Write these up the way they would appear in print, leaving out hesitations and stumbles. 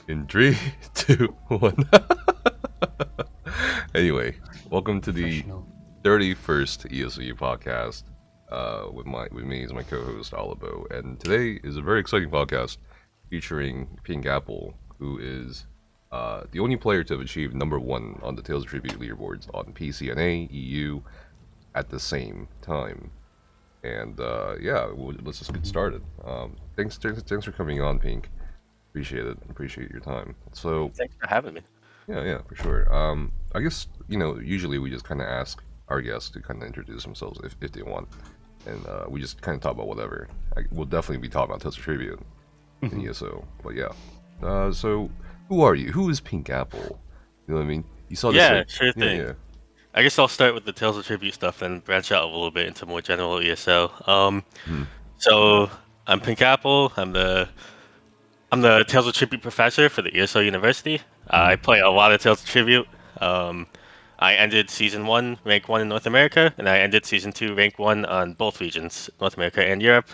In three, two, one. Anyway, welcome to the 31st ESOU podcast. With me as my co-host Alywels, and today is a very exciting podcast featuring Pink Apple, who is the only player to have achieved #1 on the Tales of Tribute leaderboards on PC and EU at the same time. And let's just get started. Thanks for coming on, Pink. Appreciate it. Appreciate your time. So thanks for having me. Yeah, for sure. I guess usually we just kind of ask our guests to kind of introduce themselves if they want, and we just kind of talk about whatever. We'll definitely be talking about Tales of Tribute in ESO, but yeah. So who are you? Who is Pink Apple? You know what I mean? You saw this. Yeah, sure thing. Yeah. I guess I'll start with the Tales of Tribute stuff and branch out a little bit into more general ESO. So I'm Pink Apple. I'm the Tales of Tribute professor for the ESO University. I play a lot of Tales of Tribute. I ended Season 1, Rank 1 in North America, and I ended Season 2, Rank 1 on both regions, North America and Europe.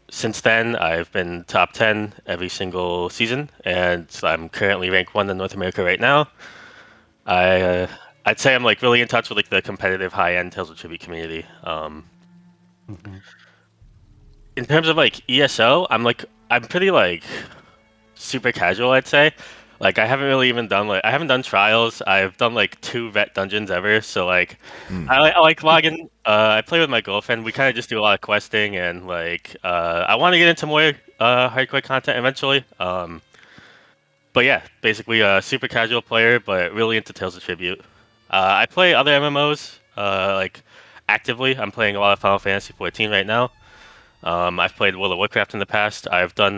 Since then, I've been top 10 every single season, and I'm currently Rank 1 in North America right now. I'd say I'm like really in touch with like the competitive high-end Tales of Tribute community. In terms of like ESO, I'm pretty like super casual, I'd say. Like I haven't really even done I haven't done trials. I've done like 2 vet dungeons ever. So like I like logging. I play with my girlfriend. We kind of just do a lot of questing and like I want to get into more hardcore content eventually. But yeah, basically a super casual player, but really into Tales of Tribute. I play other MMOs like actively. I'm playing a lot of Final Fantasy 14 right now. I've played World of Warcraft in the past. I've done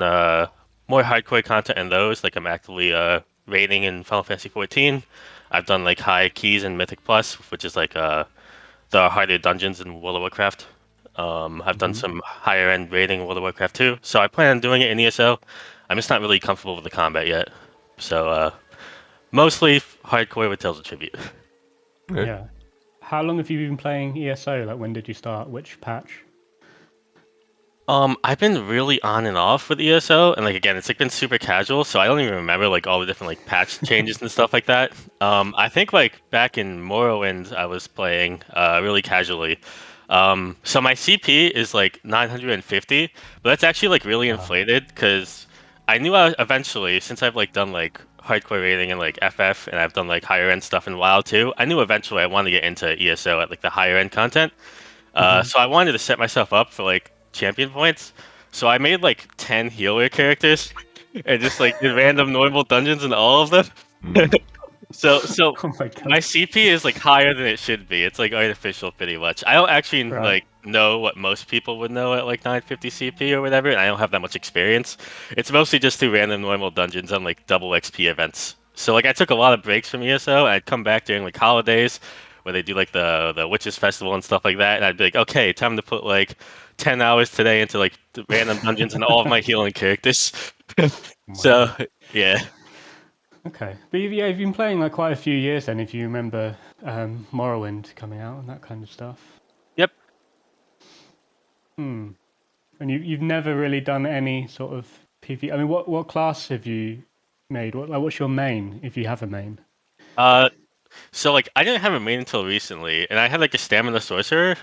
more hardcore content in those. Like I'm actively raiding in Final Fantasy 14. I've done like high keys in Mythic Plus, which is like the harder dungeons in World of Warcraft. I've done some higher end raiding in World of Warcraft too. So I plan on doing it in ESO. I'm just not really comfortable with the combat yet. So mostly hardcore with Tales of Tribute. Okay. Yeah. How long have you been playing ESO? Like when did you start? Which patch? I've been really on and off with ESO, and like again, it's like been super casual, so I don't even remember like all the different like patch changes and stuff like that. I think like back in Morrowind, I was playing really casually. So my CP is like 950, but that's actually like really inflated because I knew eventually, since I've like done like hardcore rating and like FF, and I've done like higher end stuff in WoW too. I knew eventually I wanted to get into ESO at like the higher end content. So I wanted to set myself up for like champion points. So I made like 10 healer characters and just like did random normal dungeons in all of them. So Oh my God. my CP is like higher than it should be. It's like artificial pretty much. I don't actually like know what most people would know at like 950 CP or whatever, and I don't have that much experience. It's mostly just through random normal dungeons on like double XP events. So like I took a lot of breaks from ESO. I'd come back during like holidays where they do like the witches festival and stuff like that, and I'd be like, okay, time to put like 10 hours today into like the random dungeons and all of my healing characters. So yeah. Okay, but you've been playing like quite a few years then, if you remember Morrowind coming out and that kind of stuff. Yep. And you've never really done any sort of PV. I mean, what class have you made? What's your main, if you have a main? So like I didn't have a main until recently, and I had like a stamina sorcerer.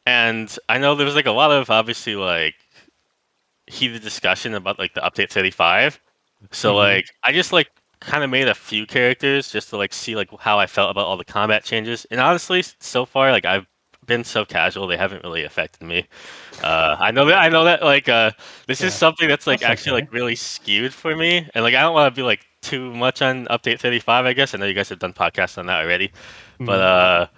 And I know there was like a lot of obviously like heated discussion about like the update 35. So like I just like kind of made a few characters just to like see like how I felt about all the combat changes. And honestly, so far like I've been so casual, they haven't really affected me. I know that like this is something that's like actually like really skewed for me, and like I don't want to be like too much on update 35. I guess I know you guys have done podcasts on that already, but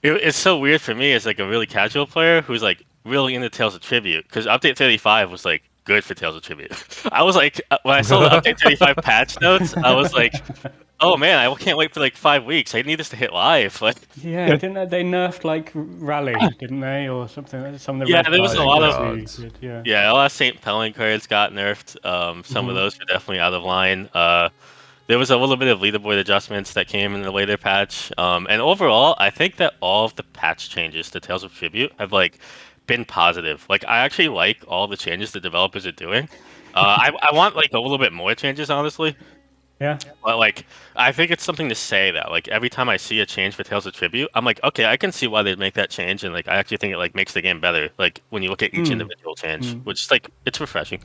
it's so weird for me as like a really casual player who's like really into Tales of Tribute, because update 35 was like good for Tales of Tribute. I was like when I saw the update 35 patch notes, I was like, oh man, I can't wait for like 5 weeks. I need this to hit live. Like Yeah, didn't they nerfed like Rally, didn't they, or something? Some of the there was a lot of a lot of St. Pelling cards got nerfed. Some of those were definitely out of line. There was a little bit of leaderboard adjustments that came in the later patch. And overall, I think that all of the patch changes to Tales of Tribute have like been positive. Like I actually like all the changes the developers are doing. I want like a little bit more changes, honestly. Yeah. But like, I think it's something to say that like every time I see a change for Tales of Tribute, I'm like, okay, I can see why they'd make that change, and like I actually think it like makes the game better. Like when you look at each individual change, which is like it's refreshing.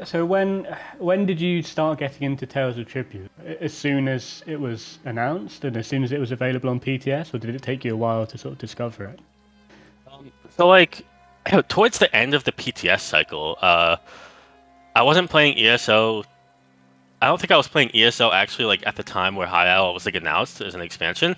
So when did you start getting into Tales of Tribute? As soon as it was announced and as soon as it was available on PTS, or did it take you a while to sort of discover it? So like towards the end of the PTS cycle, I wasn't playing ESO. I don't think I was playing ESO actually like at the time where High Owl was like announced as an expansion,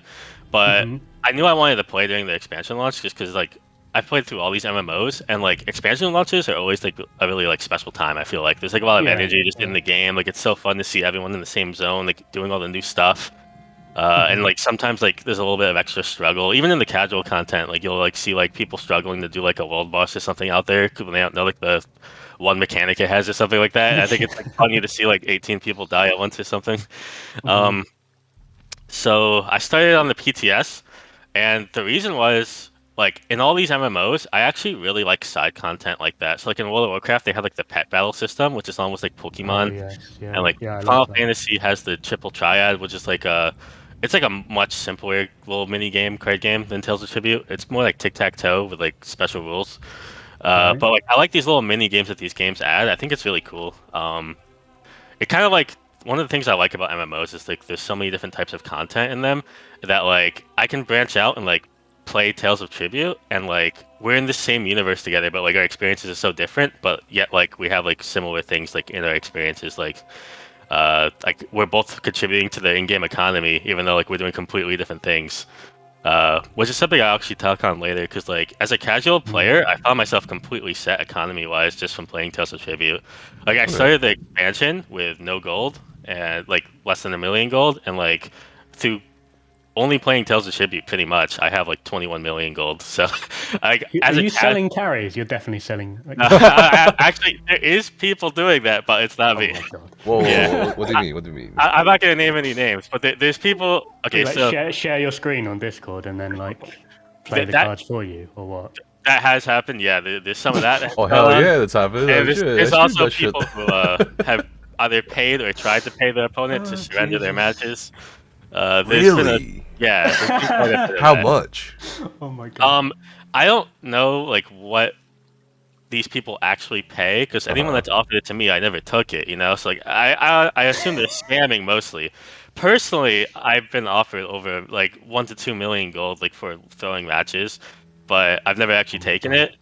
but I knew I wanted to play during the expansion launch just because like I played through all these MMOs and like expansion launches are always like a really like special time. I feel like there's like a lot of energy just in the game. Like it's so fun to see everyone in the same zone, like doing all the new stuff. And like sometimes like there's a little bit of extra struggle, even in the casual content. Like you'll like see like people struggling to do like a world boss or something out there because they don't know like the one mechanic it has or something like that. And I think it's like funny to see like 18 people die at once or something. So I started on the PTS, and the reason was like in all these MMOs, I actually really like side content like that. So like in World of Warcraft, they have like the pet battle system, which is almost like Pokemon, and like Final Fantasy has the triple triad, which is like it's like a much simpler little mini game, card game than Tales of Tribute. It's more like tic-tac-toe with like special rules. But like I like these little mini games that these games add. I think it's really cool. It kind of like one of the things I like about MMOs is like there's so many different types of content in them that like I can branch out and like play Tales of Tribute and like we're in the same universe together, but like our experiences are so different, but yet like we have like similar things like in our experiences, like we're both contributing to the in-game economy, even though like we're doing completely different things. Which is something I'll actually talk on later, because like as a casual player, I found myself completely set economy-wise just from playing Tales of Tribute. Like I started the expansion with no gold and like less than 1 million gold, and like through only playing Tales of Tribute, pretty much I have like 21 million gold. So, like, Are you selling carries? You're definitely selling. Like... actually, there is people doing that, but it's not me. Oh my god! Whoa, what do you mean? What do you mean? I'm not gonna name any names, but there's people. Okay, like, so share your screen on Discord and then like play the cards for you, or what? That has happened. Yeah, there's some of that. Oh hell yeah, that's happened. And there's also people who have either paid or tried to pay their opponent to surrender their matches. Really? Yeah. How much? Oh my god. I don't know like what these people actually pay, because anyone that's offered it to me, I never took it. You know, so like I assume they're scamming mostly. Personally, I've been offered over like 1 to 2 million gold like for throwing matches, but I've never actually taken it.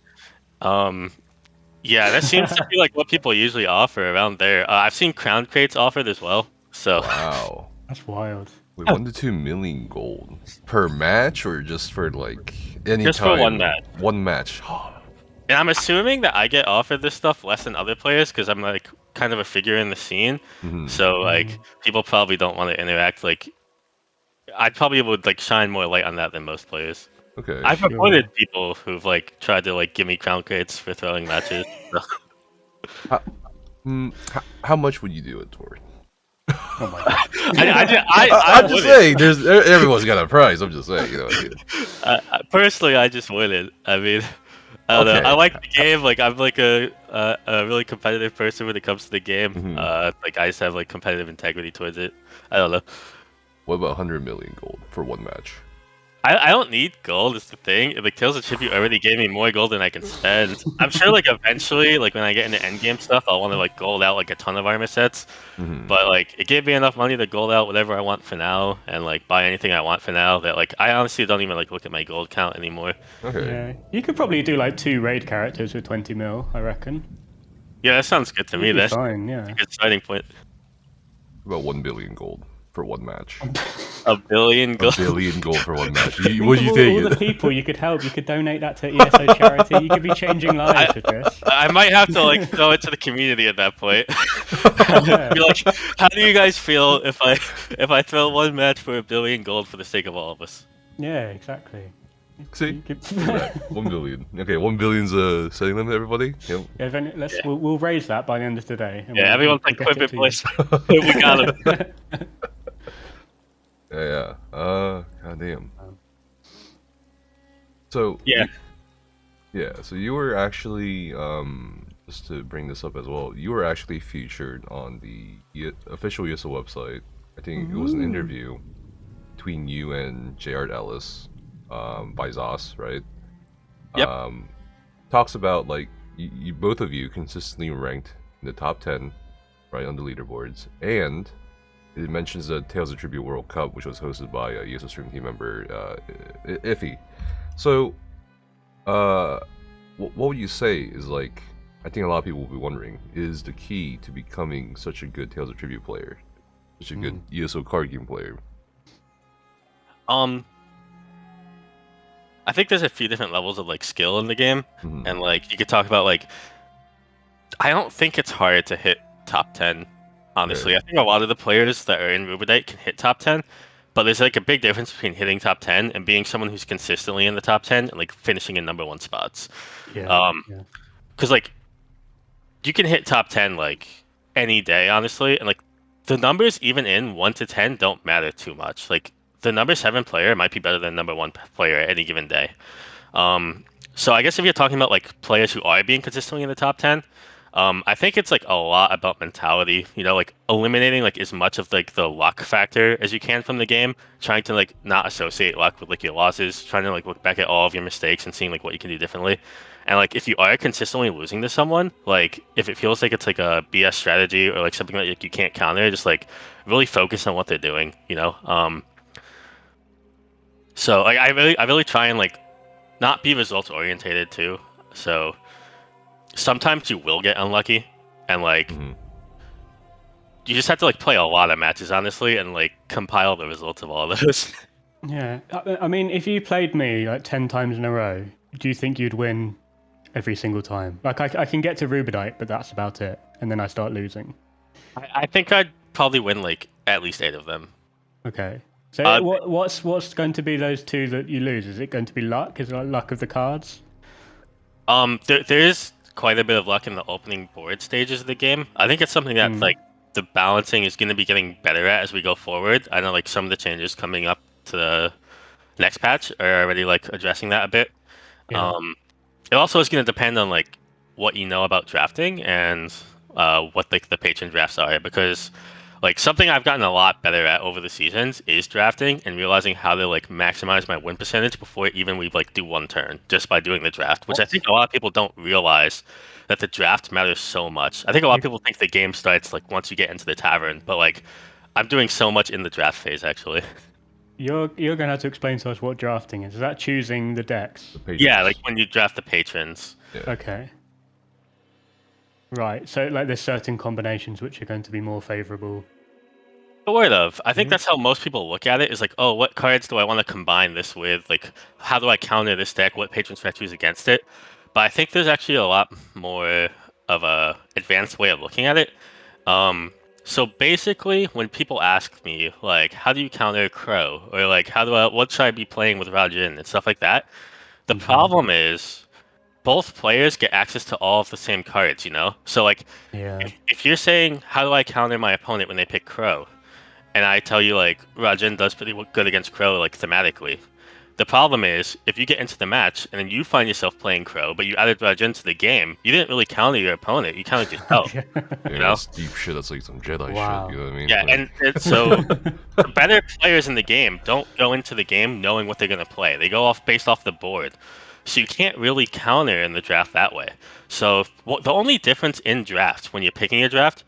Yeah, that seems to be like what people usually offer around there. I've seen crown crates offered as well. So wow, that's wild. Wait, 1 to 2 million gold per match, or just for like any just time? For one match. One match. And I'm assuming that I get offered this stuff less than other players because I'm like kind of a figure in the scene. So like people probably don't want to interact. Like I probably would like shine more light on that than most players. Okay. I've avoided people who've like tried to like give me crown crates for throwing matches. So. How much would you do it toward? Oh my god! I'm just saying, everyone's got a price. I'm just saying, you know. Personally, I just wouldn't. I mean, I don't know. I like the game. Like I'm like a really competitive person when it comes to the game. Like I just have like competitive integrity towards it. I don't know. What about 100 million gold for one match? I don't need gold, is the thing. Like Tales of Tribute already gave me more gold than I can spend. I'm sure like eventually, like when I get into endgame stuff, I'll want to like gold out like a ton of armor sets. But like it gave me enough money to gold out whatever I want for now, and like buy anything I want for now, that like I honestly don't even like look at my gold count anymore. Okay. Yeah, you could probably do like 2 raid characters with 20 mil, I reckon. Yeah, that sounds good to me. That's fine. Yeah. a good starting point. About 1 billion gold for one match. 1 billion gold. 1 billion gold for one match. What do you think? All the people you could help, you could donate that to ESO charity. You could be changing lives with this. I might have to like throw it to the community at that point. Be like, how do you guys feel if I throw one match for 1 billion gold for the sake of all of us? Yeah, exactly. See, 1 billion. Okay, 1 billion's setting limit, everybody. Yep. Yeah, we'll raise that by the end of today. Yeah, everyone's like, clip it, please. We got it. Yeah. Goddamn. So yeah. So you were actually just to bring this up as well, you were actually featured on the official ESO website. I think it was an interview between you and J.R. Ellis, by Zos, right? Yep. Talks about like you both of you consistently ranked in the top 10, right, on the leaderboards, and it mentions the Tales of Tribute World Cup, which was hosted by ESO stream team member Iffy. So, what would you say is like? I think a lot of people will be wondering, is the key to becoming such a good Tales of Tribute player, such a good ESO card game player? I think there's a few different levels of like skill in the game, and like you could talk about like. I don't think it's hard to hit top 10. Honestly, Yeah. I think a lot of the players that are in Rubedite can hit top 10, but there's like a big difference between hitting top 10 and being someone who's consistently in the top 10 and like finishing in #1 spots. Yeah. Because like you can hit top 10 like any day, honestly, and like the numbers even in 1 to 10 don't matter too much. Like the number 7 player might be better than #1 player at any given day. So I guess if you're talking about like players who are being consistently in the top 10, I think it's like a lot about mentality, you know, like eliminating like as much of like the luck factor as you can from the game, trying to like not associate luck with like your losses, trying to like look back at all of your mistakes and seeing like what you can do differently. And like if you are consistently losing to someone, like if it feels like it's like a BS strategy or like something that like, you can't counter, just like really focus on what they're doing, you know. So like I really try and like not be results orientated too. So sometimes you will get unlucky, and like you just have to like play a lot of matches honestly, and like compile the results of all of those. Yeah. I mean, if you played me like 10 times in a row, do you think you'd win every single time? Like I can get to Rubedite, but that's about it, and then I start losing. I think I'd probably win like at least 8 of them. Okay. So what's going to be those 2 that you lose? Is it going to be luck? Is it like luck of the cards? There is quite a bit of luck in the opening board stages of the game. I think it's something that like the balancing is going to be getting better at as we go forward. I know like some of the changes coming up to the next patch are already like addressing that a bit. Yeah. It also is going to depend on like what you know about drafting and what like the patron drafts are, because like something I've gotten a lot better at over the seasons is drafting and realizing how to like maximize my win percentage before even we like do one turn just by doing the draft, which I think a lot of people don't realize that the draft matters so much. I think a lot of people think the game starts like once you get into the tavern, but like I'm doing so much in the draft phase actually. You're going to have to explain to us what drafting is. Is that choosing the decks? Yeah, like when you draft the patrons. Yeah. Okay. Right. So like there's certain combinations which are going to be more favorable. Sort of. I think that's how most people look at it. Is like, oh, what cards do I want to combine this with? Like, how do I counter this deck? What patrons can I choose against it? But I think there's actually a lot more of a advanced way of looking at it. So basically, when people ask me like, how do you counter Crow, or like, what should I be playing with Rajin and stuff like that, the problem is both players get access to all of the same cards. You know, so like, if you're saying how do I counter my opponent when they pick Crow, and I tell you like Rajin does pretty good against Crow like thematically. The problem is if you get into the match and then you find yourself playing Crow, but you added Rajin to the game, you didn't really counter your opponent. You countered yourself. Yeah, you know? that's deep shit. That's like some Jedi shit. You know what I mean? Yeah, like... and so the better players in the game don't go into the game knowing what they're gonna play. They go off based off the board. So you can't really counter in the draft that way. So the only difference in drafts when you're picking a draft,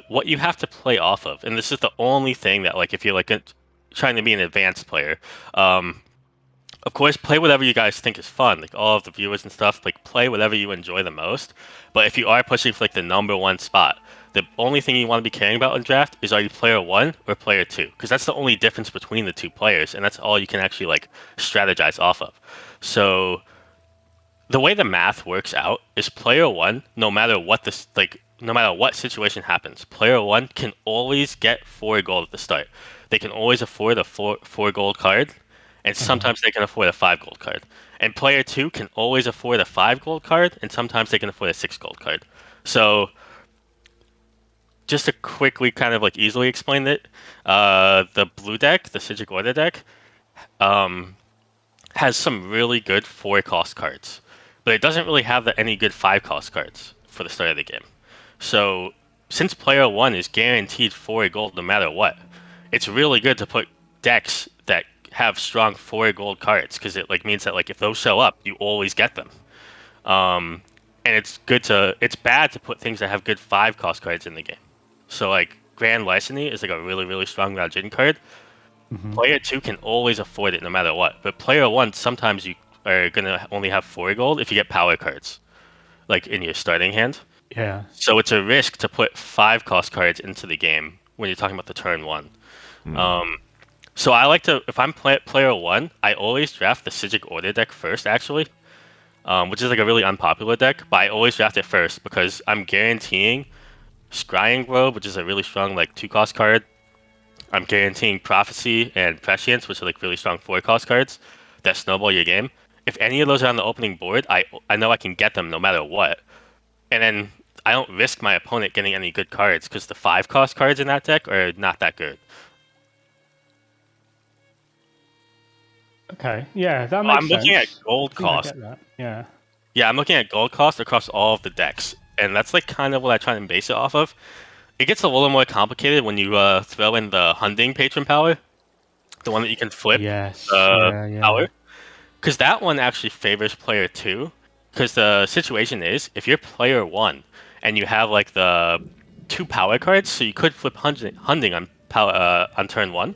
what you have to play off of, and this is the only thing that like if you're like trying to be an advanced player, of course play whatever you guys think is fun, like all of the viewers and stuff, like play whatever you enjoy the most. But if you are pushing for like the #1 spot, the only thing you want to be caring about in draft is, are you player 1 or player 2, because that's the only difference between the two players, and that's all you can actually like strategize off of. So the way the math works out is player 1, no matter what situation happens, player 1 can always get 4 gold at the start. They can always afford a 4 gold card, and sometimes they can afford a 5 gold card. And player 2 can always afford a 5 gold card, and sometimes they can afford a 6 gold card. So just to quickly kind of like easily explain it, the blue deck, the Sigil Order deck, has some really good 4 cost cards, but it doesn't really have any good 5 cost cards. for the start of the game. So since player 1 is guaranteed 4 gold no matter what, it's really good to put decks that have strong 4 gold cards, because it like means that like if those show up, you always get them. And it's bad to put things that have good 5 cost cards in the game. So like Grand Larceny is like a really, really strong Rajin card. Player 2 can always afford it no matter what. But player 1, sometimes you are gonna only have 4 gold if you get power cards, like in your starting hand. Yeah. So it's a risk to put 5 cost cards into the game when you're talking about the turn 1. So I like to, if I'm player 1, I always draft the Psijic Order deck first, actually, which is like a really unpopular deck, but I always draft it first because I'm guaranteeing Scrying Grove, which is a really strong like 2 cost card. I'm guaranteeing Prophecy and Prescience, which are like really strong 4 cost cards that snowball your game. If any of those are on the opening board, I know I can get them no matter what. And then I don't risk my opponent getting any good cards because the 5 cost cards in that deck are not that good. Okay. Yeah, that makes I'm sense. looking at gold I think I cost. get that. Yeah. Yeah, I'm looking at gold cost across all of the decks, and that's like kind of what I try and base it off of. It gets a little more complicated when you throw in the Hunding Patron power, the one that you can flip Yes. power, Yeah. because that one actually favors player 2. Because the situation is, if you're player 1 and you have like the 2 power cards, so you could flip Hunding on on turn 1.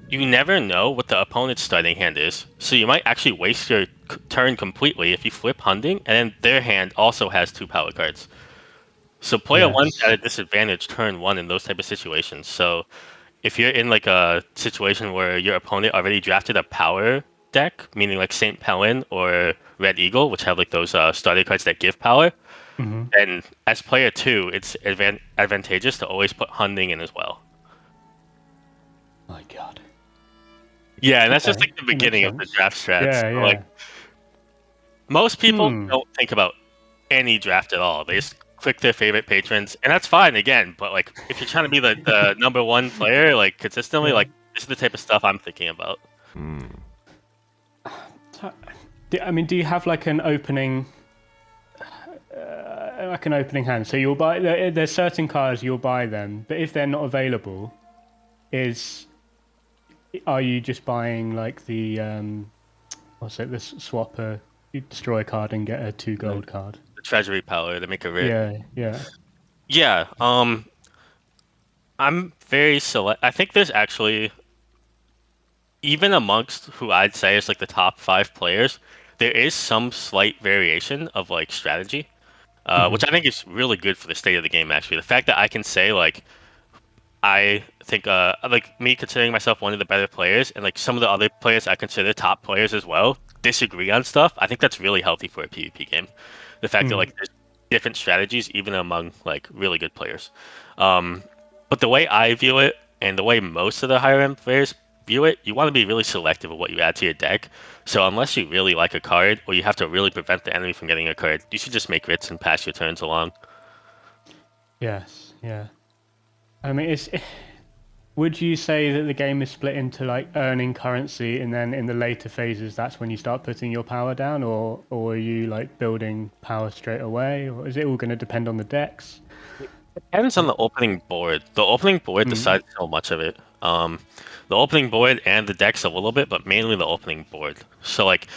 You never know what the opponent's starting hand is, so you might actually waste your turn completely if you flip Hunding, and then their hand also has 2 power cards. So player 1's Yes. at a disadvantage turn 1 in those type of situations. So if you're in like a situation where your opponent already drafted a power deck, meaning like Saint Pelin or Red Eagle, which have like those starter cards that give power, and as player 2, it's advantageous to always put Hunding in as well. My God. Yeah, and that's just Okay, like the that makes beginning of the sense. draft strats. Yeah, So, yeah. like most people Hmm. don't think about any draft at all. They just click their favorite patrons, and that's fine again. But like if you're trying to be the number 1 player, like consistently, Yeah. like this is the type of stuff I'm thinking about. I mean, do you have like an opening hand? So you'll buy. There's certain cards you'll buy them, but if they're not available, are you just buying like the what's it? This swapper. You destroy a card and get a 2 gold card. The treasury power to make a rid. Yeah. Yeah. I'm very select. I think there's actually, even amongst who I'd say is like the top 5 players, there is some slight variation of like strategy, which I think is really good for the state of the game. Actually, the fact that I can say like I think like me considering myself one of the better players, and like some of the other players I consider top players as well, disagree on stuff. I think that's really healthy for a PvP game. The fact that like there's different strategies even among like really good players. But the way I view it, and the way most of the higher end players view it, you want to be really selective of what you add to your deck. So unless you really like a card, or you have to really prevent the enemy from getting a card, you should just make writs and pass your turns along. Yes. Yeah. I mean, would you say that the game is split into like earning currency, and then in the later phases, that's when you start putting your power down, or are you like building power straight away, or is it all going to depend on the decks? Depends on the opening board. The opening board decides so much of it. The opening board and the decks a little bit, but mainly the opening board. So like,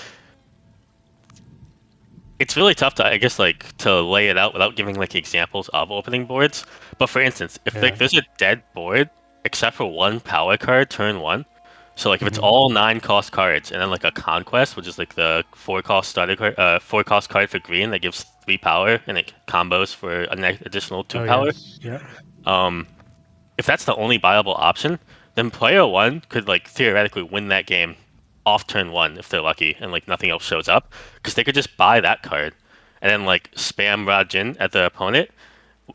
it's really tough to, I guess, like to lay it out without giving like examples of opening boards. But for instance, if like there's a dead board except for 1 power card turn 1, so like if it's all 9 cost cards and then like a conquest, which is like the 4 cost starter card, 4 cost card for green that gives 3 power and it combos for an additional 2 power. Yes. Yeah. If that's the only viable option, then player 1 could like theoretically win that game off turn 1 if they're lucky and like nothing else shows up, because they could just buy that card and then like spam Rajin at the opponent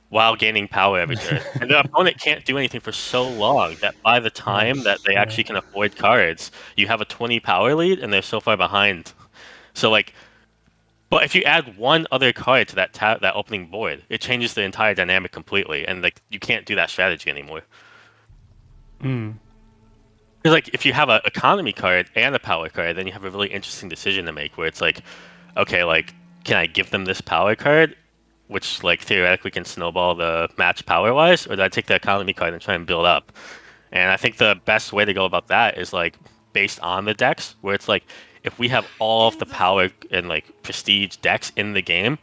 while gaining power every turn. And the opponent can't do anything for so long that by the time that they actually can afford cards, you have a 20 power lead and they're so far behind. So like, but if you add 1 other card to that opening board, it changes the entire dynamic completely, and like you can't do that strategy anymore. Because like if you have an economy card and a power card, then you have a really interesting decision to make where it's like, okay, like can I give them this power card which like theoretically can snowball the match power-wise, or do I take the economy card and try and build up? And I think the best way to go about that is like based on the decks, where it's like if we have all of the power and like prestige decks in the game,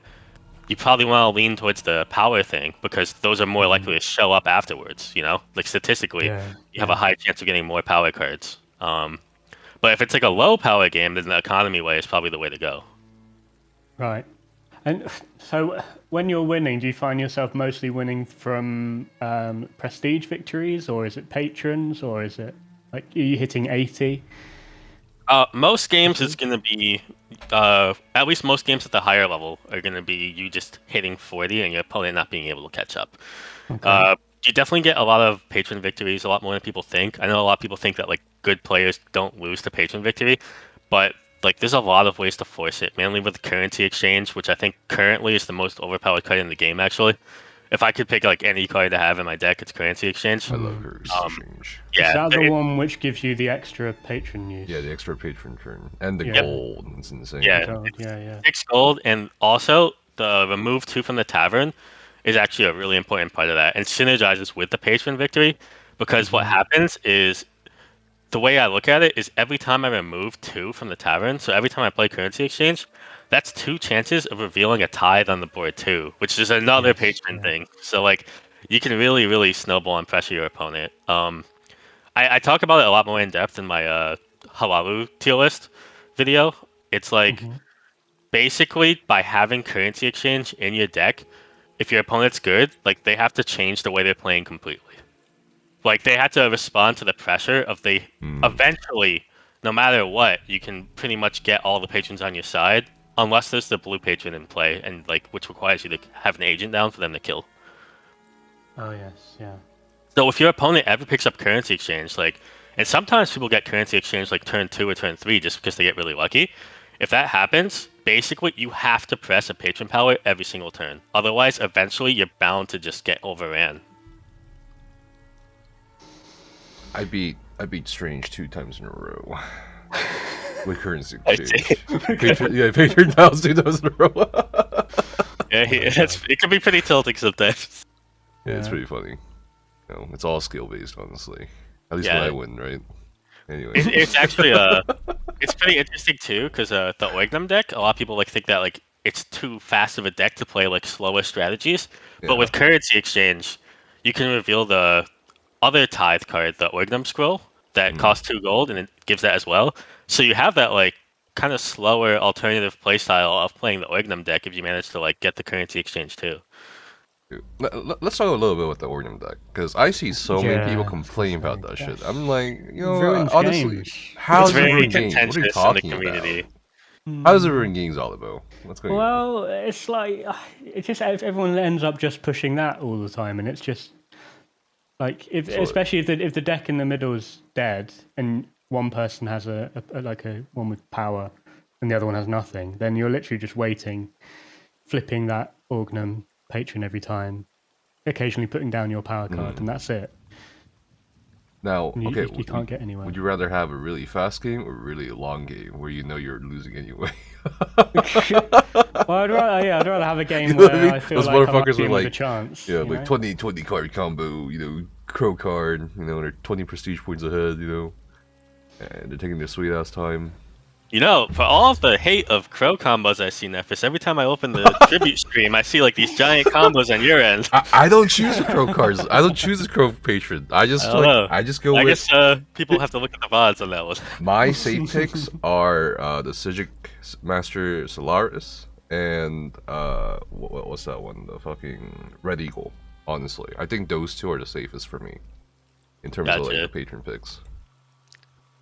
you probably want to lean towards the power thing because those are more likely to show up afterwards. You know, like statistically, you have a high chance of getting more power cards. But if it's like a low power game, then the economy way is probably the way to go. Right. And so when you're winning, do you find yourself mostly winning from prestige victories, or is it patrons, or is it like are you hitting 80? Most games is going to be, at least most games at the higher level are going to be you just hitting 40 and your opponent not being able to catch up. Okay. You definitely get a lot of patron victories, a lot more than people think. I know a lot of people think that like good players don't lose to patron victory, but like there's a lot of ways to force it, mainly with currency exchange, which I think currently is the most overpowered card in the game actually. If I could pick like any card to have in my deck, it's currency exchange. I love currency exchange. Yeah, Is that the one which gives you the extra patron use? Yeah, the extra patron turn and the Yeah. gold. It's insane. Yeah. God, yeah. 6 gold, and also the remove 2 from the tavern is actually a really important part of that, and synergizes with the patron victory, because what happens is, the way I look at it is every time I remove 2 from the tavern, so every time I play currency exchange, that's 2 chances of revealing a tithe on the board too, which is another patron thing. So like, you can really, really snowball and pressure your opponent. I talk about it a lot more in depth in my Halalu tier list video. It's like, basically, by having currency exchange in your deck, if your opponent's good, like they have to change the way they're playing completely. Like they have to respond to the pressure of eventually, no matter what, you can pretty much get all the patrons on your side, unless there's the blue patron in play, and like which requires you to have an agent down for them to kill. Oh yes, yeah. So if your opponent ever picks up currency exchange, like, and sometimes people get currency exchange like turn 2 or turn 3 just because they get really lucky. If that happens, basically you have to press a patron power every single turn. Otherwise, eventually you're bound to just get overran. I beat Strange 2 times in a row. With currency I exchange. Patron tiles 2 times in a row. Yeah, it can be pretty tilting sometimes. Yeah, it's pretty funny. You know, it's all skill based, honestly. At least when I win, right? Anyway, it's actually it's pretty interesting too, because the Organum deck, a lot of people like think that like it's too fast of a deck to play like slower strategies. But with currency exchange, you can reveal the other tithe card, the Organum scroll, that costs 2 gold, and it gives that as well. So you have that like kind of slower alternative playstyle of playing the Organum deck if you manage to like get the currency exchange too. let's talk a little bit about the Organum deck, because I see so many people complain about that shit. I'm like, honestly, how does it ruin games? What are you talking about? How does it ruin games, Olivo? What's going on? Well, it's like it's just everyone ends up just pushing that all the time, and it's just like especially if the deck in the middle is dead and one person has a one with power and the other one has nothing, then you're literally just waiting, flipping that Organum patron every time, occasionally putting down your power card, and that's it. Now, okay, you can't get anywhere. Would you rather have a really fast game or a really long game where you know you're losing anyway? Well, I'd rather have a game where I feel those like I'm motherfuckers actually were like, with a chance. yeah, like 20 card combo, crow card, they're 20 prestige points ahead, and they're taking their sweet ass time. For all of the hate of crow combos I see, Nephis, every time I open the tribute stream, I see like these giant combos on your end. I don't choose the crow cards. I don't choose the crow patron. I just go I with. guess people have to look at the VODs on that one. My safe picks are the Master Solaris and what's that one? The fucking Red Eagle. Honestly, I think those two are the safest for me in terms of like the patron picks.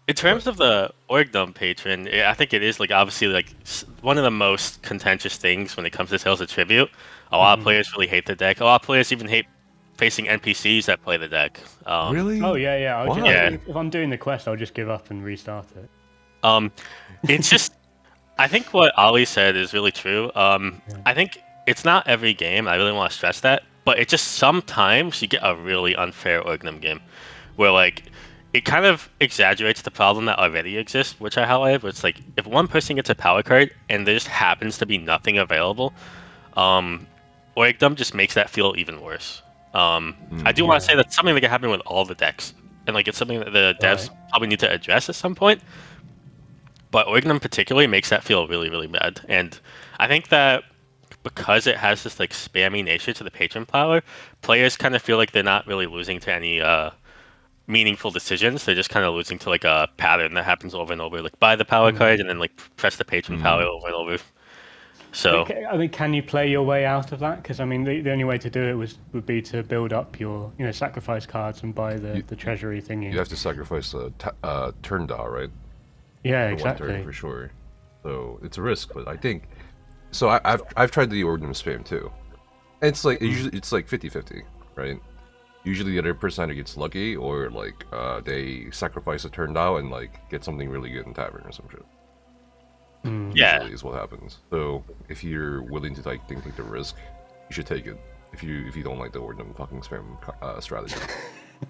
In terms of the Organum patron, I think it is like obviously like one of the most contentious things when it comes to Tales of Tribute. A lot of players really hate the deck. A lot of players even hate facing NPCs that play the deck. Really? Oh yeah. Why? If I'm doing the quest, I'll just give up and restart it. It's just, I think what Ali said is really true. I think it's not every game. I really want to stress that, but it just sometimes you get a really unfair Organum game where like it kind of exaggerates the problem that already exists, which I highlighted, where it's like, if one person gets a power card and there just happens to be nothing available, Orgdom just makes that feel even worse. I do want to say that's something that can happen with all the decks, and like it's something that the devs probably need to address at some point. But Organum particularly makes that feel really, really bad. And I think that because it has this like spammy nature to the patron power, players kind of feel like they're not really losing to any meaningful decisions. They're just kind of losing to like a pattern that happens over and over, like buy the power card and then like press the patron power over and over. So I mean, can you play your way out of that? Because I mean, the only way to do it would be to build up your, sacrifice cards and buy the treasury thingy. You have to sacrifice the turn dot, right? Yeah, for exactly. one turn for sure. So it's a risk, but I think so. I've tried the Organum spam too. And it's like usually it's like 50-50, right? Usually the other person either gets lucky or like they sacrifice a turn dot and like get something really good in tavern or some shit. Yeah, Usually is what happens. So if you're willing to like take the risk, you should take it. If you don't like the Organum fucking spam strategy.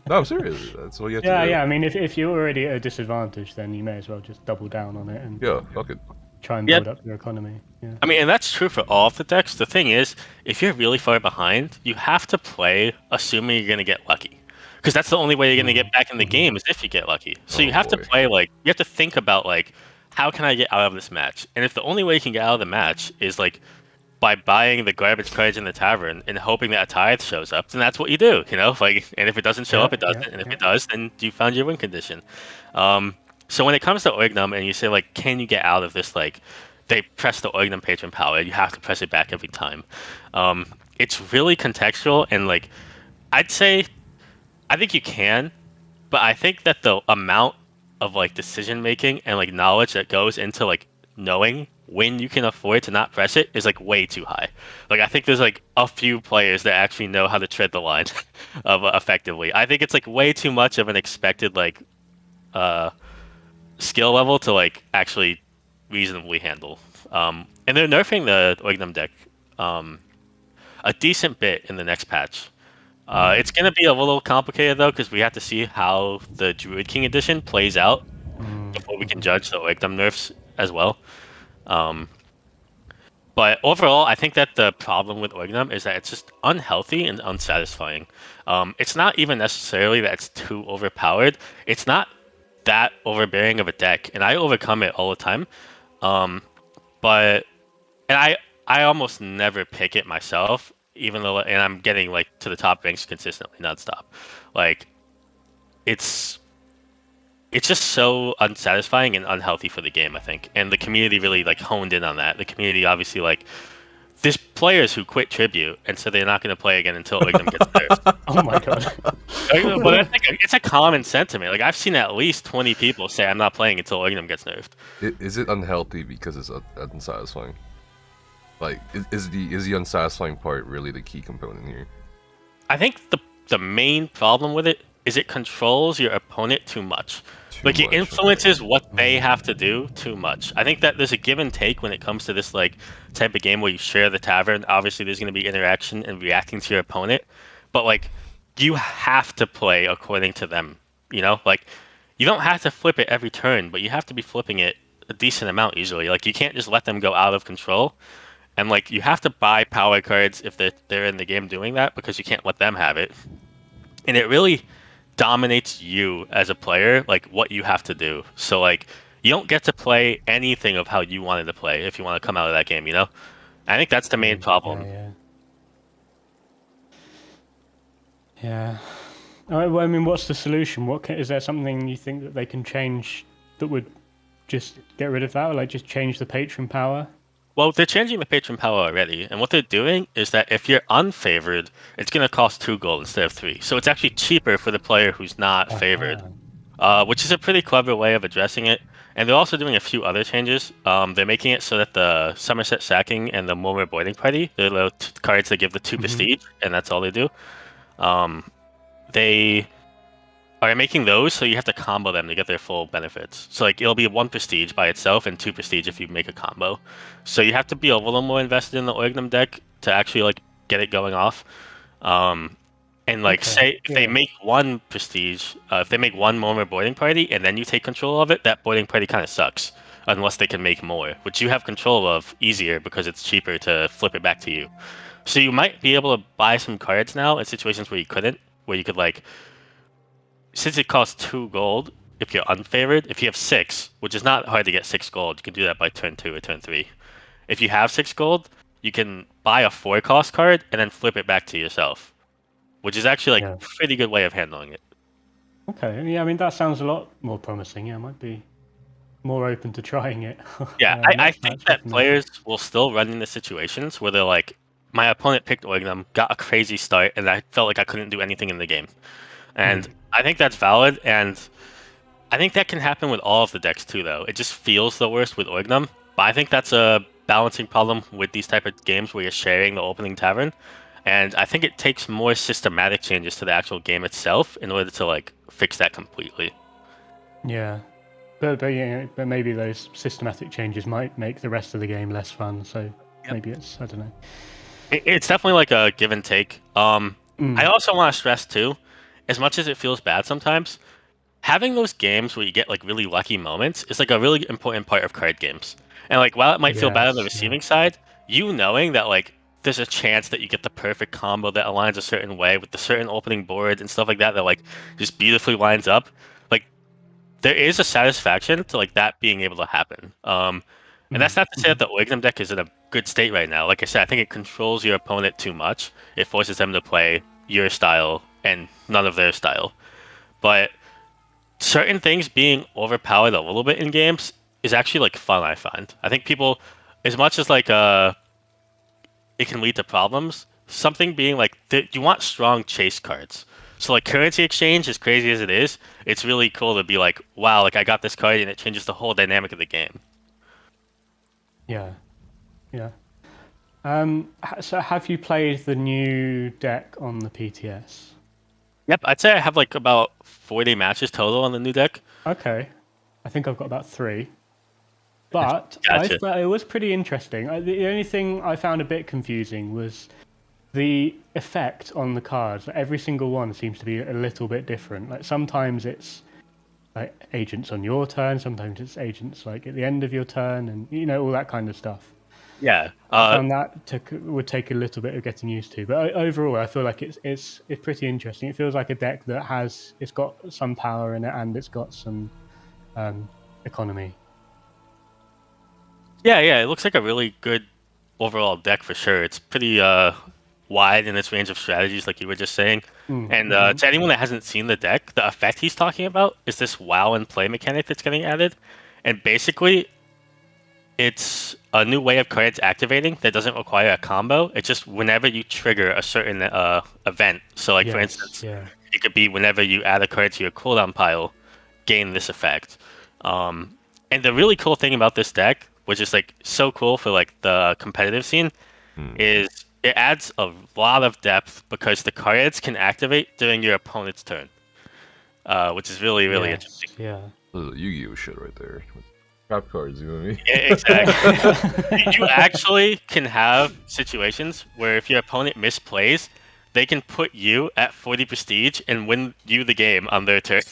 No, I'm serious. That's what you have to do. Yeah. I mean, if you're already at a disadvantage, then you may as well just double down on it and Fuck it. try and build up your economy. Yeah. I mean, and that's true for all of the decks. The thing is, if you're really far behind, you have to play assuming you're going to get lucky. Because that's the only way you're going to get back in the game is if you get lucky. So you have to play, like, you have to think about, like, how can I get out of this match? And if the only way you can get out of the match is, like, by buying the garbage cards in the tavern and hoping that a tithe shows up, then that's what you do, Like, and if it doesn't show up, it doesn't. And if it does, then you found your win condition. So when it comes to Organum and you say, like, can you get out of this, like, they press the Organum patron power, you have to press it back every time. It's really contextual, and, like, I'd say, I think you can, but I think that the amount of, like, decision-making and, like, knowledge that goes into, like, knowing when you can afford to not press it is like way too high. Like I think there's like a few players that actually know how to tread the line of effectively. I think it's like way too much of an expected like skill level to like actually reasonably handle. And they're nerfing the Organum deck a decent bit in the next patch. It's gonna be a little complicated though because we have to see how the Druid King edition plays out before we can judge the Organum nerfs as well. But overall, I think that the problem with Organum is that it's just unhealthy and unsatisfying. It's not even necessarily that it's too overpowered. It's not that overbearing of a deck, and I overcome it all the time. I almost never pick it myself, even though, and I'm getting like to the top ranks consistently, nonstop. Like, it's just so unsatisfying and unhealthy for the game, I think. And the community really like honed in on that. The community obviously like there's players who quit Tribute and so they're not going to play again until Organum gets nerfed. Oh my god. But I think it's a common sentiment. Like I've seen at least 20 people say I'm not playing until Organum gets nerfed. Is it unhealthy because it's unsatisfying? Like, is the unsatisfying part really the key component here? I think the main problem with it is it controls your opponent too much. Like it influences what they have to do too much. I think that there's a give and take when it comes to this like type of game where you share the tavern. Obviously, there's going to be interaction and reacting to your opponent, but like you have to play according to them. Like you don't have to flip it every turn, but you have to be flipping it a decent amount usually. Like you can't just let them go out of control, and like you have to buy power cards if they're in the game doing that because you can't let them have it. And it really dominates you as a player, like what you have to do. So like you don't get to play anything of how you wanted to play if you want to come out of that game. I think that's the main problem. Yeah. All right, well, I mean, what's the solution? Is there something you think that they can change that would just get rid of that, or like just change the patron power? Well, they're changing the patron power already, and what they're doing is that if you're unfavored, it's going to cost 2 gold instead of 3. So it's actually cheaper for the player who's not favored, which is a pretty clever way of addressing it. And they're also doing a few other changes. They're making it so that the Somerset Sacking and the Momer Boarding Party, they're the cards that give the 2 prestige, and that's all they do. They are making those so you have to combo them to get their full benefits. So like it'll be 1 prestige by itself and 2 prestige if you make a combo. So you have to be a little more invested in the Organum deck to actually like get it going off. And like say if they make 1 prestige, if they make 1 Momer Boarding Party and then you take control of it, that boarding party kind of sucks unless they can make more, which you have control of easier because it's cheaper to flip it back to you. So you might be able to buy some cards now in situations where you couldn't, where you could like, since it costs 2 gold, if you're unfavored, if you have 6, which is not hard to get 6 gold, you can do that by turn 2 or turn 3. If you have 6 gold, you can buy a 4-cost card and then flip it back to yourself, which is actually like Yeah. a pretty good way of handling it. Okay, yeah, I mean that sounds a lot more promising. Yeah, I might be more open to trying it. Yeah, I next think match, that definitely. players will still run into situations where they're like, my opponent picked Organum, got a crazy start, and I felt like I couldn't do anything in the game. And I think that's valid, and I think that can happen with all of the decks too, though. It just feels the worst with Organum, but I think that's a balancing problem with these type of games where you're sharing the opening tavern. And I think it takes more systematic changes to the actual game itself in order to like fix that completely. Yeah, but yeah, but maybe those systematic changes might make the rest of the game less fun. So maybe it's, I don't know. It's definitely like a give and take. I also want to stress too, as much as it feels bad sometimes, having those games where you get like really lucky moments is like a really important part of card games. And like while it might feel bad on the Yes, receiving side, you knowing that like there's a chance that you get the perfect combo that aligns a certain way with the certain opening board and stuff like that that like just beautifully lines up. Like there is a satisfaction to like that being able to happen. And that's not to say that the Organum deck is in a good state right now. Like I said, I think it controls your opponent too much. It forces them to play your style and none of their style. But certain things being overpowered a little bit in games is actually like fun. I find. I think people, as much as like it can lead to problems. Something being like you want strong chase cards. So like currency exchange, as crazy as it is, it's really cool to be like, wow, like I got this card and it changes the whole dynamic of the game. yeah, yeah. So have you played the new deck on the PTS? Yep, I'd say I have like about 40 matches total on the new deck. Okay, I think I've got about 3. But Gotcha. I thought it was pretty interesting. The only thing I found a bit confusing was the effect on the cards. Every single one seems to be a little bit different. Like sometimes it's like agents on your turn, sometimes it's agents like at the end of your turn, and you know all that kind of stuff. Yeah. I found that would take a little bit of getting used to, but overall, I feel like it's pretty interesting. It feels like a deck that it's got some power in it and it's got some economy. Yeah, it looks like a really good overall deck for sure. It's pretty wide in its range of strategies, like you were just saying. And to anyone that hasn't seen the deck, the effect he's talking about is this WoW and play mechanic that's getting added. And basically, it's a new way of cards activating that doesn't require a combo. It's just whenever you trigger a certain event. So, like for instance, it could be whenever you add a card to your cooldown pile, gain this effect. And the really cool thing about this deck, which is like so cool for like the competitive scene, is it adds a lot of depth because the cards can activate during your opponent's turn, which is really interesting. Yeah. This is Yu-Gi-Oh shit right there. Trap cards, you know what I mean? Yeah, exactly. You actually can have situations where if your opponent misplays, they can put you at 40 prestige and win you the game on their turn.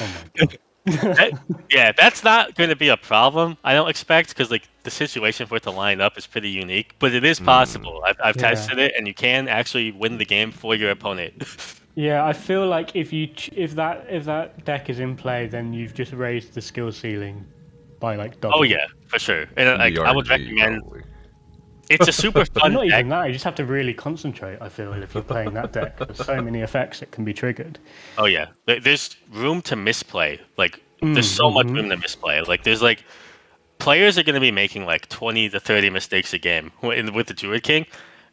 Oh my god. That's not going to be a problem, I don't expect, because like the situation for it to line up is pretty unique, but it is possible. I've tested it, and you can actually win the game for your opponent. Yeah, I feel like if that deck is in play, then you've just raised the skill ceiling by like double. Oh yeah, for sure. And like I would recommend. Probably. It's a super fun Not deck. even that. You just have to really concentrate. I feel if you're playing that deck, there's so many effects that can be triggered. Oh yeah, there's room to misplay. Like there's so much room to misplay. Like there's like players are going to be making like 20 to 30 mistakes a game with the Druid King,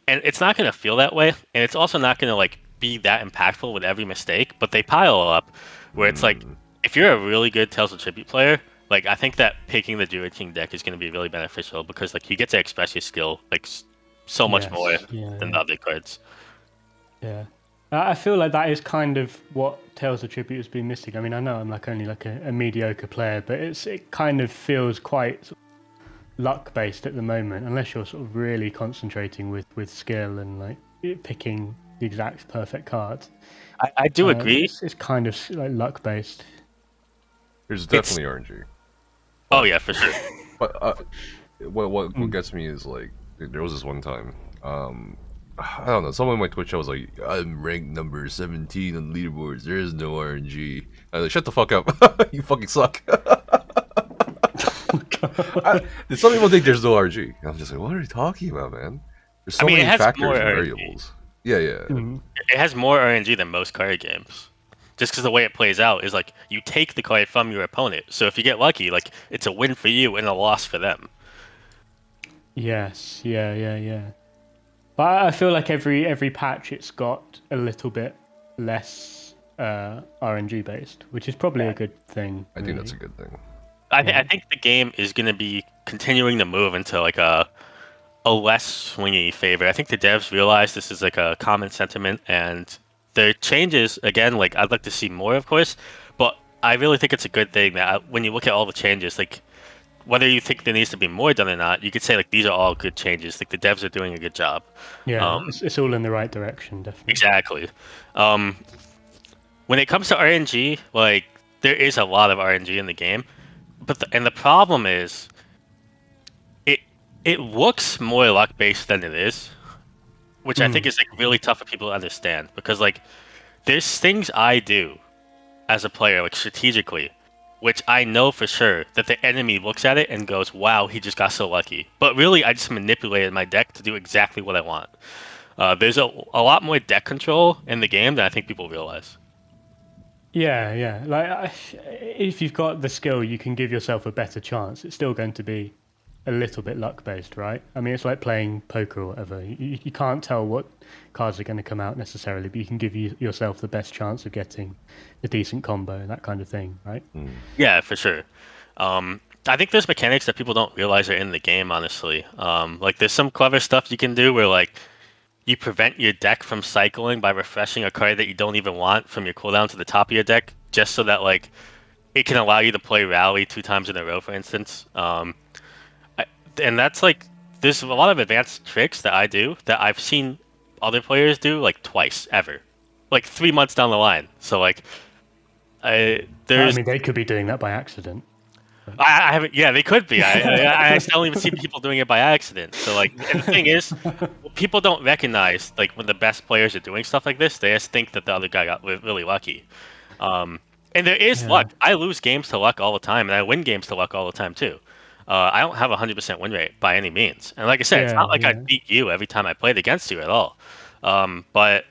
and it's not going to feel that way, and it's also not going to like be that impactful with every mistake. But they pile up, where it's like if you're a really good Tales of Tribute player, like I think that picking the Druid King deck is going to be really beneficial because like you get to express your skill like so much more than the other cards. Yeah. I feel like that is kind of what Tales of Tribute has been missing. I mean, I know I'm like only like a mediocre player, but it kind of feels quite sort of luck based at the moment, unless you're sort of really concentrating with skill and like picking the exact perfect card. I do agree. It's kind of like luck based. There's definitely RNG. Oh yeah, for sure. But what gets me is like there was this one time. I don't know. Someone on my Twitch, I was like, I'm ranked number 17 on leaderboards. There is no RNG. I was like, shut the fuck up. You fucking suck. Some people think there's no RNG. I'm just like, what are you talking about, man? There's so many factors and variables. Yeah. It has more RNG than most card games. Just because the way it plays out is like you take the card from your opponent. So if you get lucky, like it's a win for you and a loss for them. Yes, yeah. But I feel like every patch it's got a little bit less RNG based, which is probably a good thing. I think that's a good thing. I think the game is going to be continuing to move into like a less swingy favor. I think the devs realize this is like a common sentiment, and the changes again. Like I'd like to see more, of course, but I really think it's a good thing that when you look at all the changes, like whether you think there needs to be more done or not, you could say like these are all good changes. Like the devs are doing a good job. Yeah, it's all in the right direction, definitely. Exactly. When it comes to RNG, like there is a lot of RNG in the game, but the problem is, it looks more luck based than it is, which I think is like really tough for people to understand because like there's things I do as a player like strategically, which I know for sure that the enemy looks at it and goes, "Wow, he just got so lucky." But really, I just manipulated my deck to do exactly what I want. There's a lot more deck control in the game than I think people realize. Yeah. Like if you've got the skill, you can give yourself a better chance. It's still going to be a little bit luck based, right? I mean, it's like playing poker or whatever. You can't tell what cards are going to come out necessarily, but you can give yourself the best chance of getting a decent combo, that kind of thing, right? Yeah, for sure. I think there's mechanics that people don't realize are in the game, honestly. Like there's some clever stuff you can do where like you prevent your deck from cycling by refreshing a card that you don't even want from your cooldown to the top of your deck, just so that like it can allow you to play Rally 2 times in a row, for instance. And that's like there's a lot of advanced tricks that I do that I've seen other players do like twice ever, like 3 months down the line. So like, I mean, they could be doing that by accident. I haven't. Yeah, they could be. I don't even see people doing it by accident. So like, and the thing is, people don't recognize like when the best players are doing stuff like this. They just think that the other guy got really lucky. And there is luck. I lose games to luck all the time, and I win games to luck all the time too. I don't have a 100% win rate by any means. And like I said, it's not like I beat you every time I played against you at all. But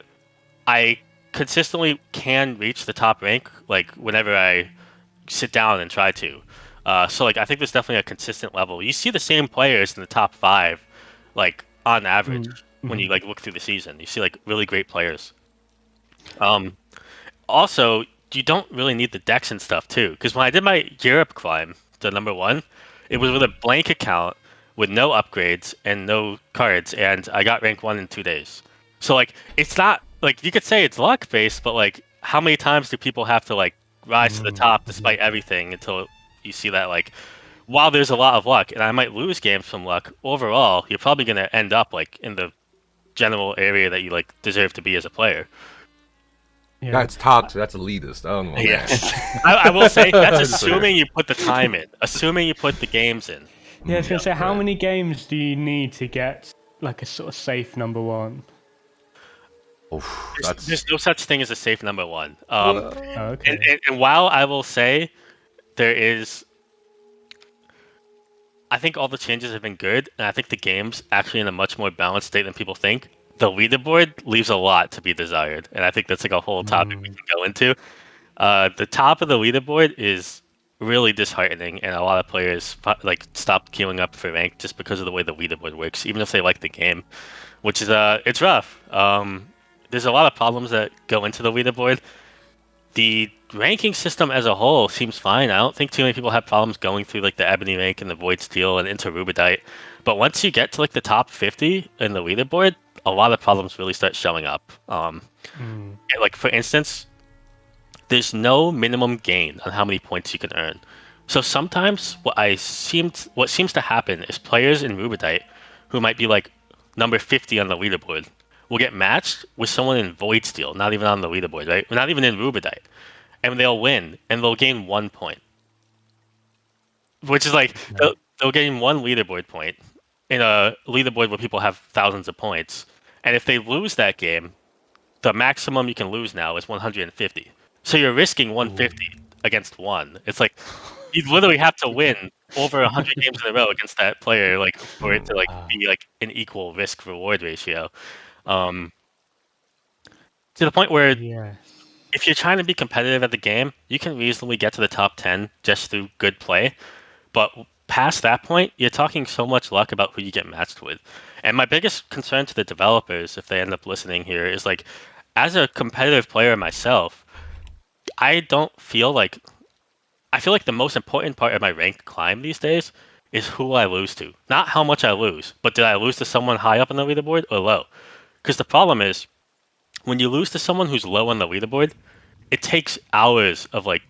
I consistently can reach the top rank like whenever I sit down and try to. So like I think there's definitely a consistent level. You see the same players in the top 5, like on average, when you like look through the season. You see like really great players. Also, you don't really need the decks and stuff too, because when I did my Europe climb, the number 1, it was with a blank account with no upgrades and no cards, and I got rank 1 in 2 days. So like it's not like you could say it's luck based, but like how many times do people have to like rise to the top despite everything until you see that like while there's a lot of luck and I might lose games from luck, overall you're probably going to end up like in the general area that you like deserve to be as a player. Yeah. That's toxic. That's elitist. I don't know. Yeah. I will say that's assuming you put the time in, assuming you put the games in. Yeah, I was going to say, how many games do you need to get like a sort of safe number 1? Oof, There's no such thing as a safe number 1. Okay. And while I will say there is, I think all the changes have been good, and I think the game's actually in a much more balanced state than people think. The leaderboard leaves a lot to be desired, and I think that's like a whole topic we can go into. The top of the leaderboard is really disheartening, and a lot of players like stopped queuing up for rank just because of the way the leaderboard works, even if they like the game, which is it's rough. There's a lot of problems that go into the leaderboard. The ranking system as a whole seems fine. I don't think too many people have problems going through like the Ebony rank and the Void Steel and into Rubedite. But once you get to like the top 50 in the leaderboard, a lot of problems really start showing up. Like for instance, there's no minimum gain on how many points you can earn. So sometimes what seems to happen is players in Rubedite who might be like number 50 on the leaderboard will get matched with someone in Void Steel, not even on the leaderboard, right? Not even in Rubedite. And they'll win, and they'll gain 1 point. Which is like, they'll gain 1 leaderboard point in a leaderboard where people have thousands of points. And if they lose that game, the maximum you can lose now is 150. So you're risking 150 against 1. It's like you literally have to win over 100 games in a row against that player, like for it to like be like an equal risk reward ratio. To the point where Yes. if you're trying to be competitive at the game, you can reasonably get to the top 10 just through good play. But past that point, you're talking so much luck about who you get matched with. And my biggest concern to the developers, if they end up listening here, is like, as a competitive player myself, I feel like the most important part of my rank climb these days is who I lose to. Not how much I lose, but did I lose to someone high up on the leaderboard or low? Because the problem is, when you lose to someone who's low on the leaderboard, it takes hours of like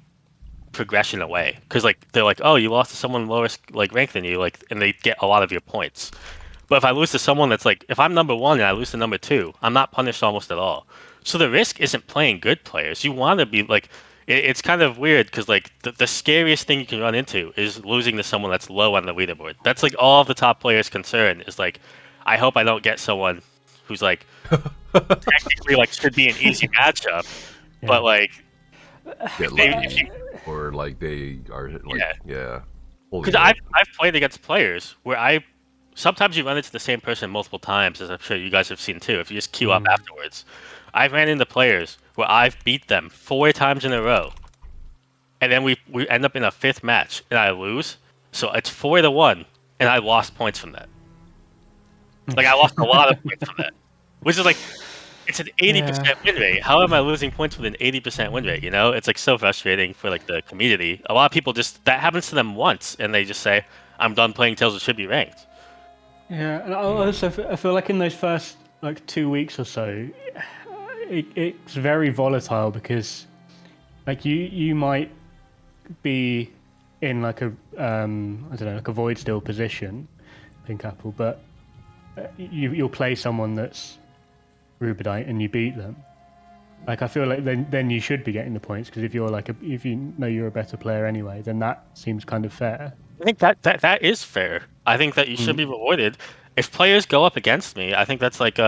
progression away. Because like they're like, oh, you lost to someone lower like rank than you, like, and they get a lot of your points. But if I lose to someone that's like, if I'm number 1 and I lose to number 2, I'm not punished almost at all. So the risk isn't playing good players. You want to be like, it's kind of weird because like the scariest thing you can run into is losing to someone that's low on the leaderboard. That's like all of the top players' concern is like, I hope I don't get someone who's like technically like should be an easy matchup, but like or like they are like yeah. Because I've played against players where sometimes you run into the same person multiple times, as I'm sure you guys have seen too. If you just queue up afterwards, I've ran into players where I've beat them 4 times in a row, and then we end up in a 5th match and I lose. So it's 4-1, and I lost points from that. Like I lost a lot of points from that, which is like it's an 80% win rate. How am I losing points with an 80% win rate? You know, it's like so frustrating for like the community. A lot of people just that happens to them once, and they just say, "I'm done playing Tales of Should Be Ranked." Yeah, and I also I feel like in those first like 2 weeks or so, it's very volatile because like you might be in like a I don't know, like a void still position, Pink Apple, but you'll play someone that's Rubedite and you beat them. Like I feel like then you should be getting the points because if you're like if you know you're a better player anyway, then that seems kind of fair. I think that is fair. I think that you should be rewarded. If players go up against me, I think that's like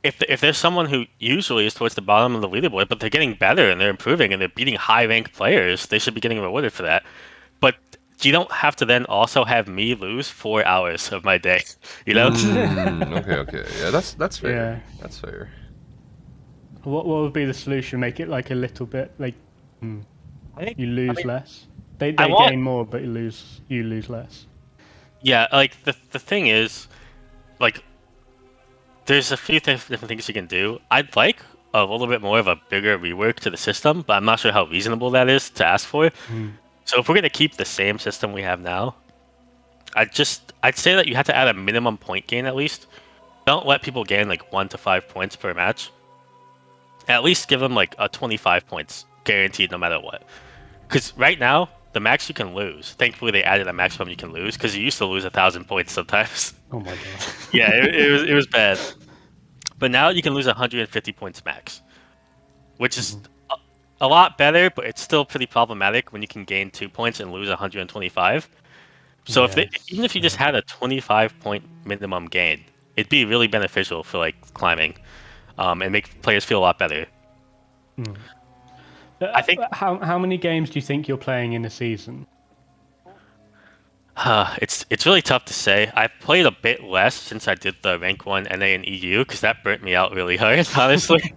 if there's someone who usually is towards the bottom of the leaderboard, but they're getting better and they're improving and they're beating high ranked players, they should be getting rewarded for that. But you don't have to then also have me lose 4 hours of my day, you know? Okay. Yeah, that's fair. Yeah. That's fair. What would be the solution? Make it like a little bit like I think you lose less. They want- gain more, but you lose less. Yeah, like the thing is, like, there's a few different things you can do. I'd like a little bit more of a bigger rework to the system, but I'm not sure how reasonable that is to ask for. So if we're gonna keep the same system we have now, I'd say that you have to add a minimum point gain at least. Don't let people gain like 1 to 5 points per match. At least give them like a 25 points guaranteed no matter what. Because right now, the max you can lose, thankfully they added a maximum you can lose, because you used to lose 1,000 points sometimes. Oh my god. Yeah, it was bad. But now you can lose 150 points max, which is a lot better, but it's still pretty problematic when you can gain 2 points and lose 125. So even if you just had a 25 point minimum gain, it'd be really beneficial for like climbing, and make players feel a lot better. I think How many games do you think you're playing in a season? it's really tough to say. I've played a bit less since I did the rank 1 NA and EU because that burnt me out really hard, honestly.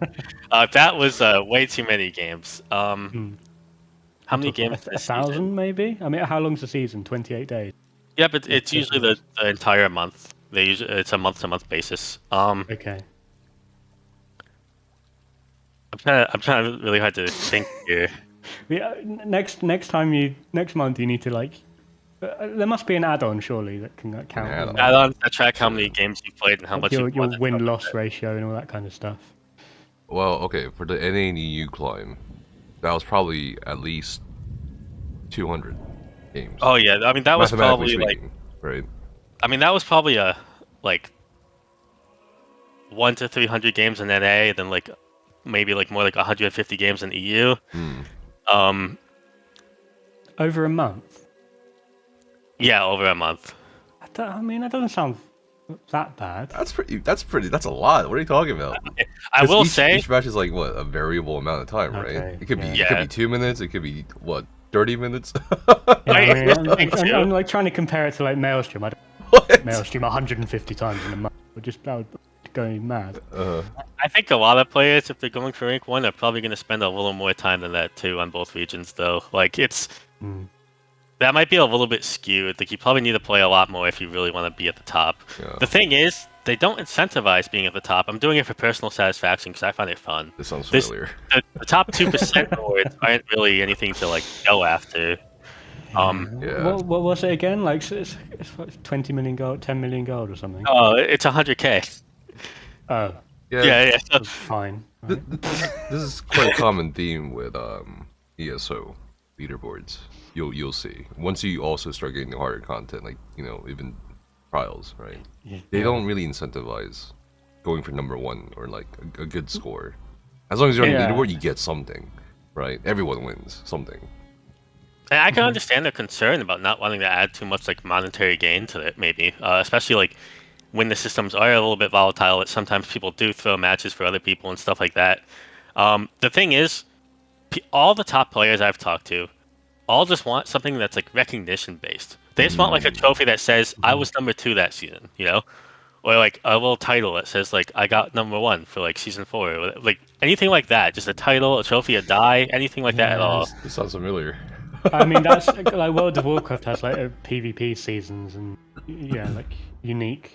That was way too many games. How many games? 1,000 maybe? I mean, how long's the season? 28 days? Yeah, but it's usually the entire month. It's a month-to-month basis. Okay. I'm trying really hard to think here. Yeah, next month you need to like. There must be an add-on surely that can like, count. Add-ons that track how many games you played and how much your you win-loss ratio and all that kind of stuff. Well, okay, for the NA and EU climb, that was probably at least 200 games. Oh yeah, I mean that was probably speaking, like, right? I mean that was probably a like 1 to 300 games in NA, then like maybe like more like 150 games in EU. Over a month. Yeah, over a month. I mean, that doesn't sound that bad. That's pretty. That's a lot. What are you talking about? I 'Cause will say each match is like what, a variable amount of time, right? Okay, It could be yeah. 2 minutes. It could be what, 30 minutes. Yeah, I mean, here's the thing, too. I'm like trying to compare it to like Maelstrom. I don't What? Maelstrom 150 times in a month. That would go mad. I think a lot of players, if they're going for rank 1, are probably going to spend a little more time than that too on both regions, though. Like that might be a little bit skewed. Like you probably need to play a lot more if you really want to be at the top. Yeah. The thing is, they don't incentivize being at the top. I'm doing it for personal satisfaction because I find it fun. This sounds familiar. The top 2% awards aren't really anything to like go after. Yeah. What was it again? Like it's like 20 million gold, 10 million gold or something. Oh, it's 100k. Oh, Yeah. So, that's fine. Th- Right. This is quite a common theme with ESO leaderboards. You'll see once you also start getting the harder content, like even trials, right? They don't really incentivize going for number 1 or like a good score. As long as you're on the Yeah. leaderboard, you get something, right? Everyone wins something. and I can understand their concern about not wanting to add too much like monetary gain to it, maybe, especially like when the systems are a little bit volatile. That sometimes people do throw matches for other people and stuff like that. The thing is, all the top players I've talked to all just want something that's like recognition based. They just want like a trophy that says I was number 2 that season, or like a little title that says like I got number 1 for like season 4, or like anything like that. Just a title, a trophy, a die, anything like that at all. This sounds familiar. I mean, that's like World of Warcraft has like PvP seasons and like unique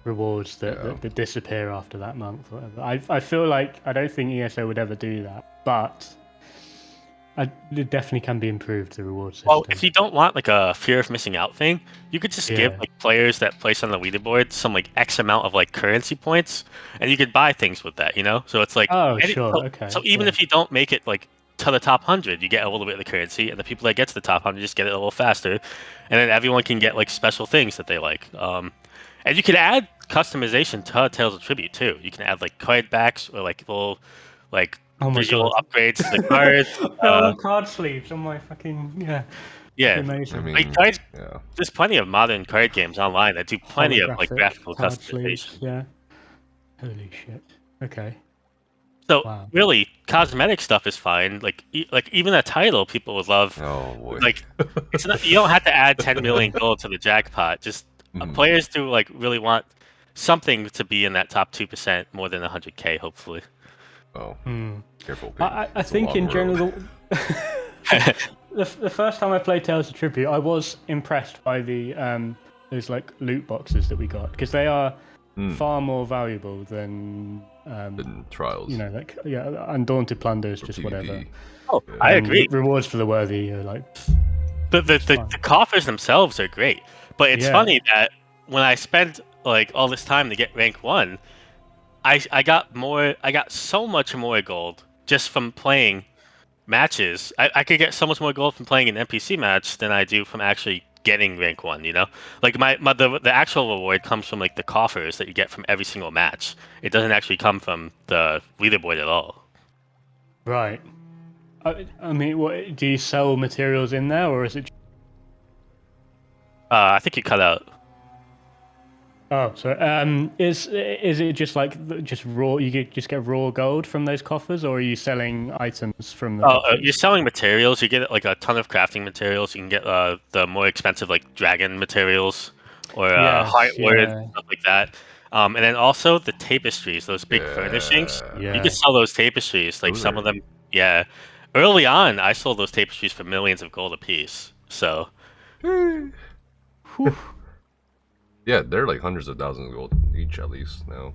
rewards that disappear after that month. Whatever. I feel like I don't think ESO would ever do that, but it definitely can be improved, the reward system. Well, if you don't want like a fear of missing out thing, you could just give Yeah. like players that place on the leaderboard some like X amount of like currency points, and you could buy things with that. So it's like Sure, okay. So even if you don't make it like to the top 100, you get a little bit of the currency, and the people that get to the top 100 just get it a little faster, and then everyone can get like special things that they like. And you can add customization to Tales of Tribute too. You can add like card backs or like little like visual God. upgrades to the cards. Card sleeves on my fucking Yeah. amazing. I mean, Like, cards, yeah. there's plenty of modern card games online that do plenty of like Holographic graphical card customization. sleeves, yeah. Holy shit. Okay. So Wow. really, cosmetic stuff is fine. Like even a title people would love. Oh boy. Like it's not, you don't have to add 10 million gold to the jackpot. Just players do like really want something to be in that top 2% more than 100k, hopefully. Oh, careful. Pete. I It's a think long in road. general, the first time I played Tales of Tribute, I was impressed by the those like loot boxes that we got, because they are far more valuable than In trials. like Undaunted Plunders, just PvP. whatever. Oh, I And agree. Rewards for the worthy are like The coffers themselves are great, but it's Yeah. funny that when I spent like all this time to get rank 1, I got so much more gold just from playing matches. I could get so much more gold from playing an NPC match than I do from actually getting rank 1. Like the actual reward comes from like the coffers that you get from every single match. It doesn't actually come from the leaderboard at all. right. I mean, what do you sell materials in there, or is it? I think you cut out. Oh, so is it just like just raw? You just get raw gold from those coffers, or are you selling items from the? Oh, coffers? you're selling materials. You get like a ton of crafting materials. You can get the more expensive like dragon materials or Yes, hardwood, yeah. stuff like that. And then also the tapestries, those big furnishings. Yeah. You can sell those tapestries. Like Those some are- of them, yeah. Early on, I sold those tapestries for millions of gold apiece. So Yeah, they're like hundreds of thousands of gold each at least now.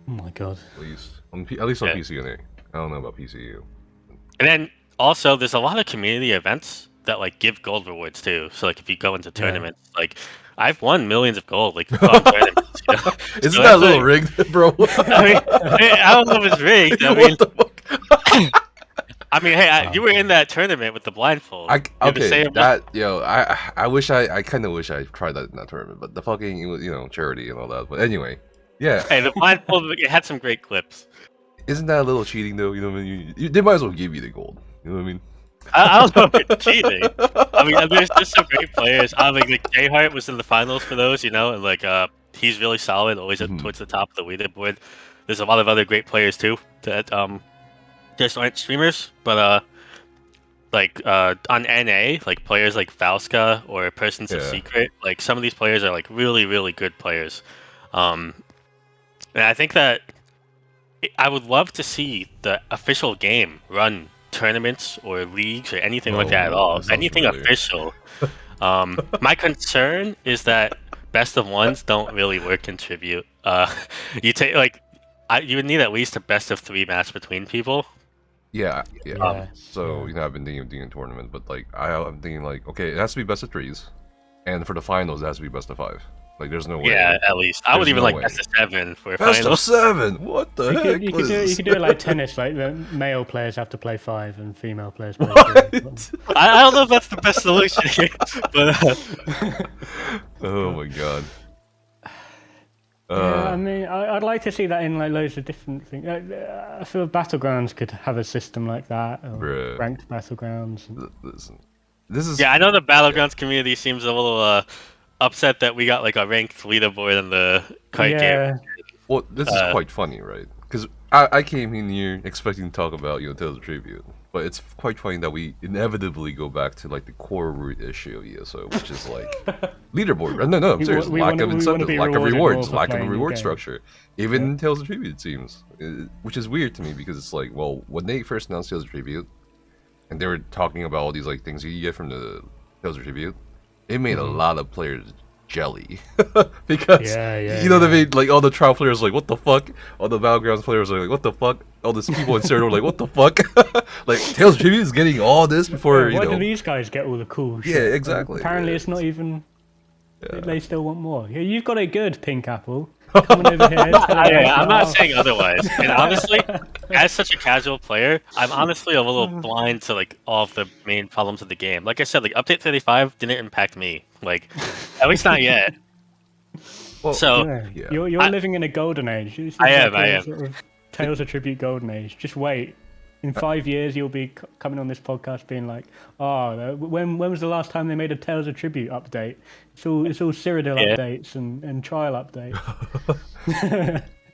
Oh my god. At least at least on Yeah. PCNA. I don't know about PCU. And then also, there's a lot of community events that like give gold rewards too. So like if you go into tournaments, like I've won millions of gold like from tournaments. Isn't So that a that's little like- rigged, bro? I don't know if it's rigged. I mean, what the fuck? I mean, hey, you were in that tournament with the blindfold. You have the Okay, same- I wish I kind of wish I tried that in that tournament, but the fucking, it was, charity and all that. But anyway, yeah, Hey, the blindfold, it had some great clips. isn't that a little cheating though? You know what I mean? They might as well give you the gold. You know what I mean? I don't know if it's cheating. I mean, there's some great players. I mean, like J Hart was in the finals for those, and like he's really solid, always Mhm. towards the top of the leaderboard. There's a lot of other great players too that just aren't streamers, but like on NA, like players like Valska or Persons of Yeah. Secret, like some of these players are like really, really good players. And I think that I would love to see the official game run tournaments or leagues or anything like that at Oh, all. that sounds Anything familiar. official. My concern is that best of ones don't really work in tribute. You take like you would need at least a best of 3 match between people. Yeah. Yes, So yeah. I've been thinking of doing a tournament, but like I'm thinking like, okay, it has to be best of 3s, and for the finals it has to be best of 5. Like there's no way. Yeah, at least I would There's even no like way. best of 7 for a Best final. of 7. What the You heck? could, you could What do is it. You this? could do it like tennis. Like the male players have to play 5 and female players play 3. What? I don't know if that's the best solution, but Oh my god. Yeah, I mean, I'd like to see that in like loads of different things. I feel Battlegrounds could have a system like that, or Bruh. ranked Battlegrounds. Listen, this is yeah, I know the Battlegrounds community seems a little upset that we got like a ranked leaderboard in the kite game. Yeah, well, this is quite funny, right? Because I came in here expecting to talk about Tales of Tribute, but it's quite funny that we inevitably go back to like the core root issue of ESO, which is like leaderboard. No, I'm serious. we Lack wanna- of we wanna incentives, be lack of rewarded more rewards, for lack of playing the reward game. structure. Even in Tales of Tribute, it seems, which is weird to me because it's like, well, when they first announced Tales of Tribute, and they were talking about all these like things you get from the Tales of Tribute, it made a lot of players jelly because you know what I mean. Like all the trial players, like what the fuck. All the Battlegrounds players are like what the fuck. All these people in Zerodead are like what the fuck. Like Tales of Tribute is getting all this before why you do know. these guys get all the cool shit? Yeah, exactly. Apparently, Yeah, it's not even. Yeah. They still want more. Yeah, you've got it good, Pink Apple. Come on over here. I'm not saying otherwise. And honestly, as such a casual player, I'm honestly a little blind to like all of the main problems of the game. Like I said, like update 35 didn't impact me. Like at least not yet. Well, So Yeah. You're living in a golden age. This is I like am, I a am. Sort of Tales of Tribute golden age. Just wait. In 5 years, you'll be coming on this podcast being like, "Oh, when was the last time they made a Tales of Tribute update? It's all Cyrodiil Yeah. updates and trial updates."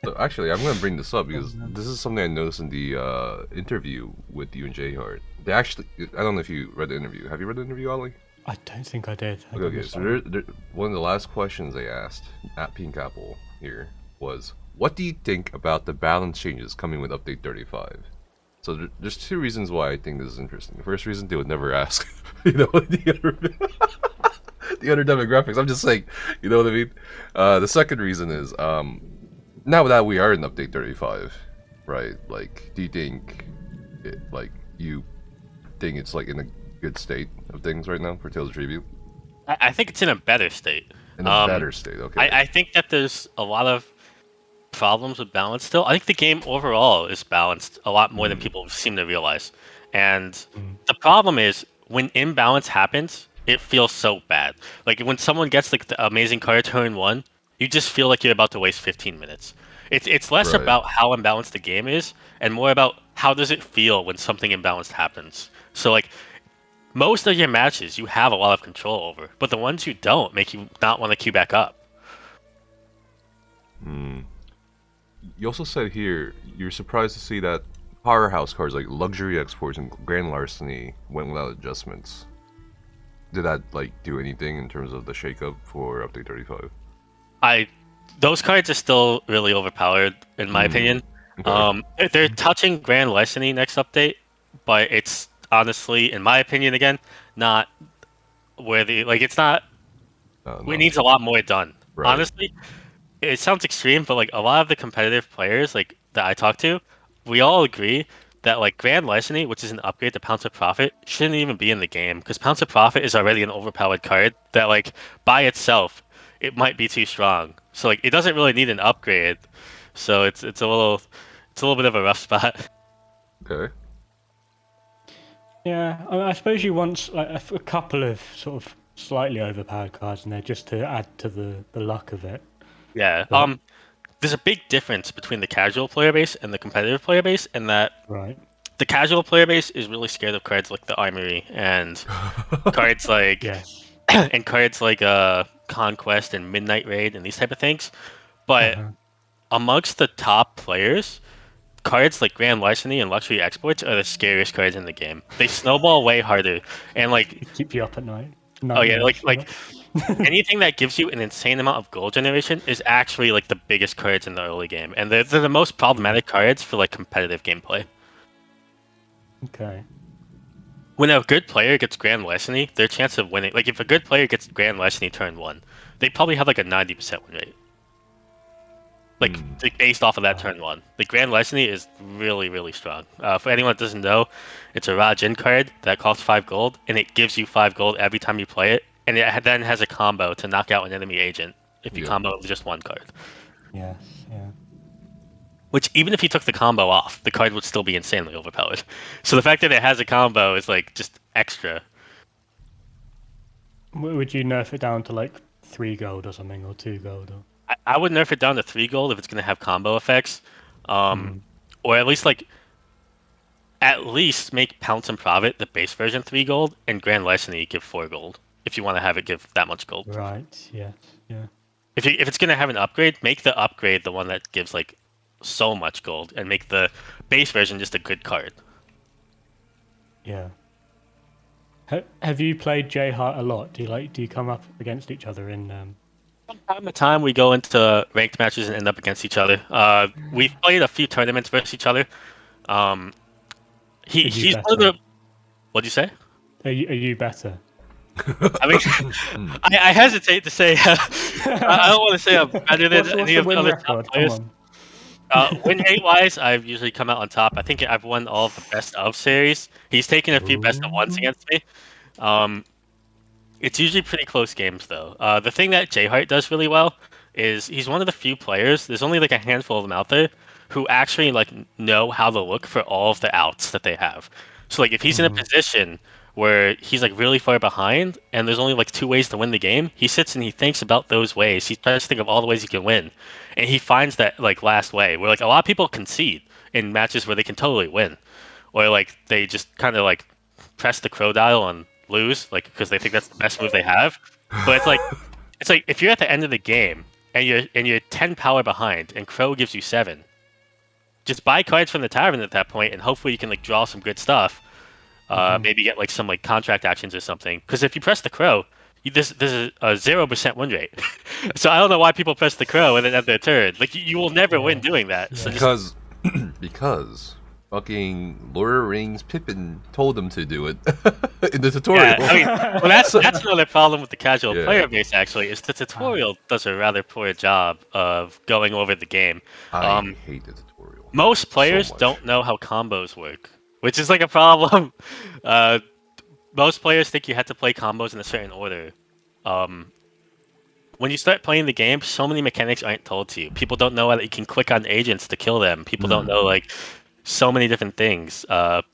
So actually, I'm gonna bring this up because this is something I noticed in the interview with you and Jay Hart. They actually, I don't know if you read the interview. Have you read the interview, Ollie? I don't think I did. Okay, so one of the last questions they asked at Pink Apple here was, what do you think about the balance changes coming with Update 35? So there's 2 reasons why I think this is interesting. The first reason, they would never ask, the other demographics. I'm just saying, you know what I mean? The second reason is, now that we are in Update 35, right, like, do you think, you think it's, like, in a good state of things right now for Tales of Tribute? I think it's in a better state. In a better state, okay. I think that there's a lot of problems with balance still. I think the game overall is balanced a lot more than people seem to realize. And the problem is when imbalance happens, it feels so bad. Like when someone gets like the amazing card turn 1, you just feel like you're about to waste 15 minutes. It's less Right. about how imbalanced the game is and more about how does it feel when something imbalanced happens. So like most of your matches you have a lot of control over, but the ones you don't make you not want to queue back up. You also said here you're surprised to see that powerhouse cards like Luxury Exports and Grand Larceny went without adjustments. Did that like do anything in terms of the shakeup for Update 35? Those cards are still really overpowered in my opinion. Okay. They're touching Grand Larceny next update, but it's honestly, in my opinion, again, not worthy. Like it's not. No. It needs a lot more done. Right. Honestly, it sounds extreme, but like a lot of the competitive players like that I talk to, we all agree that like Grand Larceny, which is an upgrade to Pounce of Profit, shouldn't even be in the game because Pounce of Profit is already an overpowered card that like by itself it might be too strong. So like it doesn't really need an upgrade. So it's a little bit of a rough spot. Okay. Yeah, I suppose you want like a couple of sort of slightly overpowered cards in there just to add to the luck of it. Yeah. But- There's a big difference between the casual player base and the competitive player base, in that Right. the casual player base is really scared of cards like the Armory and cards like Yes. and cards like Conquest and Midnight Raid and these type of things. But Uh-huh. amongst the top players, cards like Grand Larceny and Luxury Exports are the scariest cards in the game. They snowball way harder, and like, Keep you up at night. oh yeah, Nightmares, like anything that gives you an insane amount of gold generation is actually like the biggest cards in the early game, and they're the most problematic cards for like competitive gameplay. Okay. When a good player gets Grand Larceny, their chance of winning, like if a good player gets Grand Larceny turn 1, they probably have like a 90% win rate. Like based off of that turn 1. The Grand Larceny is really, really strong. For anyone that doesn't know, it's a Rajin card that costs 5 gold, and it gives you 5 gold every time you play it, and it then has a combo to knock out an enemy agent if you combo with just one card. Yes, yeah. Which, even if you took the combo off, the card would still be insanely overpowered. So the fact that it has a combo is like just extra. Would you nerf it down to like 3 gold or something, or 2 gold? Or... I would nerf it down to 3 gold if it's going to have combo effects. Or at least make Pounce and Profit the base version 3 gold, and Grand Larceny give 4 gold if you want to have it give that much gold. Right, yes, yeah. If it's going to have an upgrade, make the upgrade the one that gives like so much gold, and make the base version just a good card. Yeah. Have you played J-Heart a lot? Do you come up against each other in From time to time, we go into ranked matches and end up against each other. We've played a few tournaments versus each other. He's one of the... What'd you say? Are you better? I mean, I hesitate to say... I don't want to say I'm better than any of the other top players. Win rate-wise, I've usually come out on top. I think I've won all of the best of series. He's taken a few best of ones against me. It's usually pretty close games, though. The thing that J-Heart does really well is he's one of the few players, there's only like a handful of them out there, who actually like know how to look for all of the outs that they have. So like if he's in a position where he's like really far behind and there's only like 2 ways to win the game, he sits and he thinks about those ways. He tries to think of all the ways he can win. And he finds that like last way where like a lot of people concede in matches where they can totally win. Or like they just kind of like press the crow dial and lose, like because they think that's the best move they have. But it's like if you're at the end of the game and you're 10 power behind and crow gives you 7, just buy cards from the tavern at that point and hopefully you can like draw some good stuff. Maybe get like some like contract actions or something. Because if you press the crow, this is a 0% win rate. So I don't know why people press the crow and then have their turn. Like you will never win doing that. Yeah. So Because fucking Lord of the Rings Pippin told them to do it in the tutorial. Yeah, I mean, well, that's another problem with the casual player base. Actually, is the tutorial does a rather poor job of going over the game. I hate the tutorial. Most players don't know how combos work, which is like a problem. Most players think you have to play combos in a certain order. When you start playing the game, so many mechanics aren't told to you. People don't know that you can click on agents to kill them. People don't know like so many different things. The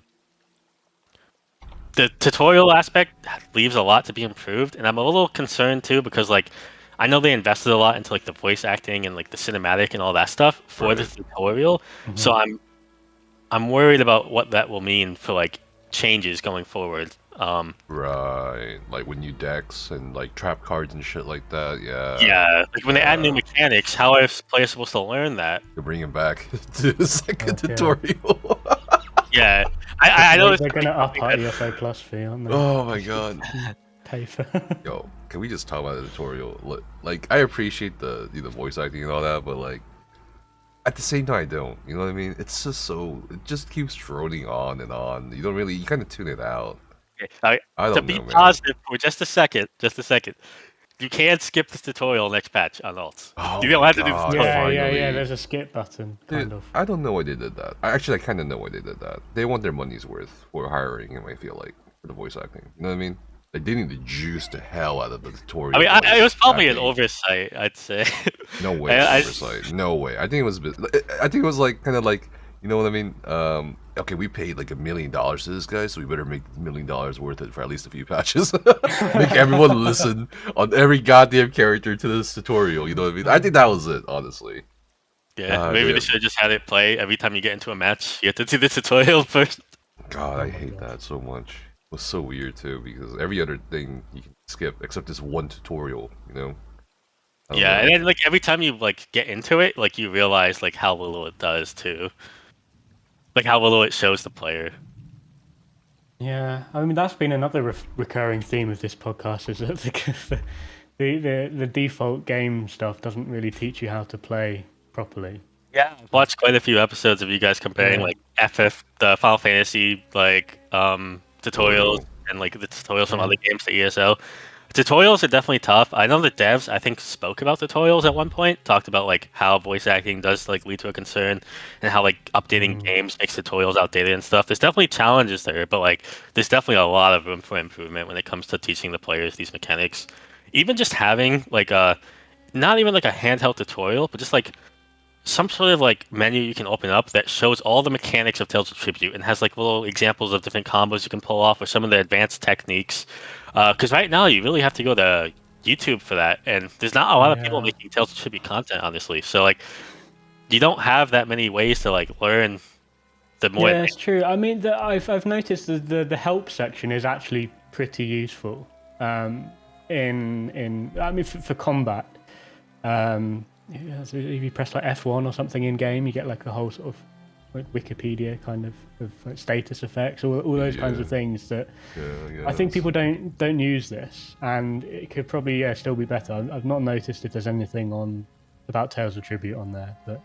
tutorial aspect leaves a lot to be improved, and I'm a little concerned too because like I know they invested a lot into like the voice acting and like the cinematic and all that stuff for the tutorial. So I'm worried about what that will mean for like changes going forward. Right, like when you dex and like trap cards and shit like that. Yeah, like when they add new mechanics, how are players supposed to learn that? To bring him back to the second tutorial. Yeah, I know they're gonna up our ESO Plus fee, aren't they? Oh my god. Pay for. Yo, can we just talk about the tutorial? Like, I appreciate the voice acting and all that, but like, at the same time, I don't. You know what I mean? It's just so it just keeps droning on and on. You don't really, you kind of tune it out. Okay. I don't to know, be man. positive for just a second. You can skip this tutorial next patch on alts. Oh You don't have to do God, the tutorial. finally. Yeah. There's a skip button, kind Dude, of. I don't know why they did that. I kind of know why they did that. They want their money's worth for hiring him, I feel like, for the voice acting. You know what I mean? Like, they need to juice the hell out of the tutorial. I mean, it was probably an acting. oversight, I'd say. No way, oversight. No way. I think it was like, kind of like, you know what I mean? Okay, we paid like $1 million to this guy, so we better make $1 million worth it for at least a few patches. Make everyone listen on every goddamn character to this tutorial. You know what I mean? I think that was it, honestly. Yeah, maybe they should have just had it play every time you get into a match. You have to do the tutorial first. God, I hate that so much. was so weird too, because every other thing you can skip except this one tutorial, you know? I don't Yeah, know. and then like every time you like get into it, like you realize like how little it does too, like how little it shows the player. Yeah, I mean that's been another recurring theme of this podcast is that the default game stuff doesn't really teach you how to play properly. Yeah, I've watched quite a few episodes of you guys comparing Yeah. like the Final Fantasy tutorials Tutorial. and like the tutorials from Yeah. other games to ESO. Tutorials are definitely tough. I know the devs I think spoke about tutorials at one point, talked about like how voice acting does like lead to a concern and how like updating games makes tutorials outdated and stuff. There's definitely challenges there, but like there's definitely a lot of room for improvement when it comes to teaching the players these mechanics. Even just having like a not even like a handheld tutorial, but just like some sort of like menu you can open up that shows all the mechanics of Tales of Tribute and has like little examples of different combos you can pull off or some of the advanced techniques. Because right now you really have to go to YouTube for that, and there's not a lot of people Yeah. making Tales of Tribute content, honestly. So like you don't have that many ways to like learn the more. Yeah, it's true. I mean, I've noticed the help section is actually pretty useful. In I mean for combat. Yeah, so if you press like F1 or something in game, you get like a whole sort of like Wikipedia kind of like status effects, all those kinds of things that Yeah, I think yes. people don't use this, and it could probably still be better. I've not noticed if there's anything on about Tales of Tribute on there, but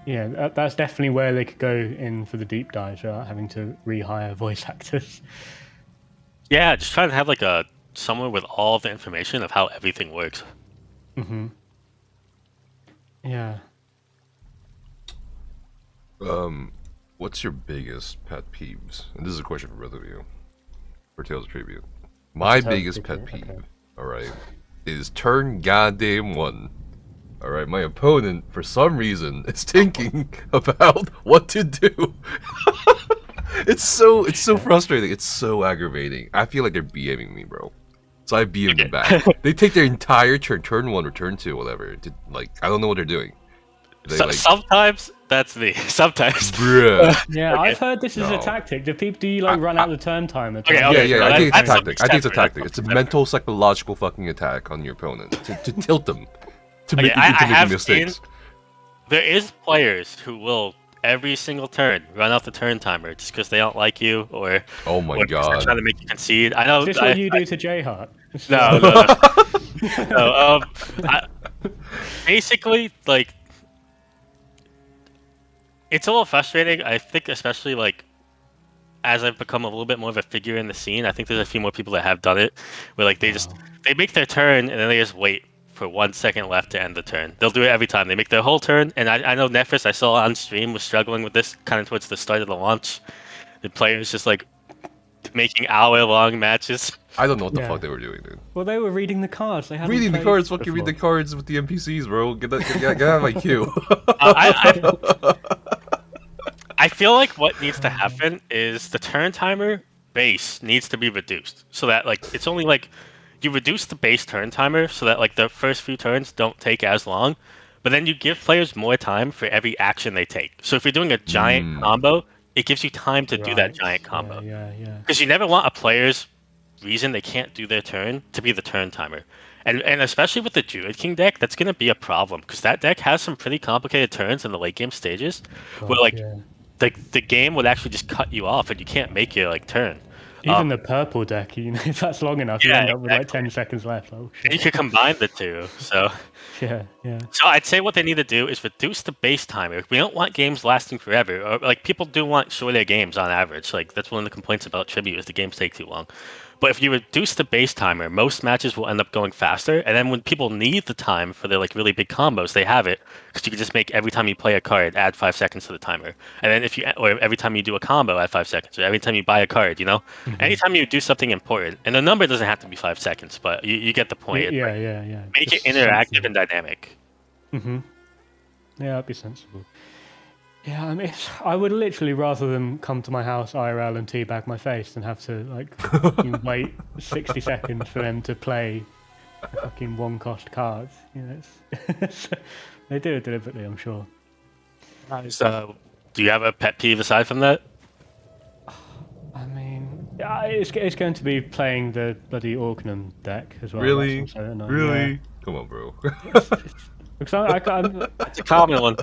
yeah, that's definitely where they could go in for the deep dives without having to rehire voice actors. Yeah, just trying to have like a somewhere with all of the information of how everything works. Yeah. What's your biggest pet peeves? And this is a question for both of you. For Tales of Tribute. My Tales of biggest pet Tribute, peeve, okay. alright, is turn goddamn one. Alright, my opponent, for some reason, is thinking about what to do. It's so frustrating. It's so aggravating. I feel like they're BMing me, bro. So I BM them back. They take their entire turn 1 or turn 2, whatever. Like, I don't know what they're doing. They like, Sometimes that's me. Sometimes. bruh. Yeah, Okay. I've heard this is a No. tactic. Do you like run out the turn timer? Okay, Yeah, okay, yeah, no, I think it's a that's tactic. I think it's a something separate. tactic. It's a mental, psychological fucking attack on your opponent to tilt them, to Okay, make them into I have making mistakes. There is players who will every single turn run out the turn timer just because they don't like you or Oh my or because they're god. trying to make you concede. I know. Is this what you do to J Hart? No, no. Basically, like, it's a little frustrating. I think, especially like as I've become a little bit more of a figure in the scene, I think there's a few more people that have done it, where like they make their turn and then they just wait for 1 second left to end the turn. They'll do it every time. They make their whole turn, and I know Nefris I saw on stream was struggling with this kind of towards the start of the launch. The players just like making hour-long matches. I don't know what the Yeah. fuck they were doing, dude. Well, they were reading the cards. They hadn't Reading the played cards, fucking read before. the cards with the NPCs, bro. Get out of my queue. I feel like what needs to happen is the turn timer base needs to be reduced so that like it's only like you reduce the base turn timer so that like the first few turns don't take as long, but then you give players more time for every action they take. So if you're doing a giant combo, it gives you time to do that giant combo. Yeah. Because you never want a player's reason they can't do their turn to be the turn timer. And especially with the Druid King deck, that's going to be a problem because that deck has some pretty complicated turns in the late game stages where like the game would actually just cut you off and you can't make your like turn. Even the purple deck, if that's long enough, you Yeah, end up with like exactly. 10 seconds left. Oh And you shit. can combine the two. So Yeah. I'd say what they need to do is reduce the base timer. We don't want games lasting forever. Or, like people do want shorter games on average. Like that's one of the complaints about Tribute is the games take too long. But if you reduce the base timer, most matches will end up going faster. And then when people need the time for their like really big combos, they have it because you can just make every time you play a card add 5 seconds to the timer. And then or every time you do a combo add 5 seconds, or every time you buy a card, anytime you do something important, and the number doesn't have to be 5 seconds, but you get the point. It's like, Yeah. make it Just interactive something. and dynamic. Yeah, that'd be sensible. Yeah, I mean, I would literally rather them come to my house IRL and teabag my face than have to like fucking wait 60 seconds for them to play a fucking one-cost cards. They do it deliberately, I'm sure. Do you have a pet peeve aside from that? I mean, Yeah, it's going to be playing the bloody Organum deck as well. Really? That's also annoying. Really? Come on, bro. Yeah. Because It's a common one.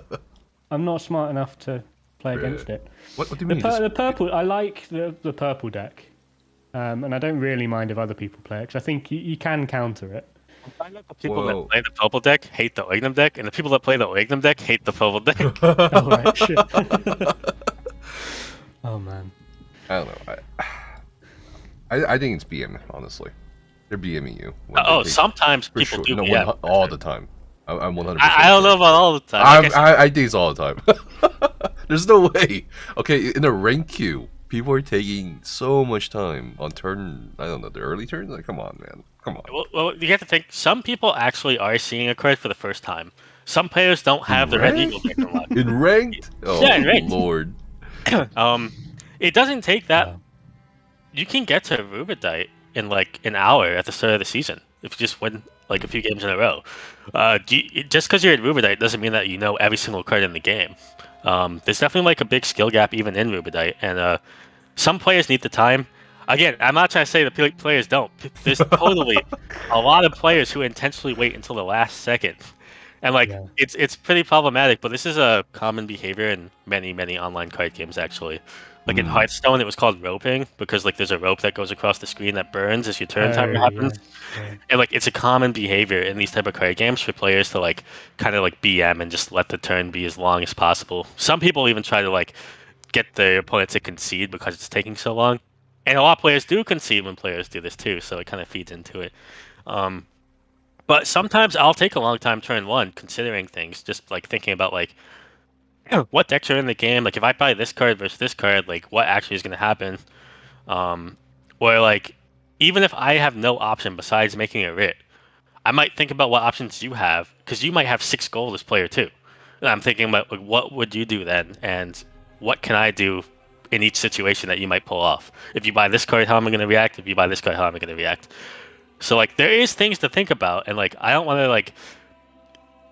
I'm not smart enough to play Really? against it. What do you mean? The purple, I like the purple deck, and I don't really mind if other people play it because I think you can counter it. I know the people that play the purple deck hate the Organum deck, and the people that play the Organum deck hate the purple deck. Oh right, shit. Oh man. I don't know. I think it's BM, honestly. They're BMing you. Sometimes people do. No, all the time. I'm 100%. I don't know about all the time. I think it's all the time. There's no way. Okay, in a rank queue, people are taking so much time on turn. I don't know, the early turns. Like, come on, man. Come on. Well, you have to think. Some people actually are seeing a card for the first time. Some players don't have the Red Eagle deck unlocked. In ranked? Oh, Yeah, in ranked. Lord. It doesn't take that. You can get to Rubedite in like an hour at the start of the season if you just win like a few games in a row. Just because you're at Rubedite doesn't mean that you know every single card in the game. There's definitely like a big skill gap even in Rubedite, and some players need the time. Again, I'm not trying to say that players don't. There's totally a lot of players who intentionally wait until the last second. And it's pretty problematic, but this is a common behavior in many online card games actually. Like in Hearthstone, it was called roping because like there's a rope that goes across the screen that burns as your turn timer happens, and like it's a common behavior in these type of card games for players to like kind of like BM and just let the turn be as long as possible. Some people even try to like get their opponent to concede because it's taking so long, and a lot of players do concede when players do this too, so it kind of feeds into it. But sometimes I'll take a long time turn one considering things, just like thinking about like what decks are in the game. Like if I buy this card versus this card, like what actually is going to happen. Or like even if I have no option besides making a writ, I might think about what options you have because you might have 6 gold as player too. And I'm thinking about like, what would you do then, and what can I do in each situation that you might pull off. If you buy this card, how am I going to react? If you buy this card, how am I going to react? So like there is things to think about, and like I don't want to like.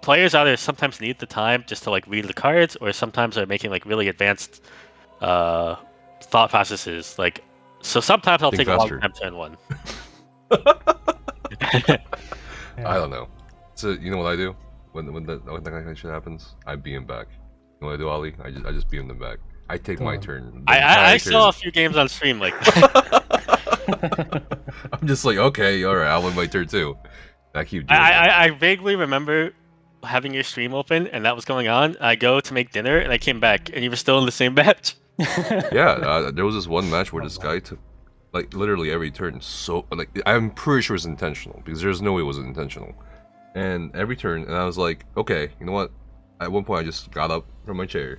Players either sometimes need the time just to like read the cards, or sometimes are making like really advanced thought processes. Like, so sometimes I'll take a long time turn one. I don't know. So you know what I do when that kind of shit happens? I BM back. You know what I do, Ollie? I just BM them back. I take my turn. I saw a few games on stream like. I'm just like, okay, all right, I'll win my turn too. I keep doing I vaguely remember having your stream open and that was going on. I go to make dinner and I came back and you were still in the same match. Yeah, there was this one match where this guy took like literally every turn. So like I'm pretty sure it's intentional because there's no way it wasn't intentional. And every turn, and I was like, okay, you know what? At one point, I just got up from my chair,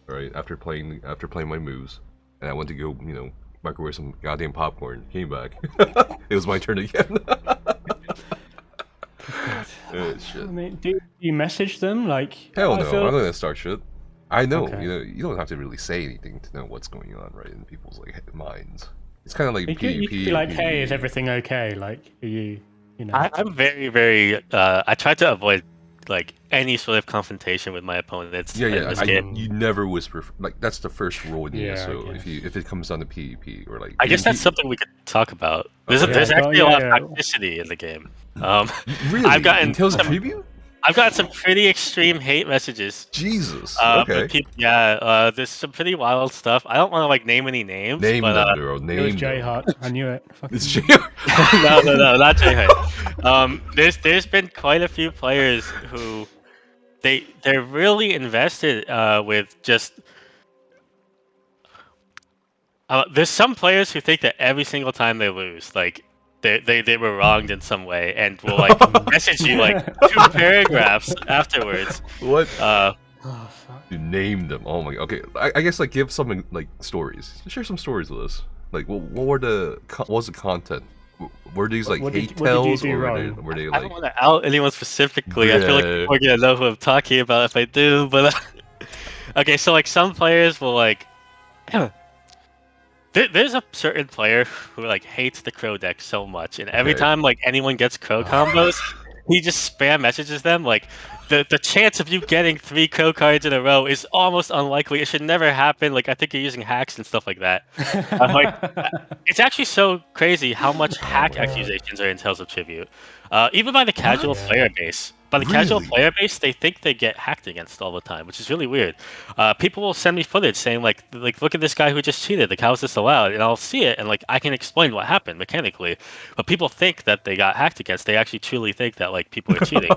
right after playing my moves, and I went to go, microwave some goddamn popcorn. Came back, it was my turn again. Shit. I mean, do you message them? Like, hell no, I'm not gonna start shit. I know, Okay. you don't have to really say anything to know what's going on, right, in people's like minds. It's kind of like PvP. You could be like, hey, is everything okay? Like, are you know? I'm very, very. I try to avoid like any sort of confrontation with my opponents. Yeah. in this game. You never whisper. Like that's the first rule in Yeah, ESO. I if it comes down to PvP or like. I guess that's PvP. something we could talk about. There's, Okay. there's Yeah, actually a lot of yeah. toxicity in the game. Really? I've gotten Until the some- preview? I've got some pretty extreme hate messages. Jesus. But Okay. there's some pretty wild stuff. I don't want to like name any names. Name but, them, bro. It was Name J them. Hart. I knew it. Fucking It's J. no, not Jay Hart. There's been quite a few players who they're really invested with just. There's some players who think that every single time they lose, like they were wronged in some way, and will like message you like 2 paragraphs afterwards. What? Oh, fuck. You named them. Oh my. Okay. I guess like give some like stories. Share some stories with us. Like what were what was the content? Were these like What did- hate what did you tells do or wrong? I were they don't like? want to out anyone specifically. I feel like Yeah. people are gonna know who I'm talking about if I do. But okay, so like some players will like. There's a certain player who like hates the crow deck so much, and every Okay. time like anyone gets crow combos, he just spam messages them like, the chance of you getting 3 crow cards in a row is almost unlikely. It should never happen. Like I think you're using hacks and stuff like that. It's actually so crazy how much hack accusations are in Tales of Tribute. Even by the casual player base. By the casual player base, they think they get hacked against all the time, which is really weird. People will send me footage saying like look at this guy who just cheated. Like how is this allowed? And I'll see it and like I can explain what happened mechanically. But people think that they got hacked against. They actually truly think that like people are cheating.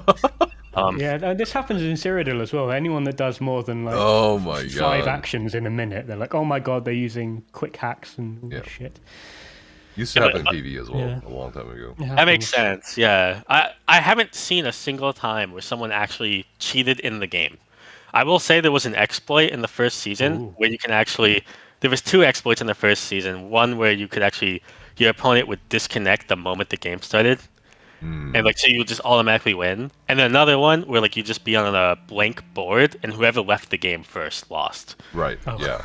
This happens in Zerodead as well. Anyone that does more than like Oh my god. 5 actions in a minute, they're like, oh my god, they're using quick hacks and all this shit. Used to happen in PV as well a long time ago. That makes sense. Yeah, I haven't seen a single time where someone actually cheated in the game. I will say there was an exploit in the first season where you can actually. There was 2 exploits in the first season. One where you could actually your opponent would disconnect the moment the game started. And like so you would just automatically win. And then another one where like you just be on a blank board and whoever left the game first lost. Right. Yeah.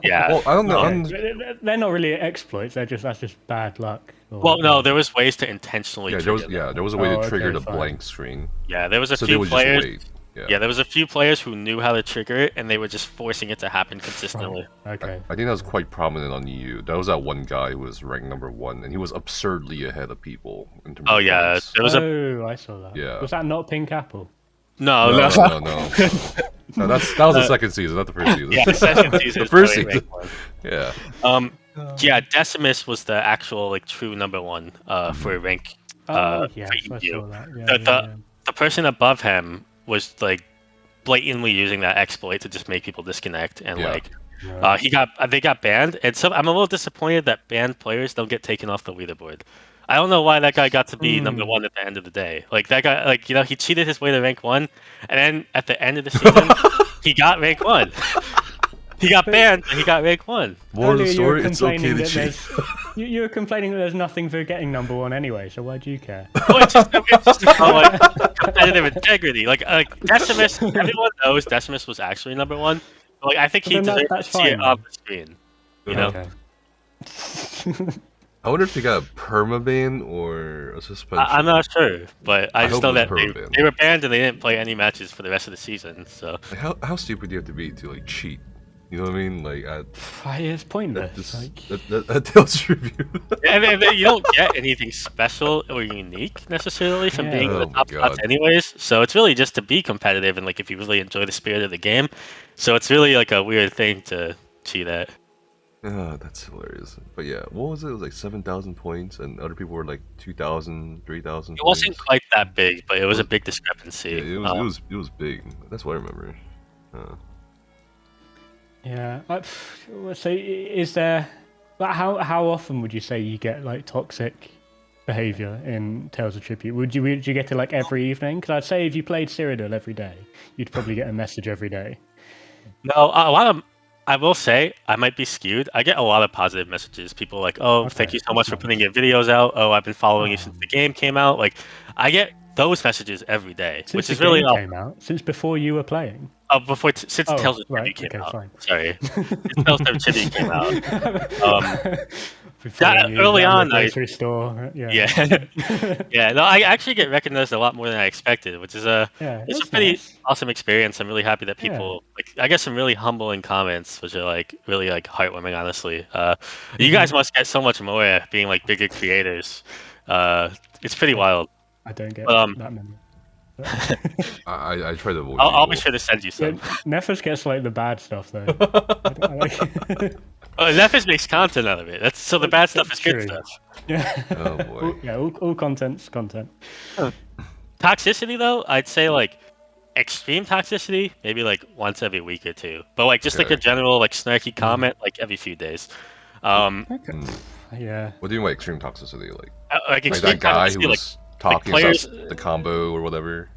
Yeah. Well, I don't know. They're not really exploits. That's just bad luck. Well, no, there was ways to intentionally. There was a way to trigger the blank screen. Yeah, there was a so few they would players. Just wait. Yeah, there was a few players who knew how to trigger it, and they were just forcing it to happen consistently. Okay. I think that was quite prominent on EU. There was that one guy who was ranked #1, and he was absurdly ahead of people in terms of points. There was I saw that. Yeah. Was that not Pink Apple? No. No, that was the second season, not the first season. Yeah, the second season. The first season. Yeah. Yeah, Decimus was the actual like true #1 for rank. Yes, I for EU. saw that. The person above him was like blatantly using that exploit to just make people disconnect and they got banned, and so I'm a little disappointed that banned players don't get taken off the leaderboard. I don't know why that guy got to be #1 at the end of the day. Like that guy, like he cheated his way to rank 1, and then at the end of the season, he got rank 1. He got banned, but he got rank 1. More of the story, it's okay to cheat. You were complaining that there's nothing for getting #1 anyway, so why do you care? Well, it's just like competitive integrity. Like Decimus, everyone knows Decimus was actually #1. But, like I think he deserves to see it on the screen. You know. Okay. I wonder if they got a permaban or a suspension. I'm not sure, but I just know that permaban. they were banned and they didn't play any matches for the rest of the season. So Like, how stupid do you have to be to like cheat? You know what I mean? Like, It's pointless. that tells you. and you don't get anything special or unique necessarily from being in the top spots anyways. So it's really just to be competitive and like if you really enjoy the spirit of the game. So it's really like a weird thing to cheat at. Oh, that's hilarious. But yeah, what was it? It was like 7,000 points, and other people were like 2,000, 3,000. It wasn't quite that big, but it was a big discrepancy. Yeah, it was big. That's what I remember. Yeah. So is there? How often would you say you get like toxic behavior in Tales of Tribute? Would you get it like every evening? Because I'd say if you played Cyrodiil every day, you'd probably get a message every day. No, a lot of. I will say I might be skewed. I get a lot of positive messages. People like, "Oh, thank you so much for putting your videos out. Oh, I've been following you since the game came out." Like, I get those messages every day, which is really came out since before you were playing. Since Tales of Tribute came out. Fine. Sorry, since Tales of Tribute came out. Early on, grocery store. Yeah. No, I actually get recognized a lot more than I expected, which is it's a pretty awesome experience. I'm really happy that people like. I get some really humbling comments, which are like really like heartwarming. Honestly, you guys must get so much more being like bigger creators. It's pretty wild. I don't get that many. I try to avoid. I'll be sure to send you some. Nefus gets like the bad stuff though. Nefus makes content out of it. So the bad stuff is good stuff. Yeah. Oh boy. All content's content. Toxicity though, I'd say like extreme toxicity, maybe like once every week or two. But like just like a general like snarky comment, like every few days. Yeah. What do you mean by extreme toxicity? Like that guy who was talking players, about the combo or whatever.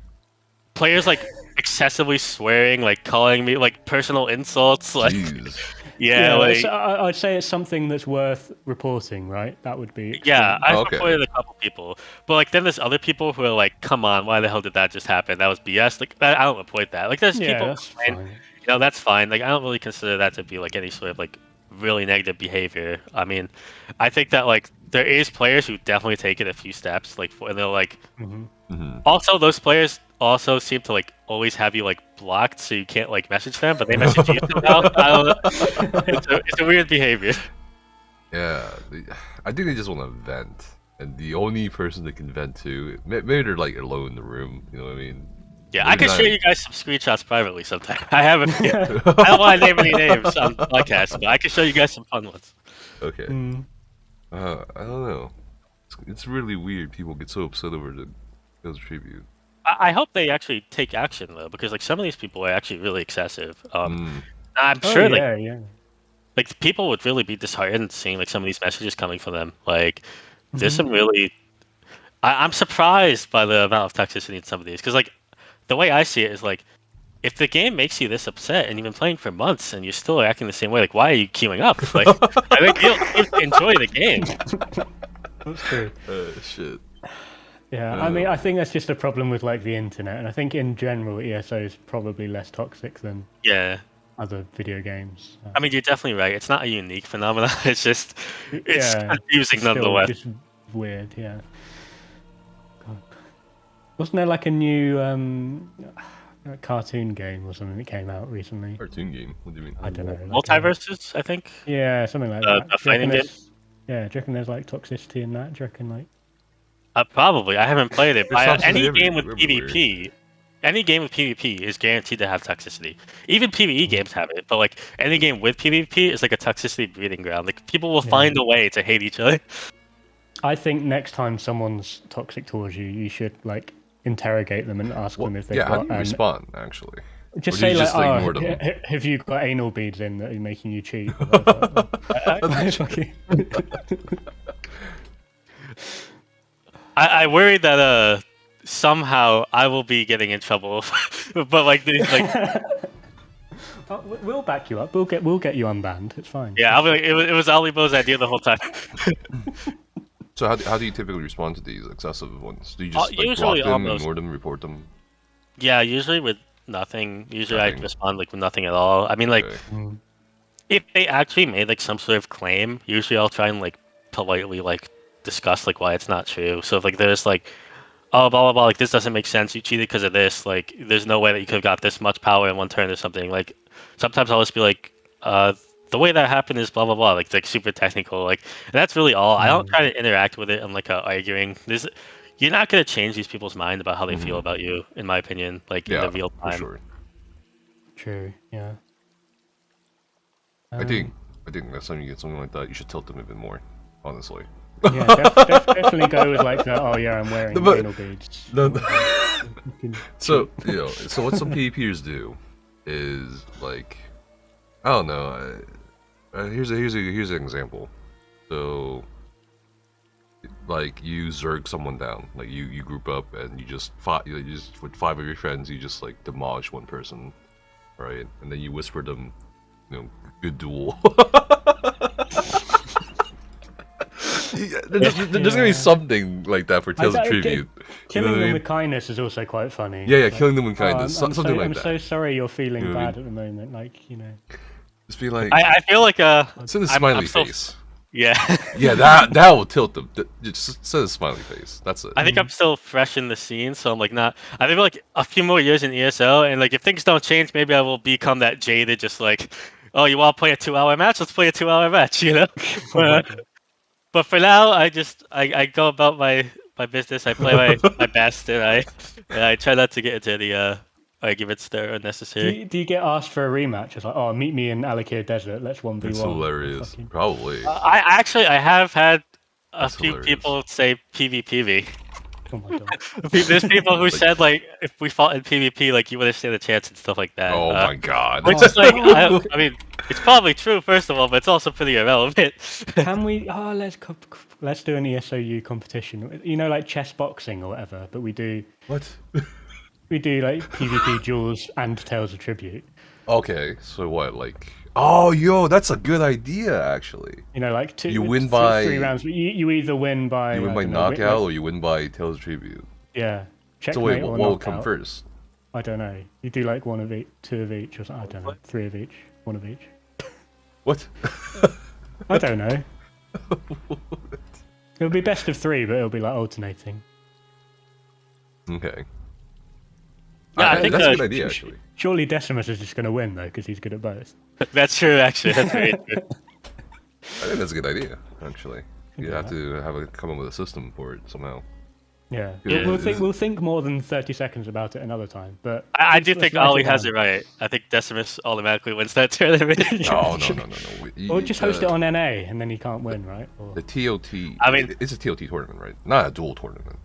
Players like excessively swearing, like calling me like personal insults, like. Jeez. Yeah, like, I'd say it's something that's worth reporting, right? That would be. Yeah, I've reported a couple people, but like then there's other people who are like, "Come on, why the hell did that just happen? That was BS." Like I don't report that. Like there's people, that's fine. You know, that's fine. Like I don't really consider that to be like any sort of like really negative behavior. I mean, I think that like there is players who definitely take it a few steps, like and they're like. Mm-hmm. Also, those players also seem to like always have you like blocked, so you can't like message them, but they message you somehow. I don't know. It's a weird behavior. Yeah, I think they just want to vent, and the only person they can vent to, maybe they're like alone in the room. You know what I mean? Yeah, Maybe I can not- show you guys some screenshots privately sometime. I haven't. I don't want to name any names on the podcast, but I can show you guys some fun ones. Okay. Mm. I don't know. It's really weird. People get so upset over the Tales tribute. I hope they actually take action though, because like some of these people are actually really excessive. I'm sure like people would really be disheartened seeing like some of these messages coming from them. Like there's some really. I'm surprised by the amount of toxicity in some of these, because like the way I see it is like, if the game makes you this upset and you've been playing for months and you're still acting the same way, like why are you queuing up? Like I think you'll enjoy the game. That's true. Shit. Yeah, I mean, I think that's just a problem with like the internet, and I think in general ESO is probably less toxic than other video games. I mean, you're definitely right. It's not a unique phenomenon. It's just it's confusing still nonetheless. just weird, yeah. God. Wasn't there like a new cartoon game or something that came out recently? Cartoon game? What do you mean? I don't know. Multiverses, I think. Yeah, something like that. A fighting game. Yeah, do you reckon there's like toxicity in that? Do you reckon like? Probably. I haven't played it. But any game with everywhere. PvP, any game with PvP is guaranteed to have toxicity. Even PvE games have it, but like any game with PvP is like a toxicity breeding ground. Like people will find a way to hate each other. I think next time someone's toxic towards you, you should like interrogate them and ask them if they've how got. do you respond actually? Just Or do say you like, just ignore them? have you got anal beads in that are making you cheat? Or whatever? I worry that somehow I will be getting in trouble, but like We'll back you up. We'll get you unbanned. It's fine. yeah, I'll be like, it was Alywels' idea the whole time. So how do you typically respond to these excessive ones? Do you just like, block usually them, almost. ignore them, report them? Yeah, usually with nothing. Usually Nothing. I respond like with nothing at all. I mean, like Okay. if they actually made like some sort of claim, usually I'll try and like politely like discuss like why it's not true. So if like there's like, oh blah blah blah, like this doesn't make sense. You cheated because of this. Like there's no way that you could have got this much power in one turn or something. Like sometimes I'll just be like, the way that happened is blah blah blah. Like super technical. Like and that's really all. I don't try to interact with it. I'm like arguing. You're not gonna change these people's mind about how they feel about you, in my opinion. Like in the real time. For sure. True. Yeah. I think next time you get something like that, you should tilt them a bit more. Honestly. Yeah, definitely go with like the, oh yeah, I'm wearing anal beads. So so what some PvPers do is like, I don't know. Here's an example. So, like you zerg someone down, like you group up and you just with 5 of your friends, you just like demolish one person, right? And then you whisper them, good duel. There's gonna be something like that for Tales of Tribute. Killing them with kindness is also quite funny. Yeah, killing them with kindness. I'm something like that. I'm so sorry you're feeling bad at the moment. Like, Just be like, I feel like send a smiley face. Yeah. Yeah, that will tilt them. Just send a smiley face. That's it. I think I'm still fresh in the scene, so I'm like not. I think like a few more years in ESO, and like if things don't change, maybe I will become that jaded, just like, oh, you want to play a 2-hour match? Let's play a 2-hour match, But for now, I go about my business. I play my best, and I try not to get into the arguments that are unnecessary. do you get asked for a rematch? It's like, oh, meet me in Alikir Desert. Let's 1v1. It's hilarious. Probably. I have had a That's few hilarious. people say PvPv. Oh my god. There's people who said like if we fought in PvP, like you wouldn't stand a chance and stuff like that. Oh my god. Which is like, I mean, it's probably true first of all, but it's also pretty irrelevant. Can we? Oh, let's do an ESOU competition. Like chess boxing or whatever. But we do What? like PvP duels and Tales of Tribute. Okay, so what? Like, oh, yo, that's a good idea, actually. Like two. You win by 3 rounds. But you either win by knockout or you win by Tales of Tribute. Yeah. Checkmate So wait, or what will knockout. come first? I don't know. You do like 1 of each, 2 of each, or something. I don't know. 3 of each, 1 of each. What? I don't know. It'll be best of 3, but it'll be like alternating. Okay. Yeah, I think that's a good idea, actually. Surely Decimus is just going to win though, because he's good at both. That's true, actually. That's very true. I think that's a good idea, actually. You do have that. to come up with a system for it somehow. Yeah, Yeah, we'll think more than 30 seconds about it another time. But I do think write Ollie it has down. it right. I think Decimus automatically wins that tournament. No. Or just host it on NA, and then he can't win, right? Or... The ToT. I mean- it's a ToT tournament, right? Not a dual tournament.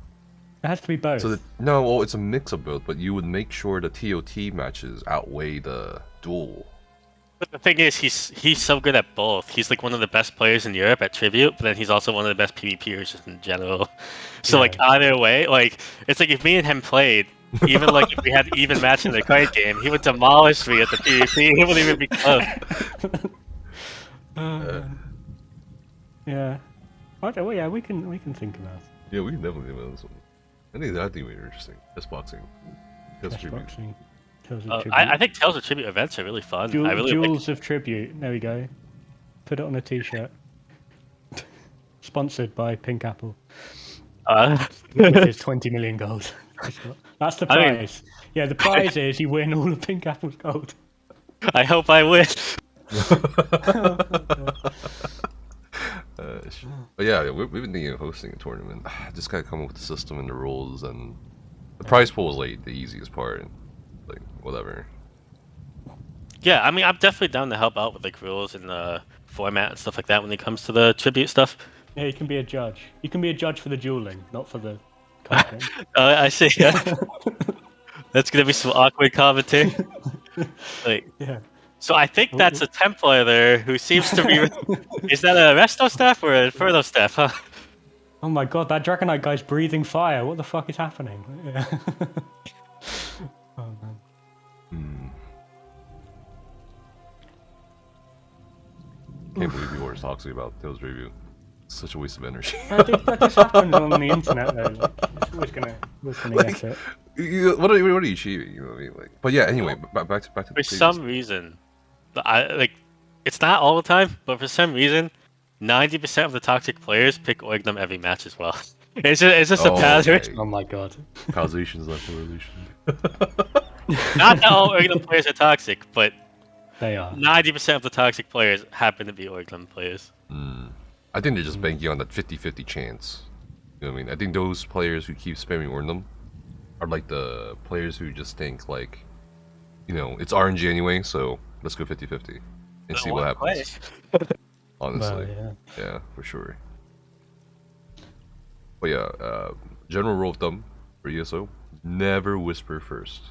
It has to be both. So well, it's a mix of both, but you would make sure the ToT matches outweigh the dual. But the thing is, he's so good at both. He's like one of the best players in Europe at Tribute, but then he's also one of the best PvPers just in general. So Yeah. like either way, like it's like if me and him played, even like if we had an even match in the card game, he would demolish me at the PvP. He wouldn't even be close. Yeah. Okay, well, yeah, we can think about Yeah, we can definitely do this one. I think that'd be interesting. Chess boxing. Chess chess tribute. boxing. Tales of Tribute. I think Tales of Tribute events are really fun. I really like. Jewels of Tribute. There we go. Put it on a t-shirt. Sponsored by Pink Apple. With his 20 million gold. That's the I mean- prize. Yeah, the prize is you win all of Pink Apple's gold. I hope I win. But yeah, we've been thinking of hosting a tournament. Just gotta come up with the system and the rules, and the prize pool is like the easiest part. Like whatever. Yeah, I mean, I'm definitely down to help out with like rules and format and stuff like that when it comes to the tribute stuff. Yeah, you can be a judge. You can be a judge for the dueling, not for the card game. I see. Yeah. That's gonna be some awkward commentary. Like, Yeah. so I think that's a Templar there who seems to be. Is that a Resto staff or a Inferno staff? Huh? Oh my god, that Dragonite guy's breathing fire. What the fuck is happening? Yeah. Oh man. Can't believe people were toxic about Tales review. It's such a waste of energy. That just happens on the internet though. Like, it's always gonna get it. What are you achieving? You know what I mean? Like, but yeah. Anyway, back to For the some reason, it's not all the time, but for some reason, 90% of the toxic players pick Organum every match as well. It's just a pattern. okay. Oh my god. Causation is not correlation. Not that all Organum players are toxic, but They are. 90% of the toxic players happen to be Organum players. I think they're just banking on that 50-50 chance. You know what I mean? I think those players who keep spamming Organum are like the players who just think like, you know, it's RNG anyway, so let's go 50-50 and see what happens. Honestly, Well, yeah. yeah, for sure. But yeah, general rule of thumb for ESO: never whisper first.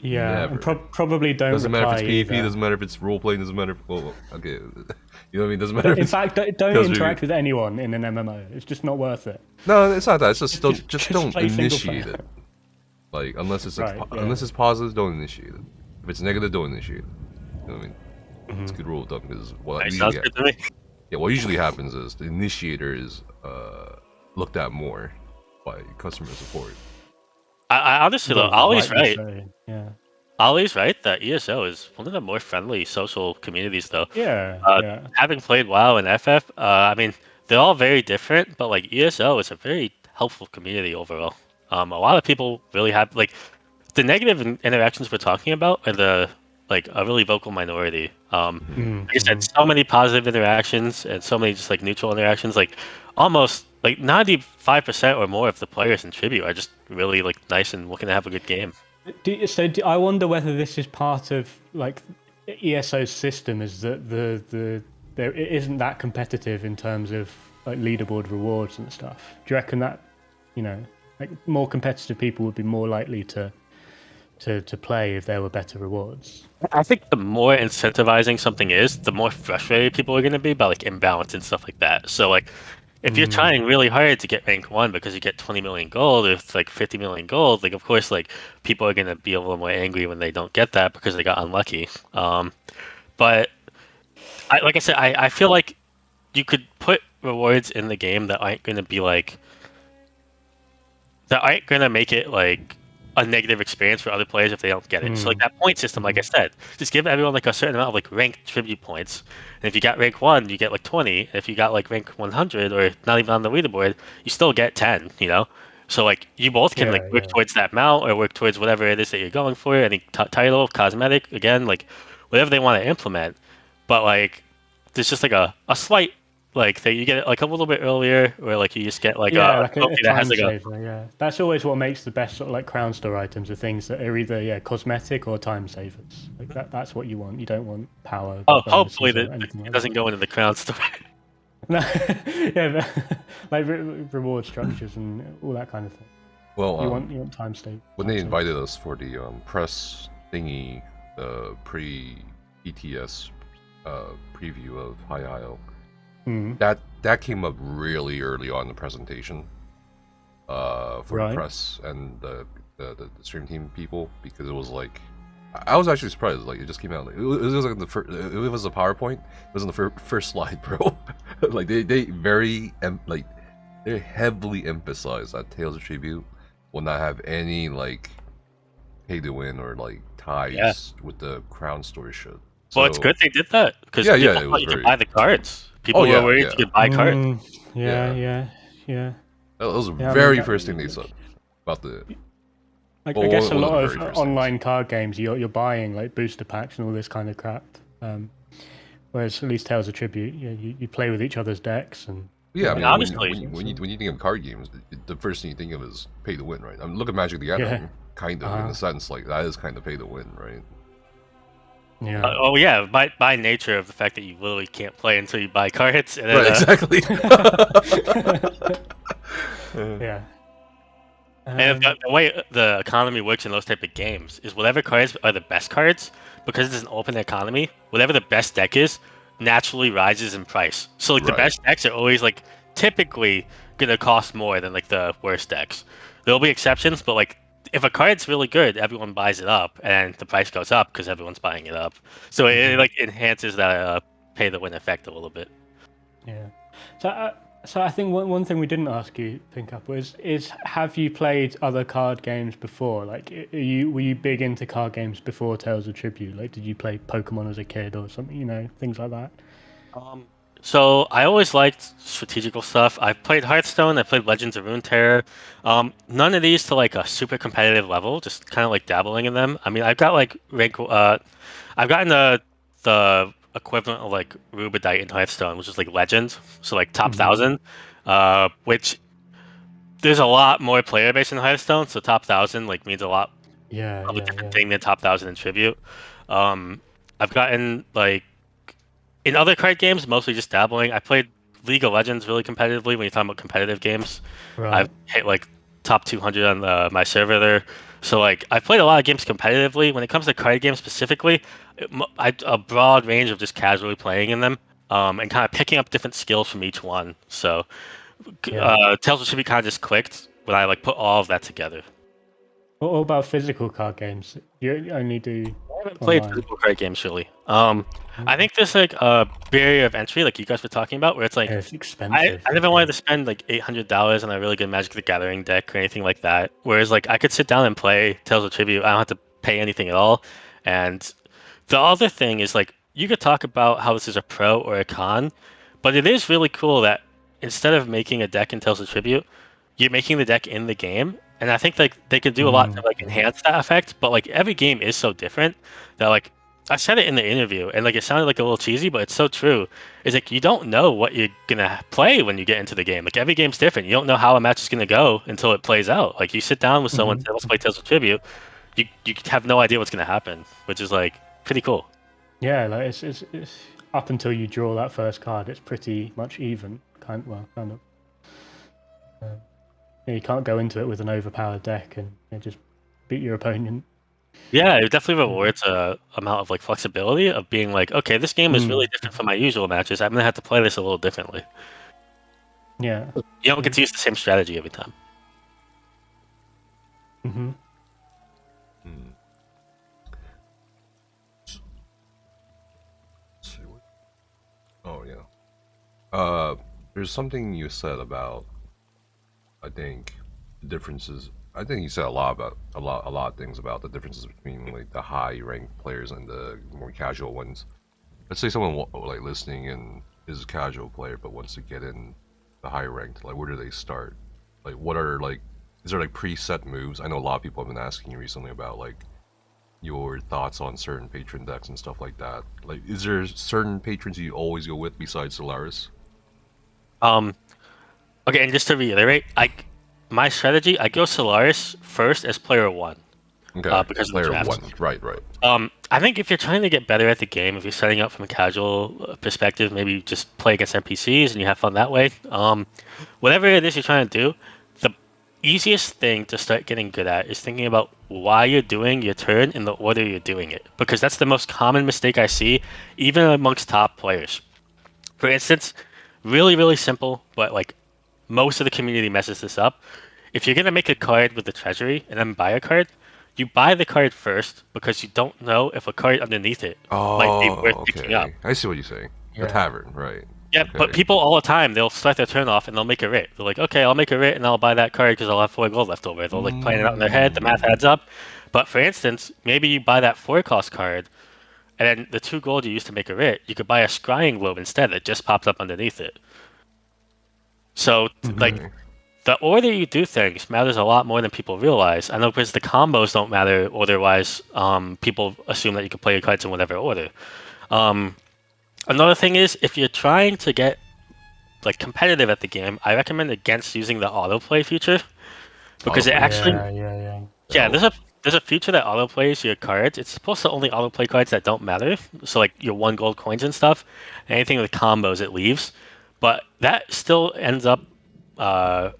Yeah, Never. and probably don't Doesn't matter if reply it's PvP, either. doesn't matter if it's role playing, doesn't matter. Well, okay, you know what I mean? Doesn't matter. If In it's, fact, don't Tales interact review. with anyone in an MMO. It's just not worth it. No, it's not that. It's just don't just don't play single initiate player. it. Like unless it's like, Right, yeah. unless it's positive, don't initiate it. If it's negative, don't initiate it. You know what I mean? Mm-hmm. It's a good rule of thumb because what Nice, usually sounds good to me. what usually happens is the initiator is looked at more by customer support. I honestly though, Ollie's right. So, yeah. Ollie's right that ESO is one of the more friendly social communities though. Yeah. Uh, yeah. Having played WoW and FF, I mean, they're all very different, but like ESO is a very helpful community overall. A lot of people really have like the negative interactions we're talking about are the like a really vocal minority. Like I said, so many positive interactions and so many just like neutral interactions. Like almost like 95% or more of the players in Tribute are just really like nice and looking to have a good game. I wonder whether this is part of like ESO's system, is that it isn't that competitive in terms of like leaderboard rewards and stuff. Do you reckon that, you know, like more competitive people would be more likely to play if there were better rewards? I think the more incentivizing something is, the more frustrated people are going to be by like imbalance and stuff like that. So like, if you're trying really hard to get rank 1 because you get 20 million gold or it's like 50 million gold, like of course like people are going to be a little more angry when they don't get that because they got unlucky. But like I said, I feel like you could put rewards in the game that aren't going to be like, that aren't going to make it like a negative experience for other players if they don't get it. So like that point system, like I said, just give everyone like a certain amount of like ranked tribute points. And if you got rank 1, you get like 20. If you got like rank 100 or not even on the leaderboard, you still get 10, you know? So like you both can like work towards that mount or work towards whatever it is that you're going for, any title, cosmetic, again, like whatever they want to implement. But like there's just like a slight like that you get it like a little bit earlier, or like you just get like Yeah, a like a trophy that has time like saver. Yeah, that's always what makes the best sort of like crown store items are things that are either cosmetic or time savers. Like that's what you want. You don't want power. hopefully bonuses that or anything it like doesn't that. go into the crown store. No, yeah, but, like reward structures and all that kind of thing. Well, You want time state. when they invited us for the press thingy, the pre-ETS preview of High Isle, that came up really early on in the presentation for the press and the stream team people, because it was like, I was actually surprised. Like it just came out. Like, it was like the first. It was a PowerPoint. It was on the first slide, bro. Like they very they heavily emphasize that Tales of Tribute will not have any like pay to win or like ties with the crown story shit. So, Well, it's good they did that because it people was thought you very... could buy the cards. People were worried you could buy cards. Yeah. That was the very first thing they said about the... Like, I guess a lot of online card games, you're buying like booster packs and all this kind of crap. Whereas at least Tales of Tribute, you play with each other's decks and... Yeah, I mean, honestly, when you think of card games, the first thing you think of is pay to win, right? I mean, look at Magic the Gathering, kind of, in a sense, like that is kind of pay to win, right? Yeah. By nature of the fact that you literally can't play until you buy cards. And then, right, exactly. Yeah. And the way the economy works in those type of games is whatever cards are the best cards, because it's an open economy, whatever the best deck is, naturally rises in price. So like the best decks are always like typically gonna cost more than like the worst decks. There'll be exceptions, but like if a card's really good, everyone buys it up, and the price goes up because everyone's buying it up. So it like enhances that pay to win effect a little bit. Yeah. So I think one thing we didn't ask you, Pink Up, is have you played other card games before? Like, were you big into card games before Tales of Tribute? Like, did you play Pokemon as a kid or something? Things like that. So I always liked strategical stuff. I've played Hearthstone. I played Legends of Runeterra. None of these to like a super competitive level. Just kind of like dabbling in them. I mean, I've got like rank. I've gotten the equivalent of like Rubedite in Hearthstone, which is like Legend. So like top 1,000. Which there's a lot more player base in Hearthstone. So top 1,000 like means a lot. Yeah. Of a different thing than top 1,000 in Tribute. I've gotten like. In other card games, mostly just dabbling. I played League of Legends really competitively when you're talking about competitive games. Right. I've hit like top 200 on my server there. So like I've played a lot of games competitively. When it comes to card games specifically, a broad range of just casually playing in them and kind of picking up different skills from each one. So Tales of Tribute kind of just clicked when I like put all of that together. What about physical card games? You only do... I haven't played physical card games really. I think there's like a barrier of entry, like you guys were talking about, where it's like it's expensive. I never wanted to spend like $800 on a really good Magic the Gathering deck or anything like that. Whereas like I could sit down and play Tales of Tribute. I don't have to pay anything at all. And the other thing is like you could talk about how this is a pro or a con, but it is really cool that instead of making a deck in Tales of Tribute, you're making the deck in the game. And I think like they could do a lot to like enhance that effect, but like every game is so different that like I said it in the interview and like it sounded like a little cheesy, but it's so true. It's like you don't know what you're gonna play when you get into the game. Like every game's different. You don't know how a match is gonna go until it plays out. Like you sit down with someone to let's play Tales of Tribute, you have no idea what's gonna happen, which is like pretty cool. Yeah, like it's up until you draw that first card, it's pretty much even. Kind of. You can't go into it with an overpowered deck and just beat your opponent. Yeah, it definitely rewards a amount of like flexibility of being like, okay, this game is really different from my usual matches. I'm gonna have to play this a little differently. Yeah. You don't get to use the same strategy every time. Oh yeah. There's something you said about, I think, the differences. I think you said a lot of things about the differences between like the high ranked players and the more casual ones. Let's say someone like listening and is a casual player but wants to get in the high ranked. Like, where do they start? Like, what are like, is there like preset moves? I know a lot of people have been asking you recently about like your thoughts on certain patron decks and stuff like that. Like, is there certain patrons you always go with besides Solaris? Okay, and just to reiterate, my strategy, I go Solaris first as player 1. Okay, Because of player the draft. 1, right. I think if you're trying to get better at the game, if you're setting up from a casual perspective, maybe just play against NPCs and you have fun that way. Whatever it is you're trying to do, the easiest thing to start getting good at is thinking about why you're doing your turn in the order you're doing it, because that's the most common mistake I see, even amongst top players. For instance, really, really simple, but like most of the community messes this up. If you're gonna make a card with the treasury and then buy a card, you buy the card first because you don't know if a card underneath it might be worth picking up. Okay. I see what you're saying. The Yeah. tavern, right? Yeah, Okay. but people all the time, they'll start their turn off and they'll make a writ. They're like, okay, I'll make a writ and I'll buy that card because I'll have 4 gold left over. They'll like plan it out in their head, the math adds up. But for instance, maybe you buy that 4 cost card and then the 2 gold you used to make a writ, you could buy a scrying globe instead that just pops up underneath it. So like Okay. the order you do things matters a lot more than people realize. I know because the combos don't matter order-wise. People assume that you can play your cards in whatever order. Another thing is, if you're trying to get like competitive at the game, I recommend against using the autoplay feature because it actually Yeah. there's a feature that autoplays your cards. It's supposed to only autoplay cards that don't matter, so like your 1 gold coins and stuff. Anything with combos it leaves, but that still ends up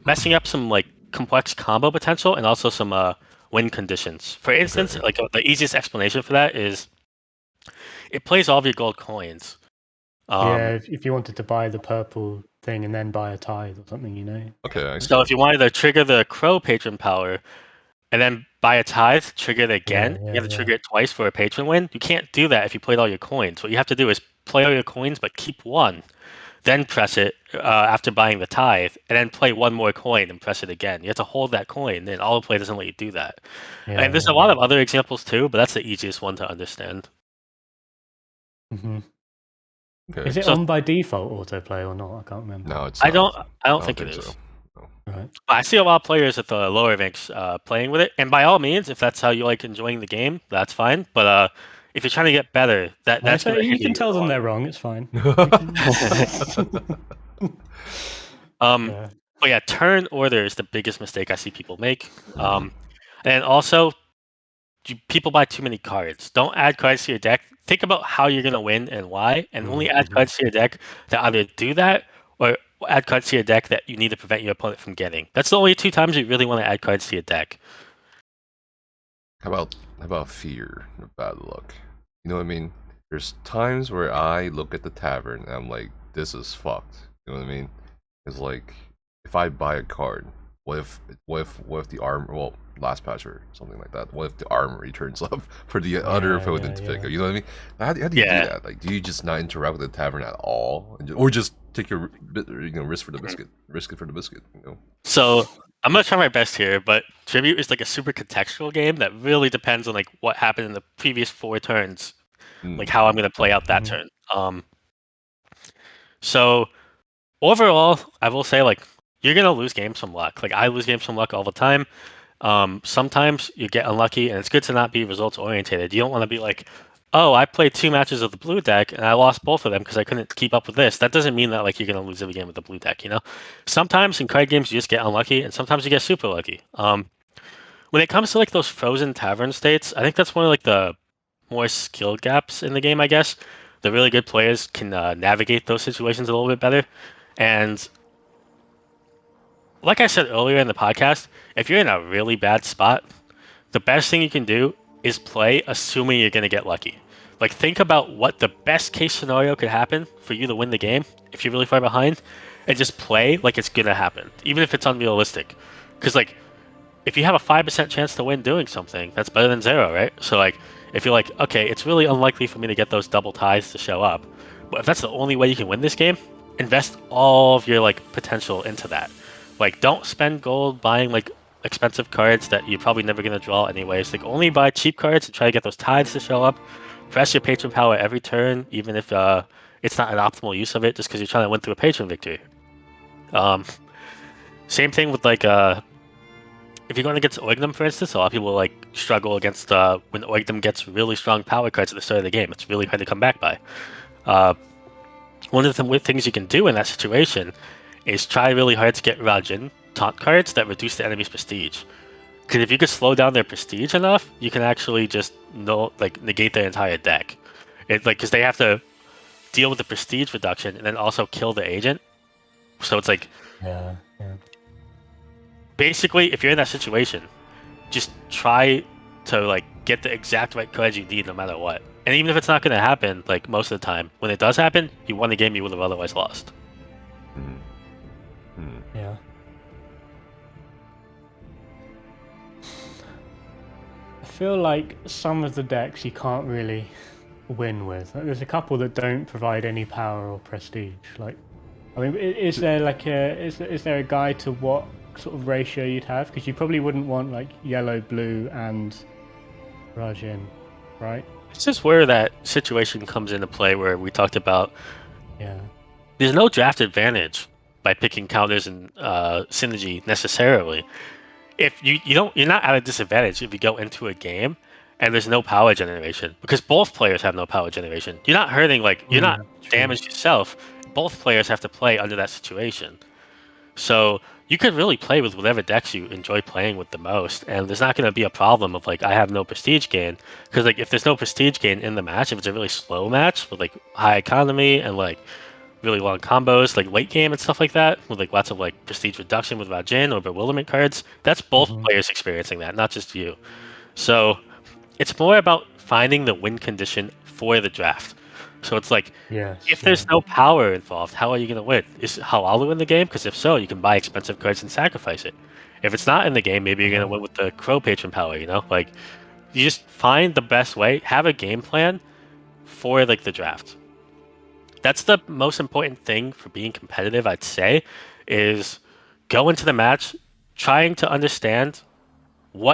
messing up some like complex combo potential and also some win conditions. For instance, Okay. like the easiest explanation for that is it plays all of your gold coins. Yeah, if you wanted to buy the purple thing and then buy a tithe or something, you know. Okay, I see. So if you wanted to trigger the crow patron power and then buy a tithe, trigger it again, you have to trigger it twice for a patron win. You can't do that if you played all your coins. What you have to do is play all your coins but keep 1. Then press it after buying the tithe, and then play 1 more coin and press it again. You have to hold that coin, and autoplay doesn't let you do that. Yeah, And there's a lot of other examples too, but that's the easiest one to understand. Mm-hmm. Okay. Is it So- on by default autoplay or not? I can't remember. No, it's I not. don't think it is. so. Right. But I see a lot of players at the lower ranks playing with it, and by all means, if that's how you like enjoying the game, that's fine. But if you're trying to get better, that's So gonna you hinder can tell a them lot. they're wrong. It's fine. Yeah. But yeah, turn order is the biggest mistake I see people make. And also, people buy too many cards. Don't add cards to your deck. Think about how you're gonna win and why, and only add cards to your deck that either do that or add cards to your deck that you need to prevent your opponent from getting. That's the only 2 times you really want to add cards to your deck. How about fear of bad luck? You know what I mean? There's times where I look at the tavern and I'm like, this is fucked. You know what I mean? It's like, if I buy a card, what if the armor, well, last patch or something like that, what if the armory turns up for the other opponent to pick up? You know what I mean? How do you do that? Like, do you just not interact with the tavern at all, or just take your risk for the biscuit, risk it for the biscuit? You know. So I'm gonna try my best here, but Tribute is like a super contextual game that really depends on like what happened in the previous 4 turns, like how I'm gonna play out that turn. So overall, I will say like you're gonna lose games from luck. Like I lose games from luck all the time. Sometimes you get unlucky, and it's good to not be results oriented. You don't want to be like, oh, I played 2 matches of the blue deck and I lost both of them because I couldn't keep up with this. That doesn't mean that like you're gonna lose every game with the blue deck. You know, sometimes in card games you just get unlucky, and sometimes you get super lucky. When it comes to like those frozen tavern states, I think that's one of like the more skill gaps in the game. I guess the really good players can navigate those situations a little bit better, and like I said earlier in the podcast, if you're in a really bad spot, the best thing you can do is play assuming you're going to get lucky. Like, think about what the best case scenario could happen for you to win the game if you're really far behind, and just play like it's going to happen, even if it's unrealistic. Because, like, if you have a 5% chance to win doing something, that's better than 0, right? So, like, if you're like, okay, it's really unlikely for me to get those double ties to show up, but if that's the only way you can win this game, invest all of your, like, potential into that. Like, don't spend gold buying, like, expensive cards that you're probably never gonna draw anyways. Like only buy cheap cards and try to get those tides to show up. Press your patron power every turn, even if it's not an optimal use of it, just because you're trying to win through a patron victory. Same thing with like if you're going against Organum, for instance, a lot of people like struggle against when Organum gets really strong power cards at the start of the game. It's really hard to come back by. One of the things you can do in that situation is try really hard to get Rajin taunt cards that reduce the enemy's prestige. Because if you could slow down their prestige enough, you can actually just negate their entire deck. Because they have to deal with the prestige reduction and then also kill the agent. So it's like, yeah. basically, if you're in that situation, just try to like get the exact right cards you need no matter what. And even if it's not going to happen, like most of the time, when it does happen, you won the game you would have otherwise lost. Yeah. I feel like some of the decks you can't really win with. Like, there's a couple that don't provide any power or prestige. Like, I mean, is there a guide to what sort of ratio you'd have? Because you probably wouldn't want like yellow, blue, and Rajin, right? This is where that situation comes into play where we talked about there's no draft advantage by picking counters and synergy necessarily. If you're not at a disadvantage if you go into a game and there's no power generation, because both players have no power generation. You're not hurting, like you're not damaged yourself. Both players have to play under that situation. So you could really play with whatever decks you enjoy playing with the most, and there's not going to be a problem of like I have no prestige gain, because like if there's no prestige gain in the match, if it's a really slow match with like high economy and like really long combos, like late game and stuff like that, with like lots of like prestige reduction with Rajin or bewilderment cards, that's both players experiencing that, not just you. So it's more about finding the win condition for the draft. So it's like, if there's no power involved, how are you going to win? Is Halalu in the game? Because if so, you can buy expensive cards and sacrifice it. If it's not in the game, maybe you're going to win with the Crow patron power, you know? Like, you just find the best way, have a game plan for like the draft. That's the most important thing for being competitive, I'd say, is go into the match trying to understand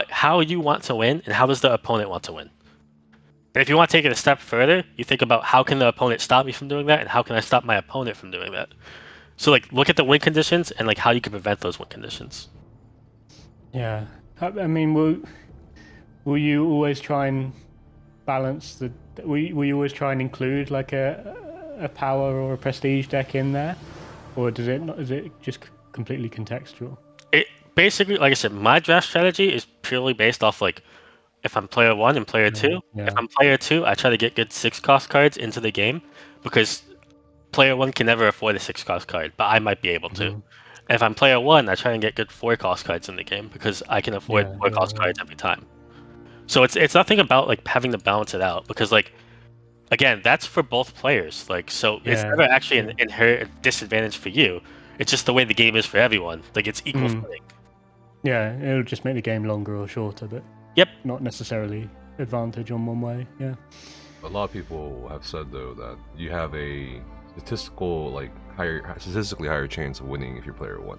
how you want to win and how does the opponent want to win. And if you want to take it a step further, you think about how can the opponent stop me from doing that and how can I stop my opponent from doing that. So like look at the win conditions and like how you can prevent those win conditions. Yeah. I mean, will you always try and balance the... Will you always try and include like a power or a prestige deck in there? Or is it just completely contextual? It basically, like I said, my draft strategy is purely based off like if I'm player 1 and player 2. If I'm player 2, I try to get good 6-cost cards into the game because player 1 can never afford a 6-cost card, but I might be able to. If I'm player 1, I try and get good 4-cost cards in the game because I can afford 4-cost cards every time. So it's nothing about like having to balance it out because like again, that's for both players. Like so it's never actually an inherent disadvantage for you. It's just the way the game is for everyone. Like it's equal footing. Yeah, it'll just make the game longer or shorter, but not necessarily advantage on one way. Yeah. A lot of people have said though that you have a statistically higher chance of winning if you're player 1.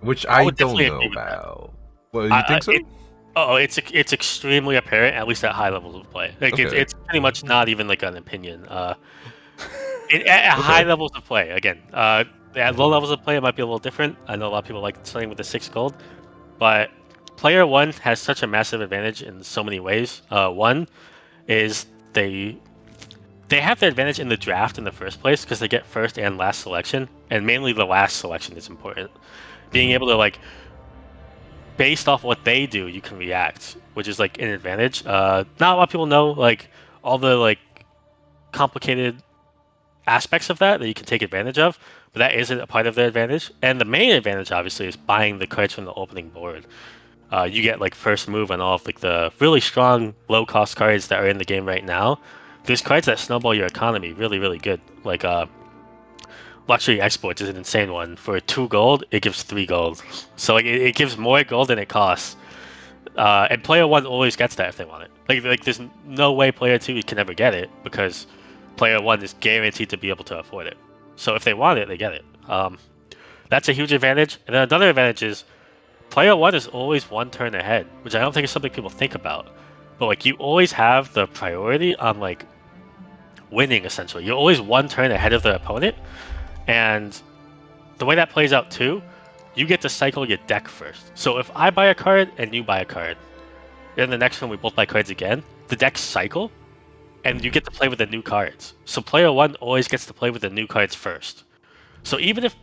Which I don't know about. Well, you think so? It's extremely apparent, at least at high levels of play. Like it's pretty much not even like an opinion. At high levels of play, again, at low levels of play, it might be a little different. I know a lot of people like starting with the 6 gold, but player 1 has such a massive advantage in so many ways. One is they have the advantage in the draft in the first place because they get first and last selection, and mainly the last selection is important. Being able to like, based off what they do, you can react, which is like an advantage. Not a lot of people know like all the like complicated aspects of that you can take advantage of, but that isn't a part of their advantage. And the main advantage, obviously, is buying the cards from the opening board. You get like first move on all of like the really strong low-cost cards that are in the game right now. There's cards that snowball your economy really, really good. Like Luxury Exports is an insane one. For 2 gold, it gives 3 gold. So like it gives more gold than it costs. And player 1 always gets that if they want it. Like there's no way player 2 can ever get it because player 1 is guaranteed to be able to afford it. So if they want it, they get it. That's a huge advantage. And then another advantage is player one is always one turn ahead, which I don't think is something people think about. But like you always have the priority on like winning essentially. You're always one turn ahead of the opponent, and the way that plays out too, you get to cycle your deck first. So if I buy a card and you buy a card, then the next one we both buy cards again, the decks cycle, and you get to play with the new cards. So player one always gets to play with the new cards first. So even if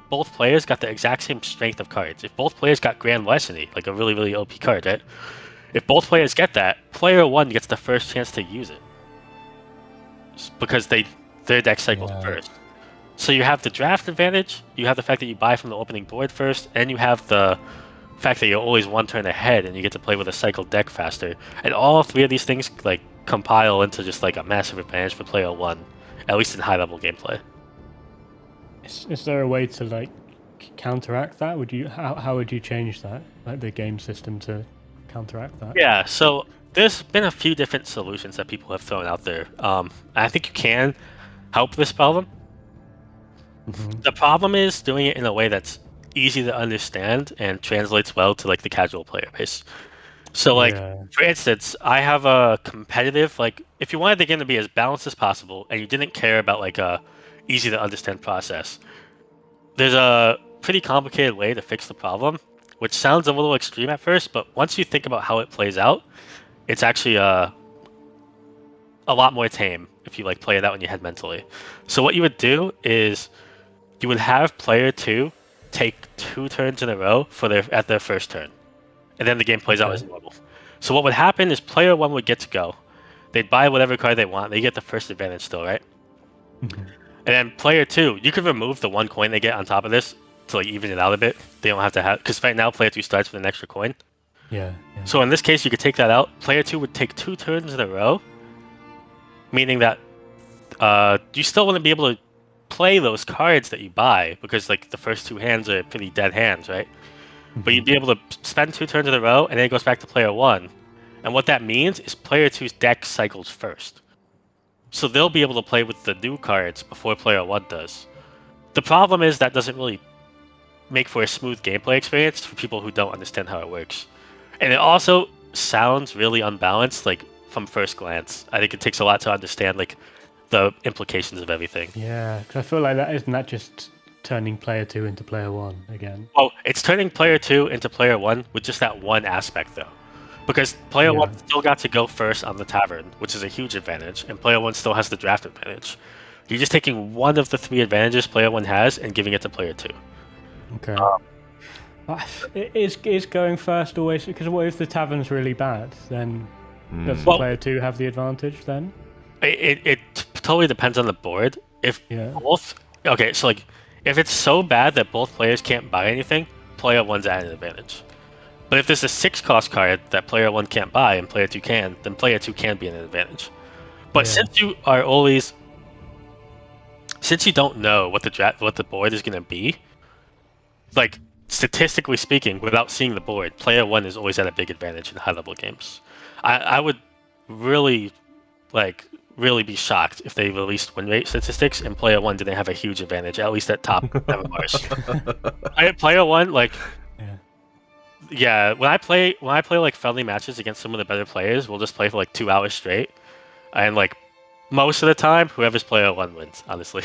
both players got the exact same strength of cards, if both players got Grand Larceny, like a really, really OP card, right? If both players get that, player one gets the first chance to use it. Because their deck cycles first. So you have the draft advantage, you have the fact that you buy from the opening board first, and you have the fact that you're always one turn ahead and you get to play with a cycled deck faster. And all three of these things like compile into just like a massive advantage for player one, at least in high level gameplay. Is there a way to like counteract that? How would you change that, like the game system to counteract that? Yeah, so there's been a few different solutions that people have thrown out there. I think you can help this problem. The problem is doing it in a way that's easy to understand and translates well to like the casual player base. So like for instance, I have a competitive, like if you wanted the game to be as balanced as possible and you didn't care about like a easy to understand process, there's a pretty complicated way to fix the problem, which sounds a little extreme at first, but once you think about how it plays out, it's actually a lot more tame if you like play it out in your head mentally. So what you would do is you would have player two take 2 turns in a row at their first turn, and then the game plays out as normal. So what would happen is player one would get to go. They'd buy whatever card they want. They get the first advantage still, right? And then player two, you could remove the 1 coin they get on top of this to like even it out a bit. They don't have to have, because right now player two starts with an extra coin. So in this case, you could take that out. Player two would take 2 turns in a row, meaning that you still wouldn't be able to play those cards that you buy because like the first 2 hands are pretty dead hands, right? But you'd be able to spend 2 turns in a row, and then it goes back to player one. And what that means is player two's deck cycles first. So they'll be able to play with the new cards before player one does. The problem is that doesn't really make for a smooth gameplay experience for people who don't understand how it works. And it also sounds really unbalanced, like from first glance. I think it takes a lot to understand like the implications of everything. Yeah, because I feel like isn't that just turning player two into player one again? Well, it's turning player two into player one with just that one aspect though. Because player one still got to go first on the tavern, which is a huge advantage, and player one still has the draft advantage. You're just taking one of the 3 advantages player one has and giving it to player two. Okay. Is going first always, because what if the tavern's really bad? Then does player two have the advantage then? It totally depends on the board. If both, okay, so like if it's so bad that both players can't buy anything, player one's at an advantage. But if there's a 6-cost card that player one can't buy and player two can, then player two can be an advantage. But since you don't know what the board is gonna be, like statistically speaking, without seeing the board, player one is always at a big advantage in high-level games. I would really be shocked if they released win rate statistics and player one didn't have a huge advantage, at least at top MMRs. Player one, like, when I play like friendly matches against some of the better players, we'll just play for like 2 hours straight, and like most of the time, whoever's player one wins. Honestly,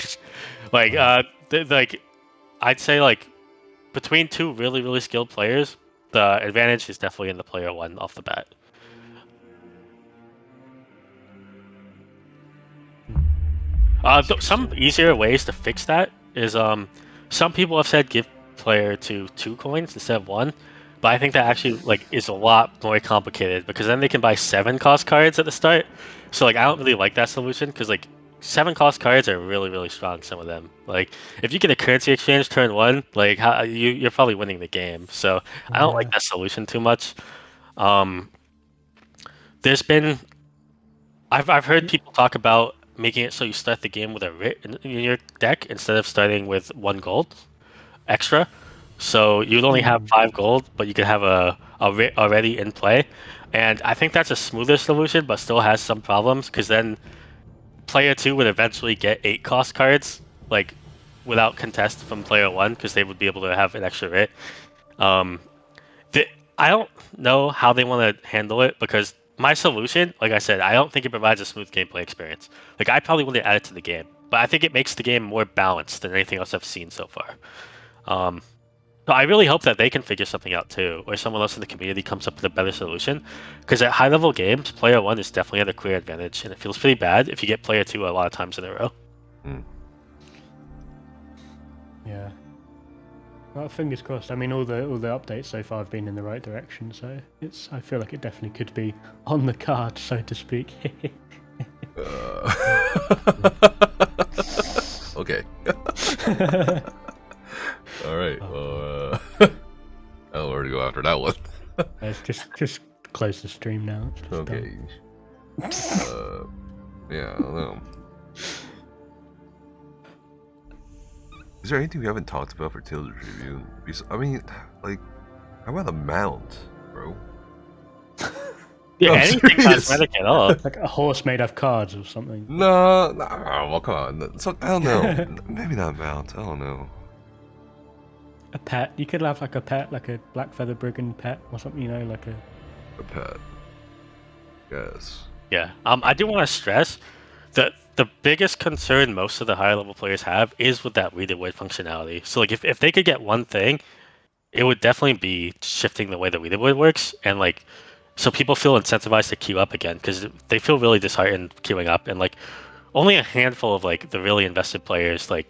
like I'd say like between 2 really really skilled players, the advantage is definitely in the player one off the bat. Some easier ways to fix that is some people have said give player 2 coins instead of 1, but I think that actually like is a lot more complicated because then they can buy 7-cost cards at the start. So like I don't really like that solution because like 7-cost cards are really really strong. Some of them, like if you get a currency exchange turn 1, like you're probably winning the game. So I don't like that solution too much. There's been I've heard people talk about making it so you start the game with a writ in your deck instead of starting with 1 gold extra. So you'd only have 5 gold, but you could have a writ already in play. And I think that's a smoother solution, but still has some problems, because then player 2 would eventually get 8-cost cards, like without contest from player 1, because they would be able to have an extra writ. I don't know how they want to handle it because my solution, like I said, I don't think it provides a smooth gameplay experience. Like I probably wouldn't add it to the game, but I think it makes the game more balanced than anything else I've seen so far. So I really hope that they can figure something out too, or someone else in the community comes up with a better solution. Because at high level games, player 1 is definitely at a clear advantage, and it feels pretty bad if you get player 2 a lot of times in a row. Yeah. Well, fingers crossed. I mean, all the updates so far have been in the right direction, so I feel like it definitely could be on the card, so to speak. Okay. All right. Well, I don't know where to go after that one. Let's just close the stream now. It's just Okay. Yeah, I don't know. Is there anything we haven't talked about for Tales Review? I mean, like, how about the mount, bro? Yeah, I'm anything serious. cosmetic at all. like a horse made of cards or something. No, well, come on. So, I don't know. Maybe not mount. I don't know. A pet. You could have like a pet, like a black feather brigand pet or something, you know, like A pet. Yes. Yeah. I do want to stress that the biggest concern most of the higher level players have is with that leaderboard functionality. So like if they could get one thing, it would definitely be shifting the way the leaderboard works, and like so people feel incentivized to queue up again because they feel really disheartened queuing up, and like only a handful of like the really invested players like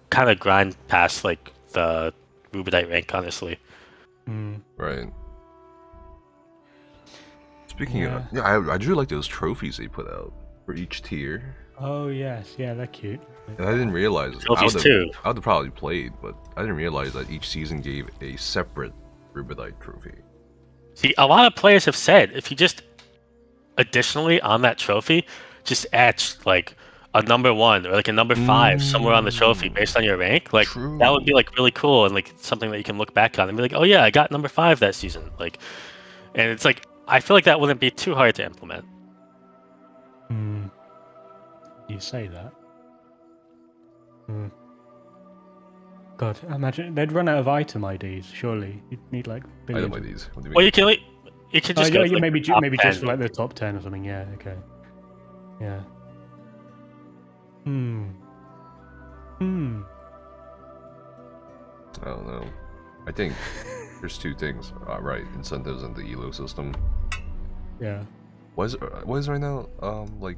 kind of grind past like the Rubedite rank, honestly. Right. Speaking Yeah. of, yeah, I do like those trophies they put out for each tier. Oh yes, yeah, they're cute. And I didn't realize Trophies too. I would have probably played, but I didn't realize that each season gave a separate Rubedite trophy. See, a lot of players have said if you just additionally on that trophy, just etch like a number 1 or like a number 5 somewhere on the trophy based on your rank, like True. that would be like really cool and like something that you can look back on and be like, oh yeah, I got number 5 that season. Like, and it's like I feel like that wouldn't be too hard to implement. You say that. God, imagine they'd run out of item IDs. Surely you'd need like billions. Item IDs. What do you mean? Well, you can just go to, like, maybe the top maybe 10. just for like the top 10 or something. Yeah. Okay. Yeah. I don't know. I think there's two things. Right, incentives and the elo system. Yeah. What is right now? Like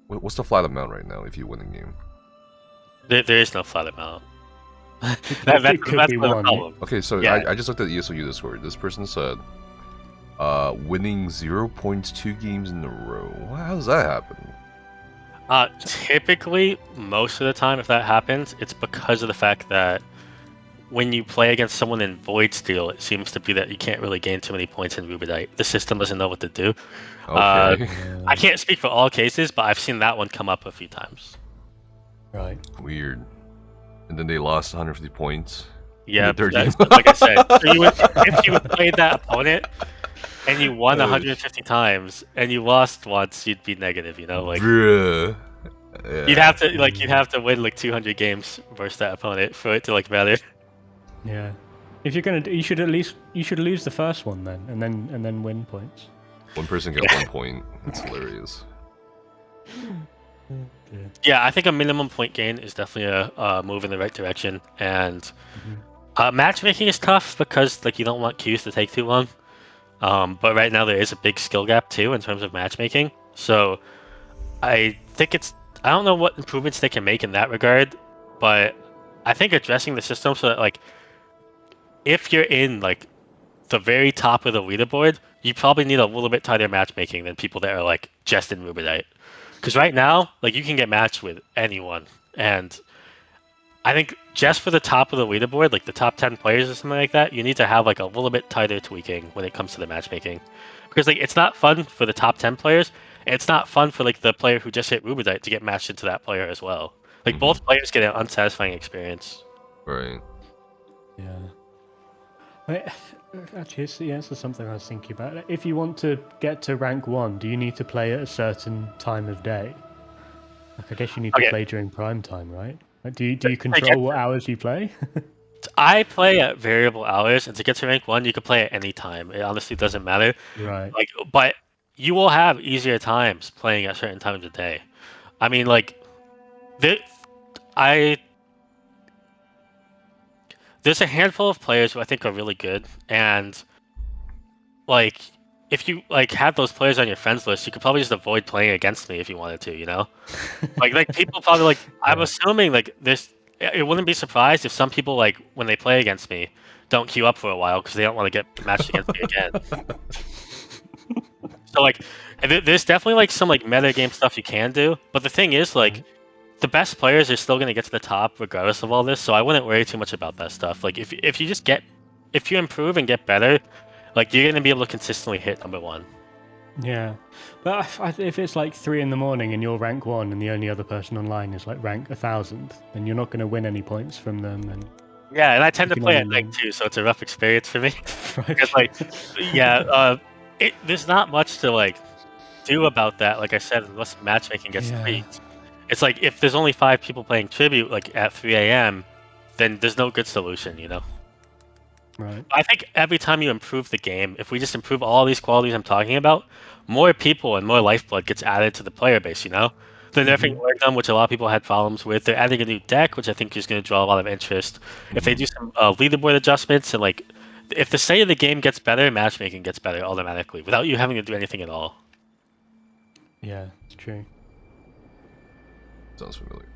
what's the flat amount right now if you win a game? There is no flat amount. It That's could the be one. problem. Okay, so Yeah. I just looked at the ESOU Discord. This person said, winning 0.2 games in a row. How does that happen? Typically, most of the time, if that happens, it's because of the fact that when you play against someone in Void Steel, it seems to be that you can't really gain too many points in Rubedite. The system doesn't know what to do. Okay. I can't speak for all cases, but I've seen that one come up a few times. Right. Weird. And then they lost 150 points. Yeah, the third game. like I said, so if you played that opponent and you won 150 times and you lost once, you'd be negative. You know, like Bruh. Yeah. you'd have to win like 200 games versus that opponent for it to like matter. Yeah. If you're gonna, you should lose the first one then, and then win points. One person got 1 point. That's hilarious. Yeah, I think a minimum point gain is definitely a move in the right direction, and matchmaking is tough because like you don't want queues to take too long. But right now there is a big skill gap too in terms of matchmaking. So I think I don't know what improvements they can make in that regard, but I think addressing the system so that like if you're in like the very top of the leaderboard, you probably need a little bit tighter matchmaking than people that are like just in Rubedite. Because right now, like you can get matched with anyone, and I think just for the top of the leaderboard, like the top 10 players or something like that, you need to have like a little bit tighter tweaking when it comes to the matchmaking. Because like it's not fun for the top 10 players, and it's not fun for like the player who just hit Rubedite to get matched into that player as well. Like both players get an unsatisfying experience. Right. Yeah. Actually, this is something I was thinking about. If you want to get to rank 1, do you need to play at a certain time of day? Like, I guess you need to play during prime time, right? Like, do you control what hours you play? I play at variable hours, and to get to rank 1, you can play at any time. It honestly doesn't matter. Right. Like, but you will have easier times playing at certain times of day. I mean, like, there, I there's a handful of players who I think are really good, and like, if you like had those players on your friends list, you could probably just avoid playing against me if you wanted to, you know? Like people probably like. I'm Yeah. assuming like this. It wouldn't be surprised if some people like when they play against me, don't queue up for a while because they don't want to get matched against me again. So like, there's definitely like some like meta game stuff you can do, but the thing is like, the best players are still gonna get to the top regardless of all this. So I wouldn't worry too much about that stuff. Like if you just get, if you improve and get better, like you're gonna be able to consistently hit number 1. Yeah, but if it's like 3 in the morning and you're rank 1 and the only other person online is like rank 1,000, then you're not going to win any points from them. And Yeah, and I tend to You can play only at night win. too, so it's a rough experience for me. Right. Because like, yeah, there's not much to like do about that. Like I said, unless matchmaking gets Yeah. tweaked. It's like if there's only 5 people playing Tribute like at 3 a.m., then there's no good solution, you know. Right. I think every time you improve the game, if we just improve all these qualities I'm talking about, more people and more lifeblood gets added to the player base, you know? They're nerfing Organum, which a lot of people had problems with. They're adding a new deck, which I think is going to draw a lot of interest. If they do some leaderboard adjustments and like, if the state of the game gets better, matchmaking gets better automatically without you having to do anything at all. Yeah, it's true. Sounds familiar.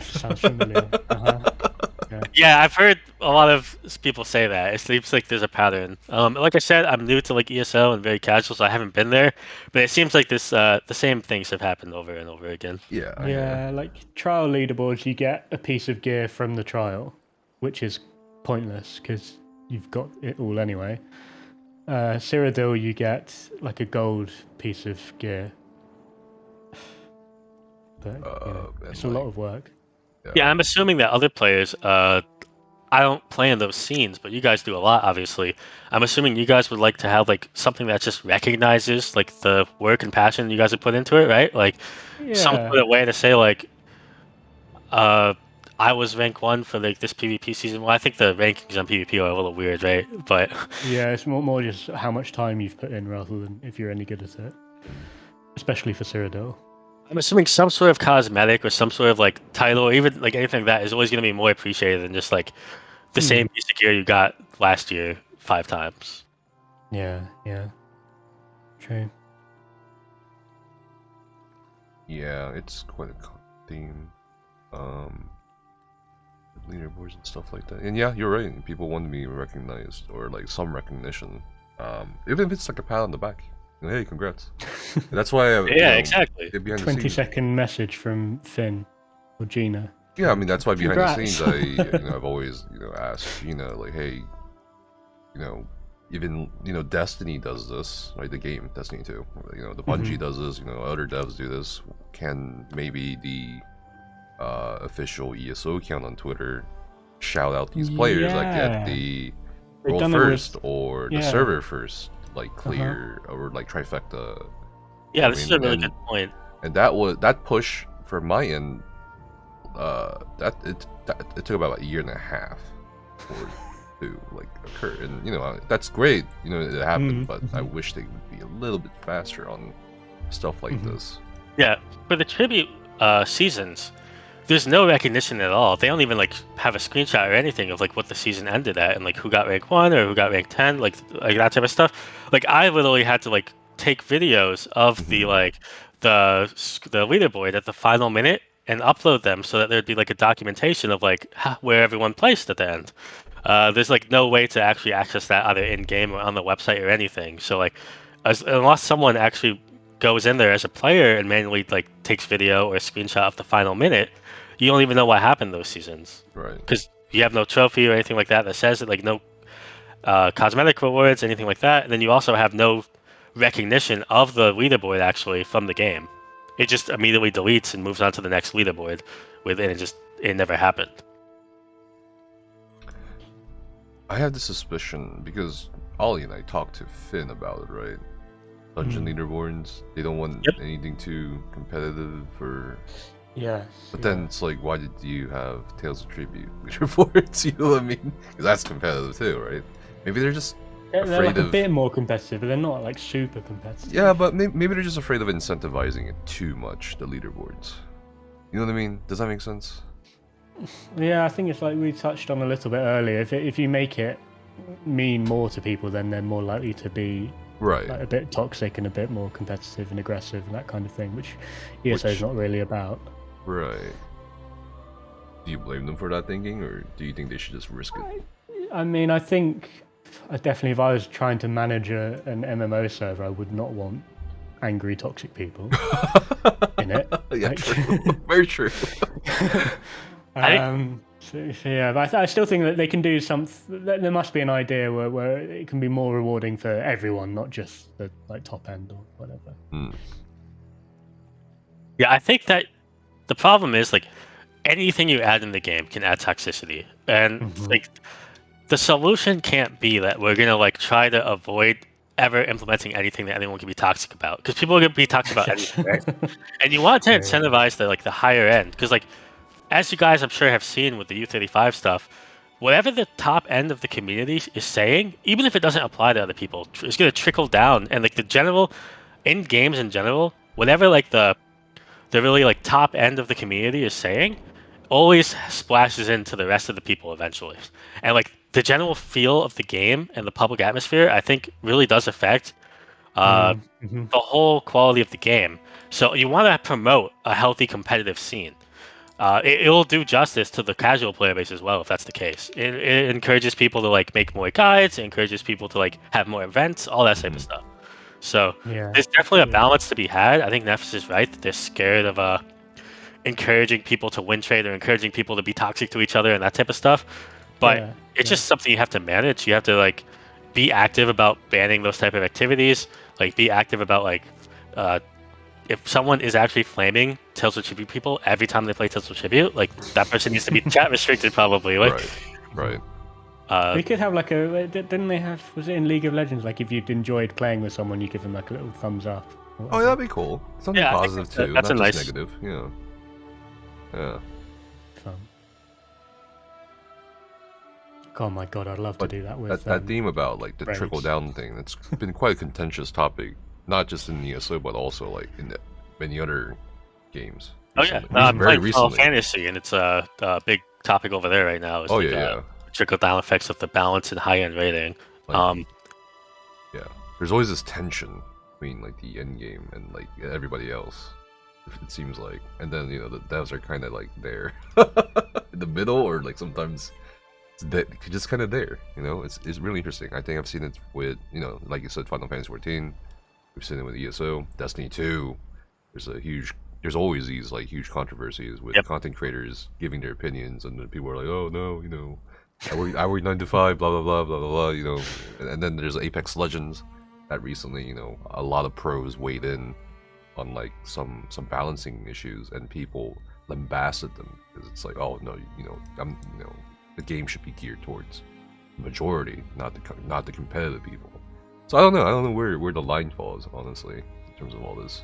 Sounds familiar. Yeah, I've heard a lot of people say that. It seems like there's a pattern. Like I said, I'm new to like ESO and very casual, so I haven't been there. But it seems like this, the same things have happened over and over again. Yeah. Yeah, like trial leaderboards, you get a piece of gear from the trial, which is pointless because you've got it all anyway. Cyrodiil, you get like a gold piece of gear. But it's a lot of work. Yeah, I'm assuming that other players, I don't play in those scenes, but you guys do a lot, obviously. I'm assuming you guys would like to have like something that just recognizes like the work and passion you guys have put into it, right? Like some sort of way to say like, I was rank 1 for like this PvP season. Well, I think the rankings on PvP are a little weird, right? But yeah, it's more just how much time you've put in rather than if you're any good at it. Especially for Cyrodiil. I'm assuming some sort of cosmetic or some sort of like title or even like anything like that is always going to be more appreciated than just like the same piece of gear you got last year 5 times. Yeah. True. Yeah, it's quite a theme. Leaderboards and stuff like that. And yeah, you're right. People want to be recognized or like some recognition. Even if it's like a pat on the back. Hey, congrats. And that's why Exactly. 20-second message from Finn or Gina. Yeah, I mean that's why behind Congrats. the scenes I've always asked Gina like, hey, even Destiny does this, right? The game Destiny 2, the Bungie does this, other devs do this. Can maybe the official ESO account on Twitter shout out these players that get the world first or the server first, like clear or like trifecta. Yeah, this is a really good point. And that push for my end. It took about a year and a half for it to like occur, and that's great. It happened, but I wish they would be a little bit faster on stuff like this. Yeah, for the tribute seasons, there's no recognition at all. They don't even like have a screenshot or anything of like what the season ended at and like who got rank 1 or who got rank 10, like that type of stuff. Like I literally had to like take videos of the like the leaderboard at the final minute and upload them so that there'd be like a documentation of like where everyone placed at the end. There's like no way to actually access that either in game or on the website or anything. So like unless someone actually goes in there as a player and manually like takes video or a screenshot of the final minute, you don't even know what happened those seasons, right? Because you have no trophy or anything like that says it, like no cosmetic rewards, anything like that. And then you also have no recognition of the leaderboard actually from the game. It just immediately deletes and moves on to the next leaderboard within it never happened. I have the suspicion because Ollie and I talked to Finn about it, right? Dungeon leaderboards, they don't want anything too competitive or Yes. But then it's like, why did you have Tales of Tribute leaderboards? You know what I mean? Because that's competitive too, right? Maybe they're just they're afraid like a of. bit more competitive, but they're not like super competitive. Yeah, but maybe they're just afraid of incentivizing it too much. The leaderboards. You know what I mean? Does that make sense? Yeah, I think it's like we touched on a little bit earlier. If you make it mean more to people, then they're more likely to be Right. like a bit toxic and a bit more competitive and aggressive and that kind of thing, which ESO is not really about. Right. Do you blame them for that thinking, or do you think they should just risk it? I mean, I think definitely if I was trying to manage an MMO server, I would not want angry, toxic people in it. Yeah, Like- true. Very true. So yeah, but I still think that they can do something. There must be an idea where it can be more rewarding for everyone, not just the like top end or whatever. Yeah, I think that the problem is like anything you add in the game can add toxicity, and like the solution can't be that we're gonna like try to avoid ever implementing anything that anyone can be toxic about, because people are gonna be toxic about anything, right? And you want to incentivize the higher end, because like as you guys I'm sure have seen with the U35 stuff, whatever the top end of the community is saying, even if it doesn't apply to other people, it's gonna trickle down, and like the general in games in general, whatever like the really like top end of the community is saying always splashes into the rest of the people eventually. And like the general feel of the game and the public atmosphere, I think really does affect the whole quality of the game. So you want to promote a healthy competitive scene. It will do justice to the casual player base as well if that's the case. It encourages people to like make more guides, it encourages people to like have more events, all that type of stuff. So there's definitely a balance to be had. I think Nefis is right that they're scared of encouraging people to win trade or encouraging people to be toxic to each other and that type of stuff. But it's just something you have to manage. You have to like be active about banning those type of activities. Like be active about like if someone is actually flaming Tales of Tribute people every time they play Tales of Tribute, like that person needs to be chat restricted probably. Like, right. They could have like a. Didn't they have? Was it in League of Legends? Like if you'd enjoyed playing with someone, you give them like a little thumbs up. Oh, yeah, that'd be cool. Something positive too, that's not a just nice... negative. Yeah. Yeah. Fun. Oh my god, I'd love to do that with that theme about like the trickle down thing. It's been quite a contentious topic, not just in ESO but also like in many other games. Recently. Oh yeah, I'm playing Final Fantasy, and it's a big topic over there right now. Is trickle down effects of the balance and high end rating. Like, yeah, there's always this tension between like the end game and like everybody else. It seems like, and then the devs are kind of like there in the middle, or like sometimes it's just kind of there. It's really interesting. I think I've seen it with like you said, Final Fantasy 14. We've seen it with ESO, Destiny 2. There's always these like huge controversies with content creators giving their opinions, and then people are like, oh no, I work 9 to 5, blah blah blah blah blah blah. And then there's Apex Legends that recently, a lot of pros weighed in on like some balancing issues, and people lambasted them because it's like, oh no, the game should be geared towards the majority, not the competitive people. So I don't know where the line falls, honestly, in terms of all this.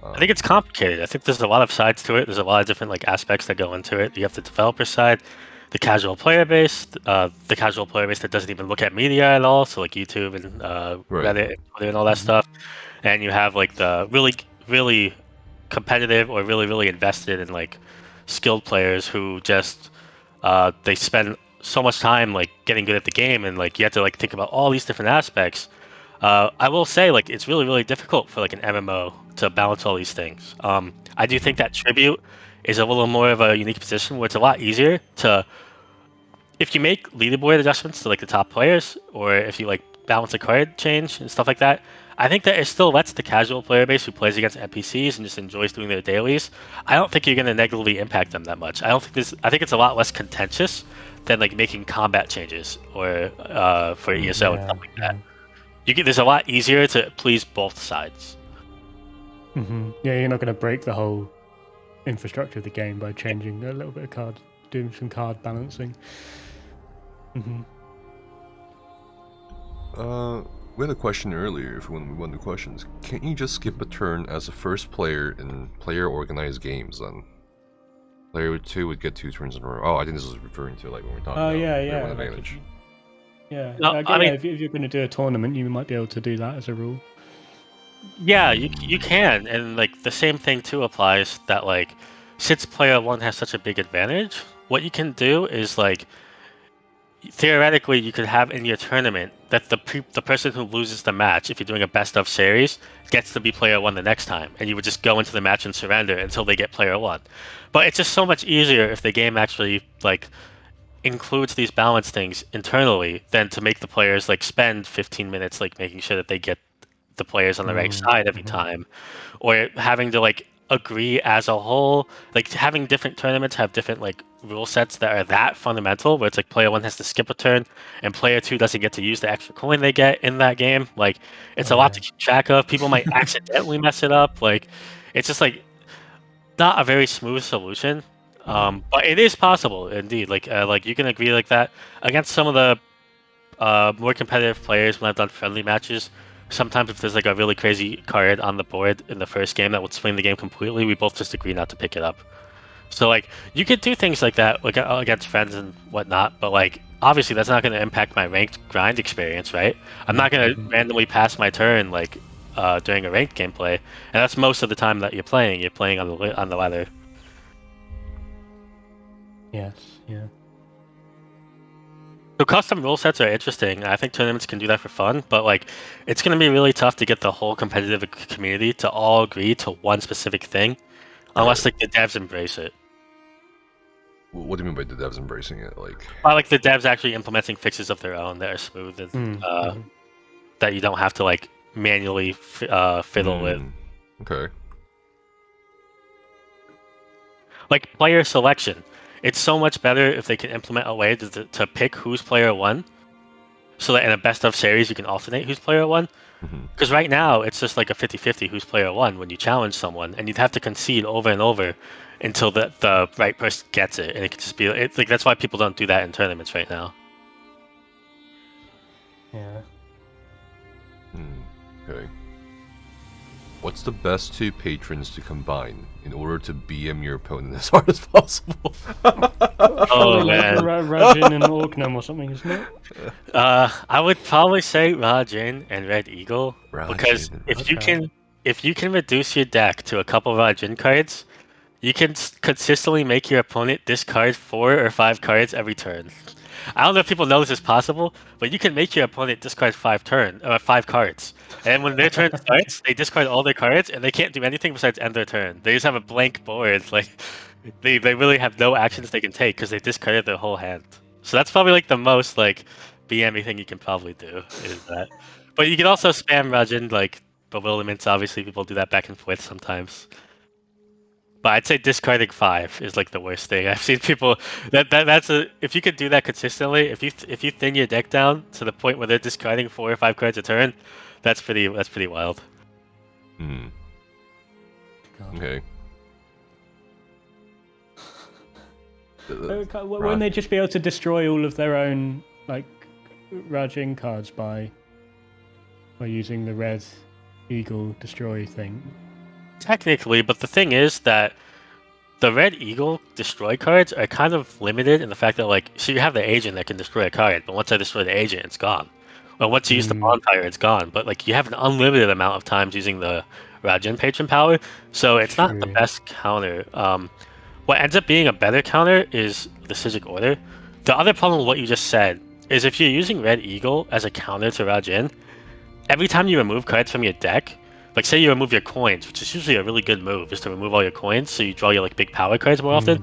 I think it's complicated. I think there's a lot of sides to it. There's a lot of different like aspects that go into it. You have the developer side, the casual player base, that doesn't even look at media at all, so like YouTube and Reddit and Twitter and all that stuff. And you have like the really, really competitive or really, really invested in like skilled players who just they spend so much time like getting good at the game, and like you have to like think about all these different aspects. I will say like it's really, really difficult for like an MMO to balance all these things. I do think that Tribute is a little more of a unique position where it's a lot easier to, if you make leaderboard adjustments to like the top players, or if you like balance a card change and stuff like that, I think that it still lets the casual player base who plays against NPCs and just enjoys doing their dailies. I don't think you're going to negatively impact them that much. I think it's a lot less contentious than like making combat changes or for ESO and stuff like that. There's a lot easier to please both sides. Yeah, you're not going to break the whole infrastructure of the game by changing a little bit of card, doing some card balancing. We had a question earlier, when we won the questions. Can't you just skip a turn as a first player in player organized games then? Player 2 would get 2 turns in a row. Oh, I think this is referring to like when we're talking Oh about yeah. one Like advantage. No, I I mean, if you're going to do a tournament, you might be able to do that as a rule. yeah, you can, and like the same thing too applies that like since player 1 has such a big advantage, what you can do is like theoretically you could have in your tournament that the person who loses the match, if you're doing a best of series, gets to be player 1 the next time, and you would just go into the match and surrender until they get player 1. But it's just so much easier if the game actually like includes these balance things internally than to make the players like spend 15 minutes like making sure that they get the players on the right side every time, or having to like agree as a whole, like having different tournaments have different like rule sets that are that fundamental, where it's like player 1 has to skip a turn and player 2 doesn't get to use the extra coin they get in that game. Like it's a lot to keep track of. People might accidentally mess it up. Like it's just like not a very smooth solution. But it is possible indeed. Like you can agree like that against some of the more competitive players. When I've done friendly matches, sometimes if there's like a really crazy card on the board in the first game that would swing the game completely, we both just agree not to pick it up. So like you could do things like that like against friends and whatnot, but like obviously that's not going to impact my ranked grind experience, right? I'm not going to randomly pass my turn like during a ranked gameplay, and that's most of the time that you're playing. You're playing on the ladder. Yes. Yeah. So custom rule sets are interesting. I think tournaments can do that for fun, but like it's going to be really tough to get the whole competitive community to all agree to one specific thing, unless like the devs embrace it. What do you mean by the devs embracing it? Like, Like the devs actually implementing fixes of their own that are smooth and that you don't have to like manually fiddle with. Okay. Like player selection. It's so much better if they can implement a way to pick who's player 1, so that in a best of series you can alternate who's player 1. Because right now it's just like a 50-50 who's player 1 when you challenge someone, and you'd have to concede over and over until the right person gets it, and it could just be like that's why people don't do that in tournaments right now. Yeah. Okay. What's the best 2 patrons to combine in order to BM your opponent as hard as possible? Oh man, Rajin and Organum or something, isn't it? I would probably say Rajin and Red Eagle, because if you can reduce your deck to a couple Rajin cards, you can consistently make your opponent discard 4 or 5 cards every turn. I don't know if people know this is possible, but you can make your opponent discard 5 cards. And when their turn starts, they discard all their cards, and they can't do anything besides end their turn. They just have a blank board. Like they really have no actions they can take because they discarded their whole hand. So that's probably like the most like BM thing you can probably do is that. But you can also spam Rajin like bewilderments. Obviously, people do that back and forth sometimes. But I'd say discarding 5 is like the worst thing. I've seen people that's a if you could do that consistently, if you thin your deck down to the point where they're discarding 4 or 5 cards a turn, that's pretty wild. Okay. Won't they just be able to destroy all of their own like Rajin cards by using the red eagle destroy thing? Technically, but the thing is that the Red Eagle destroy cards are kind of limited in the fact that, like, so you have the agent that can destroy a card, but once I destroy the agent, it's gone. Well, once you use the bonfire, it's gone. But, like, you have an unlimited amount of times using the Rajin patron power, so it's not the best counter. What ends up being a better counter is the Sigic Order. The other problem with what you just said is if you're using Red Eagle as a counter to Rajin, every time you remove cards from your deck, like say you remove your coins, which is usually a really good move, is to remove all your coins so you draw your like big power cards more often.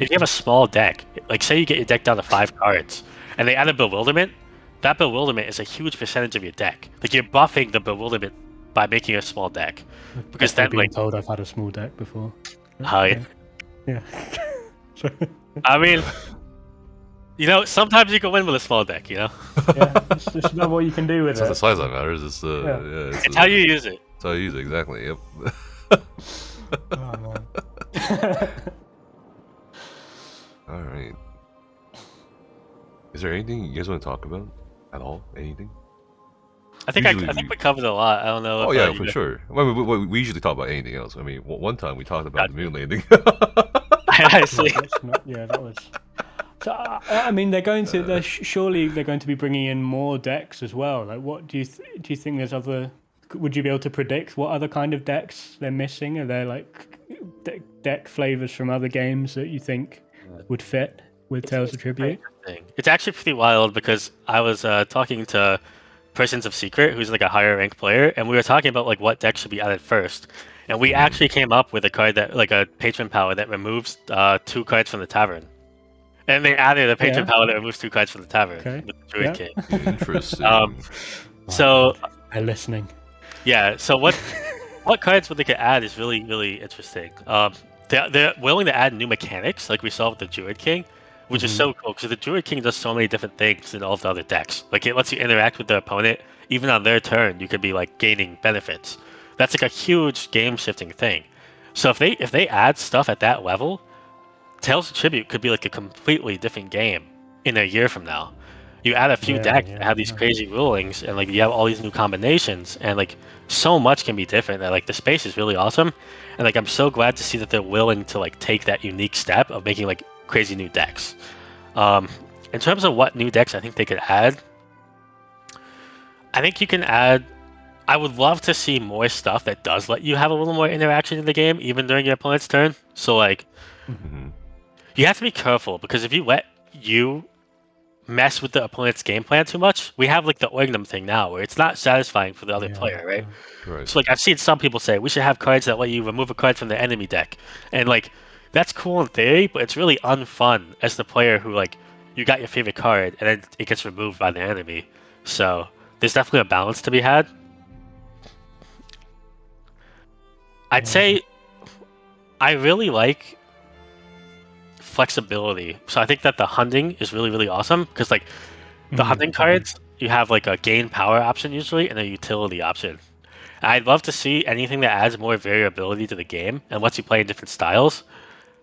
If you have a small deck, like say you get your deck down to 5 cards, and they add a bewilderment, that bewilderment is a huge percentage of your deck. Like you're buffing the bewilderment by making a small deck, because then like told I've had a small deck before. Yeah. I mean, you know, sometimes you can win with a small deck, you know? Yeah, it's just about what you can do with it's it. It's not the size that matters, it's it's how you use it. It's how you use it, exactly, yep. Oh, man. Alright. Is there anything you guys want to talk about? At all? Anything? I think we covered a lot. I don't know. Oh yeah, for sure. We usually talk about anything else. I mean, one time we talked about the moon landing. I see. Yeah, that was. So I mean, they're going to. Surely they're going to be bringing in more decks as well. Like, what do you think? There's other. Would you be able to predict what other kind of decks they're missing? Are there like deck flavors from other games that you think would fit with Tales of Tribute? It's actually pretty wild because I was talking to Persons of Secret, who's like a higher ranked player, and we were talking about like what deck should be added first. And we actually came up with a card that, like a patron power that removes 2 cards from the tavern. And they added a patron power that removes 2 cards from the tavern with the Druid King. Interesting. So they're listening. Yeah. So what cards would they could add is really, really interesting. They're willing to add new mechanics, like we saw with the Druid King, which is so cool because the Druid King does so many different things in all of the other decks. Like it lets you interact with the opponent, even on their turn. You could be like gaining benefits. That's like a huge game shifting thing. So if they add stuff at that level, Tales of Tribute could be like a completely different game in a year from now. You add a few decks that have these crazy rulings, and like you have all these new combinations, and like so much can be different. That like the space is really awesome, and like I'm so glad to see that they're willing to like take that unique step of making like crazy new decks. In terms of what new decks I think they could add, I think you can add. I would love to see more stuff that does let you have a little more interaction in the game, even during your opponent's turn. So like, you have to be careful because if you let you mess with the opponent's game plan too much, we have like the Organum thing now where it's not satisfying for the other player, right? So like I've seen some people say we should have cards that let you remove a card from the enemy deck, and like that's cool in theory, but it's really unfun as the player who like you got your favorite card and then it gets removed by the enemy. So there's definitely a balance to be had. I'd say I really like flexibility. So I think that the hunting is really, really awesome because like the hunting cards, you have like a gain power option usually and a utility option. I'd love to see anything that adds more variability to the game and lets you play in different styles.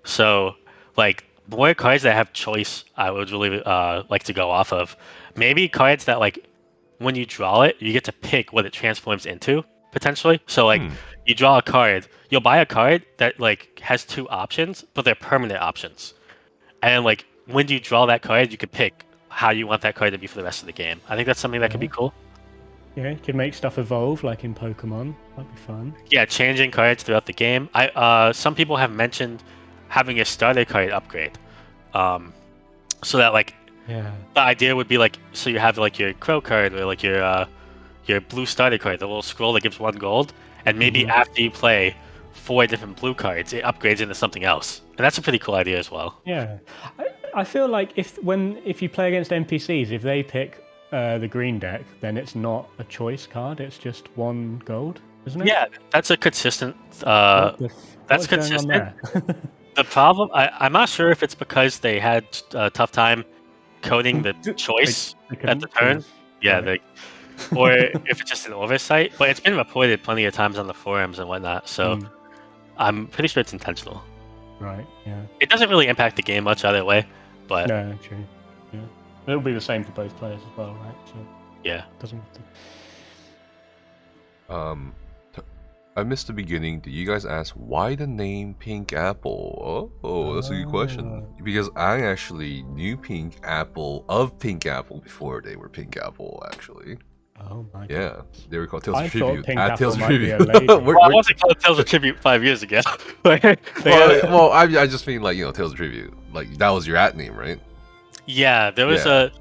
So like more cards that have choice, I would really like to go off of. Maybe cards that like when you draw it, you get to pick what it transforms into potentially. So like you draw a card, you'll buy a card that like has 2 options, but they're permanent options. And like when you draw that card, you can pick how you want that card to be for the rest of the game. I think that's something that could be cool. Yeah, you can make stuff evolve like in Pokemon. That'd be fun. Yeah, changing cards throughout the game. Some people have mentioned having a starter card upgrade. So that like the idea would be like so you have like your Crow card or like your blue starter card, the little scroll that gives 1 gold, and maybe after you play 4 different blue cards, it upgrades into something else, and that's a pretty cool idea as well. Yeah, I feel like if you play against NPCs, if they pick the green deck, then it's not a choice card; it's just 1 gold, isn't it? Yeah, that's a consistent. That's consistent. The problem, I'm not sure if it's because they had a tough time coding the choice at the turn. Yeah, or if it's just an oversight, but it's been reported plenty of times on the forums and whatnot, so I'm pretty sure it's intentional. Right, yeah. It doesn't really impact the game much either way, but... No, true. Yeah. It'll be the same for both players as well, right? So yeah. It doesn't have to... I missed the beginning. Did you guys ask why the name Pink Apple? Oh, that's a good question. Because I actually knew Pink Apple before they were Pink Apple, actually. Oh my god. Yeah, they were called Tales of Tribute. Pink Apple might be a lady. Well, I wasn't called Tales of Tribute 5 years ago. well, I just mean like, Tales of Tribute. Like, that was your @name, right? Yeah, there was a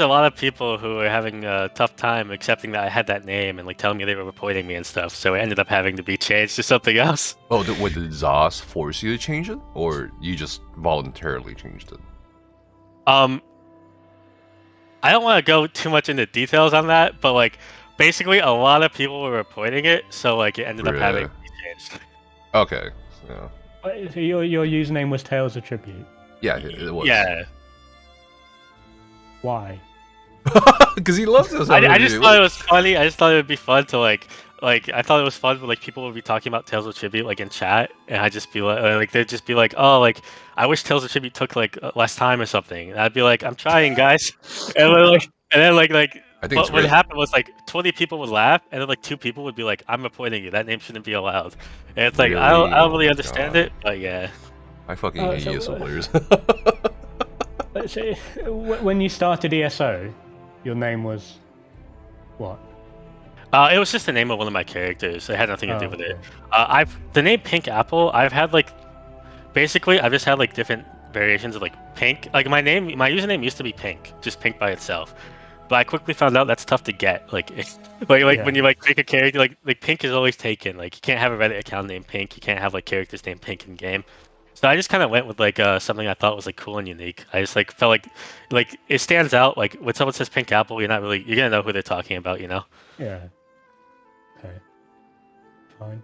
lot of people who were having a tough time accepting that I had that name and like telling me they were reporting me and stuff. So it ended up having to be changed to something else. Oh, did ZOS force you to change it, or you just voluntarily changed it? I don't want to go too much into details on that, but like basically a lot of people were reporting it, so like it ended up having to be changed. Okay. Yeah. So your username was Tales of Tribute. Yeah, it was. Yeah. Why? Because he loves us. I just thought it was funny. I just thought it would be fun to like I thought it was fun when like people would be talking about Tales of Tribute like in chat, and I'd just be like they'd just be like, oh, like I wish Tales of Tribute took like less time or something. And I'd be like, I'm trying, guys. And then like I think what happened was like 20 people would laugh, and then like 2 people would be like, I'm reporting you. That name shouldn't be allowed. And it's like Really? I don't really understand it, but yeah. I fucking hate ESO players. So, when you started ESO, your name was what? It was just the name of one of my characters. It had nothing to do with it. The name Pink Apple. I've just had like different variations of like Pink. Like my username used to be Pink, just Pink by itself. But I quickly found out that's tough to get. Like, when you like make a character, like Pink is always taken. Like you can't have a Reddit account named Pink. You can't have like characters named Pink in game. So I just kind of went with like something I thought was like cool and unique. I just like felt like it stands out. Like when someone says Pink Apple, you're gonna know who they're talking about. You know? Yeah. Okay. Fine.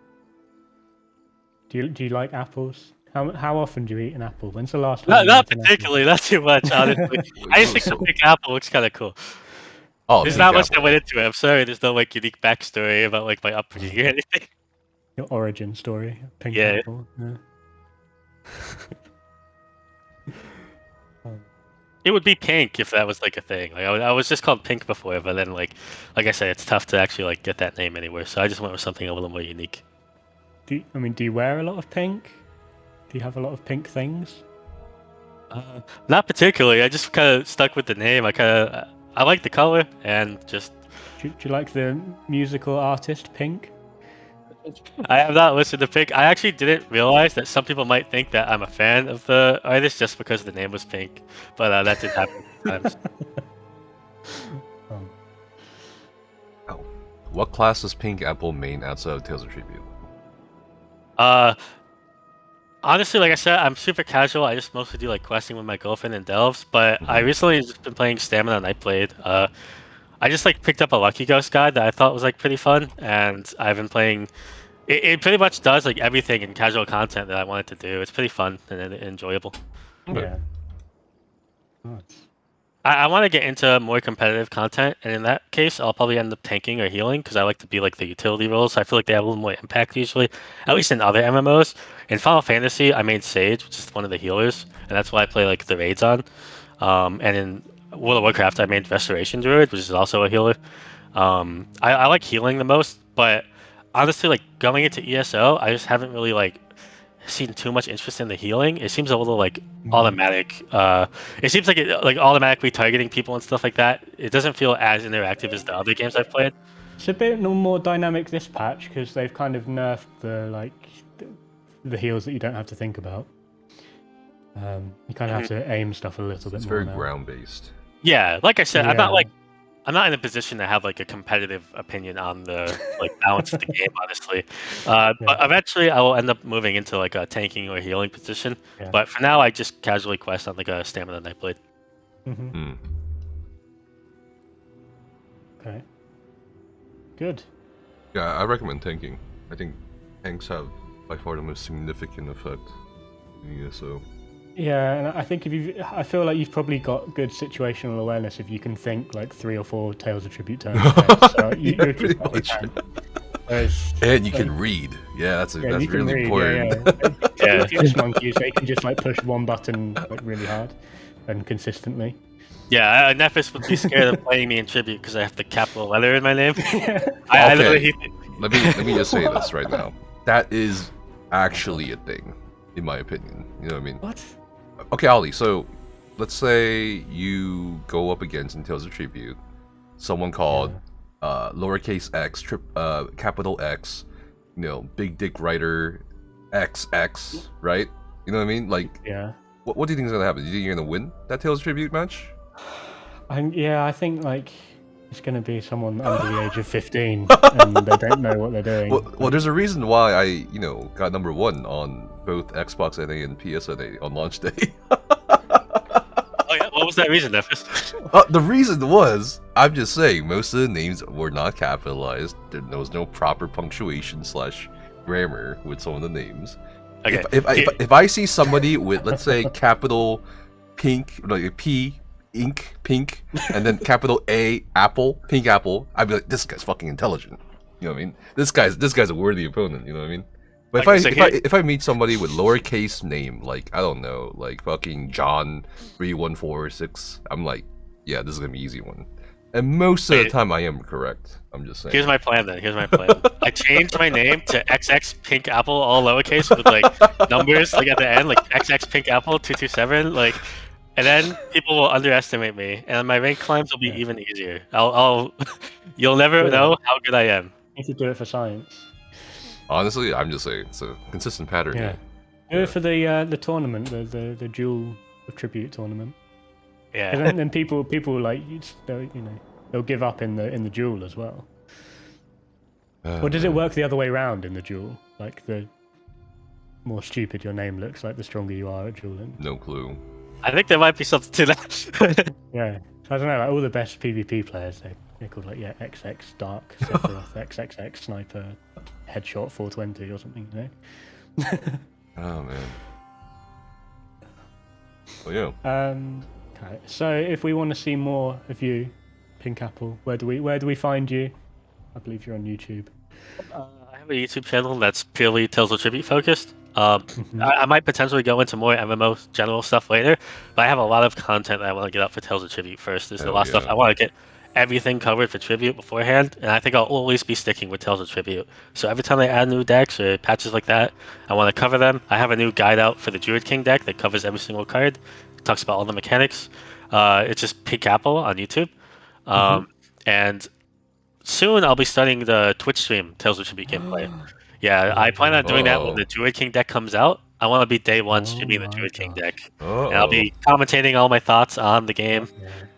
Do you like apples? How often do you eat an apple? When's the last time? Not particularly. Not too much, honestly. I just think the Pink Apple looks kind of cool. Oh, there's not much that went into it. I'm sorry. There's no like unique backstory about like my upbringing or anything. Your origin story. Pink Apple. Yeah. It would be Pink if that was like a thing. Like I was just called Pink before, but then like I said, it's tough to actually like get that name anywhere. So I just went with something a little more unique. Do you wear a lot of pink? Do you have a lot of pink things? Not particularly. I just kind of stuck with the name. I like the color and just. Do you like the musical artist Pink? I have not listened to Pink. I actually didn't realize that some people might think that I'm a fan of the artist just because the name was Pink, but that did happen sometimes. Oh. What class does Pink Apple main outside of Tales of Tribute? Honestly, like I said, I'm super casual. I just mostly do like questing with my girlfriend and delves, but I recently just been playing Stamina Nightblade. I just like picked up a Lucky Ghost guide that I thought was like pretty fun, and I've been playing. It pretty much does like everything in casual content that I wanted to do. It's pretty fun and enjoyable. Yeah. Nice. I want to get into more competitive content, and in that case, I'll probably end up tanking or healing because I like to be like the utility roles. I feel like they have a little more impact usually, at least in other MMOs. In Final Fantasy, I made Sage, which is one of the healers, and that's why I play like the raids on. And in World of Warcraft, I made Restoration Druid, which is also a healer. I like healing the most, but honestly, like going into ESO, I just haven't really like seen too much interest in the healing. It seems a little like automatic. It seems like like automatically targeting people and stuff like that. It doesn't feel as interactive as the other games I've played. It's a bit more dynamic this patch because they've kind of nerfed the heals that you don't have to think about. You kind of have to aim stuff a little bit more. It's very now. ground based. Yeah, like I said, I'm not in a position to have like a competitive opinion on the like balance of the game, honestly. But eventually, I will end up moving into like a tanking or healing position. Yeah. But for now, I just casually quest on like a Stamina Nightblade. Okay. Good. Yeah, I recommend tanking. I think tanks have by far the most significant effect in ESO. Yeah, and I think I feel like you've probably got good situational awareness if you can think like 3 or 4 Tales of Tribute turns. So you're pretty much. And you can read. Yeah, that's really important. Yeah. Fuse monkeys, they can just like push one button like really hard and consistently. Yeah, Nephis would be scared of playing me in Tribute because I have the capital letter in my name. Let me just say this right now. That is actually a thing, in my opinion. You know what I mean? What? Okay, Ali, so let's say you go up against in Tales of Tribute someone called lowercase x, capital X, big dick writer XX, right? You know what I mean? Like, what do you think is gonna happen? Do you think you're gonna win that Tales of Tribute match? I think like it's gonna be someone under the age of 15 and they don't know what they're doing. Well, there's a reason why I, got number 1 on both Xbox NA and PS NA on launch day. Oh yeah, what was that reason, Nephis? The reason was, I'm just saying, most of the names were not capitalized. There was no proper punctuation / grammar with some of the names. Okay. If I see somebody with, let's say, capital Pink, like P, ink, pink, and then capital A, apple, Pink Apple, I'd be like, this guy's fucking intelligent. You know what I mean? This guy's a worthy opponent. You know what I mean? But if I meet somebody with lowercase name, like I don't know, like fucking John 3146, I'm like, yeah, this is gonna be an easy one. And most of the Wait. time I am correct. I'm just saying. Here's my plan then. Here's my plan. I changed my name to XX Pink Apple, all lowercase with like numbers like at the end, like XX Pink Apple 227, like, and then people will underestimate me, and my rank climbs will be even easier. I'll you'll never know how good I am. You should do it for science. Honestly, I'm just saying it's a consistent pattern. Yeah. Here. Do it for the tournament, the duel of tribute tournament. Yeah. And then people like they'll give up in the duel as well. Or does it work the other way around in the duel? Like the more stupid your name looks, like the stronger you are at dueling. No clue. I think there might be something to that. Yeah. So I don't know. Like all the best PvP players, they're called like XX Dark, Zephyrot, XXX Sniper, Headshot 420 or something. You know. Oh man. Well, yeah. Okay. So if we want to see more of you, Pink Apple, where do we find you? I believe you're on YouTube. I have a YouTube channel that's purely Tales of Tribute focused. I might potentially go into more MMO general stuff later, but I have a lot of content that I want to get up for Tales of Tribute first. There's a lot of stuff I want to get everything covered for Tribute beforehand, and I think I'll always be sticking with Tales of Tribute. So every time they add new decks or patches like that, I want to cover them. I have a new guide out for the Druid King deck that covers every single card. It talks about all the mechanics. It's just Pink Apple on YouTube. And soon I'll be starting the Twitch stream Tales of Tribute gameplay. Yeah, I plan on doing that when the Druid King deck comes out. I want to be day one streaming the Druid King deck. And I'll be commentating all my thoughts on the game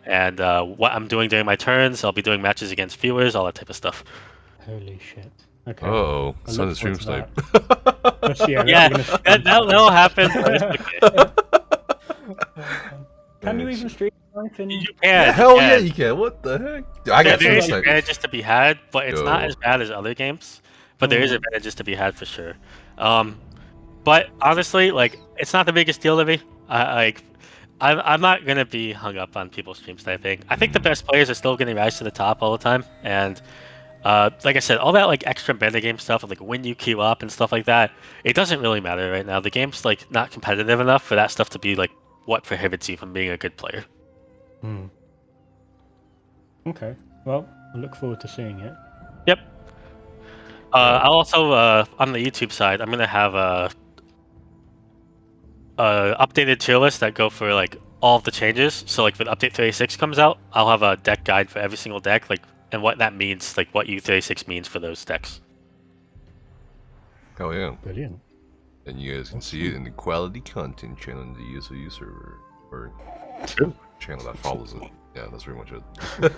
and what I'm doing during my turns. I'll be doing matches against viewers, all that type of stuff. Holy shit. Okay. Oh, son of stream snipe. Yeah, that'll happen. Can you even stream live in? You can. Hell yeah, you can. What the heck? I got there is stream snipe. advantages to be had, but it's not as bad as other games. But there is advantages to be had for sure. But honestly, like, it's not the biggest deal to me. I'm not gonna be hung up on people stream sniping. I think the best players are still gonna rise to the top all the time, and like I said, all that like extra metagame stuff, like when you queue up and stuff like that, it doesn't really matter right now. The game's like not competitive enough for that stuff to be like what prohibits you from being a good player. Okay. Well, I look forward to seeing it. Yep. I'll also on the YouTube side, I'm gonna have a updated tier list that go for like all of the changes. So like when update 36 comes out, I'll have a deck guide for every single deck, like and what that means, like what U36 means for those decks. Oh yeah. Brilliant. And you guys can see it in the quality content channel in the ESOU server or channel that follows it. Yeah, that's pretty much it.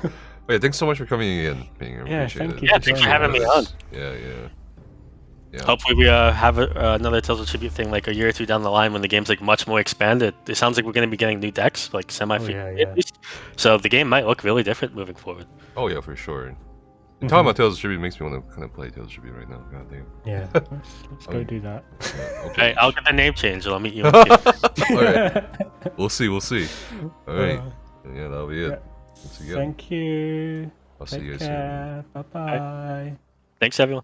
Wait, thanks so much for coming in. Yeah, thank you. Yeah, thanks for having me on. Yeah. Hopefully we have another Tales of Tribute thing like a year or two down the line when the game's like much more expanded. It sounds like we're going to be getting new decks, like semi-free at least. So the game might look really different moving forward. Oh yeah, for sure. Talking about Tales of Tribute makes me want to kind of play Tales of Tribute right now. God damn. Yeah, let's go do that. Yeah, okay, I'll get the name changed and I'll meet you. Alright. We'll see. Alright. Yeah, that'll be it. Thank you. I'll see you guys soon. Bye bye. Thanks everyone.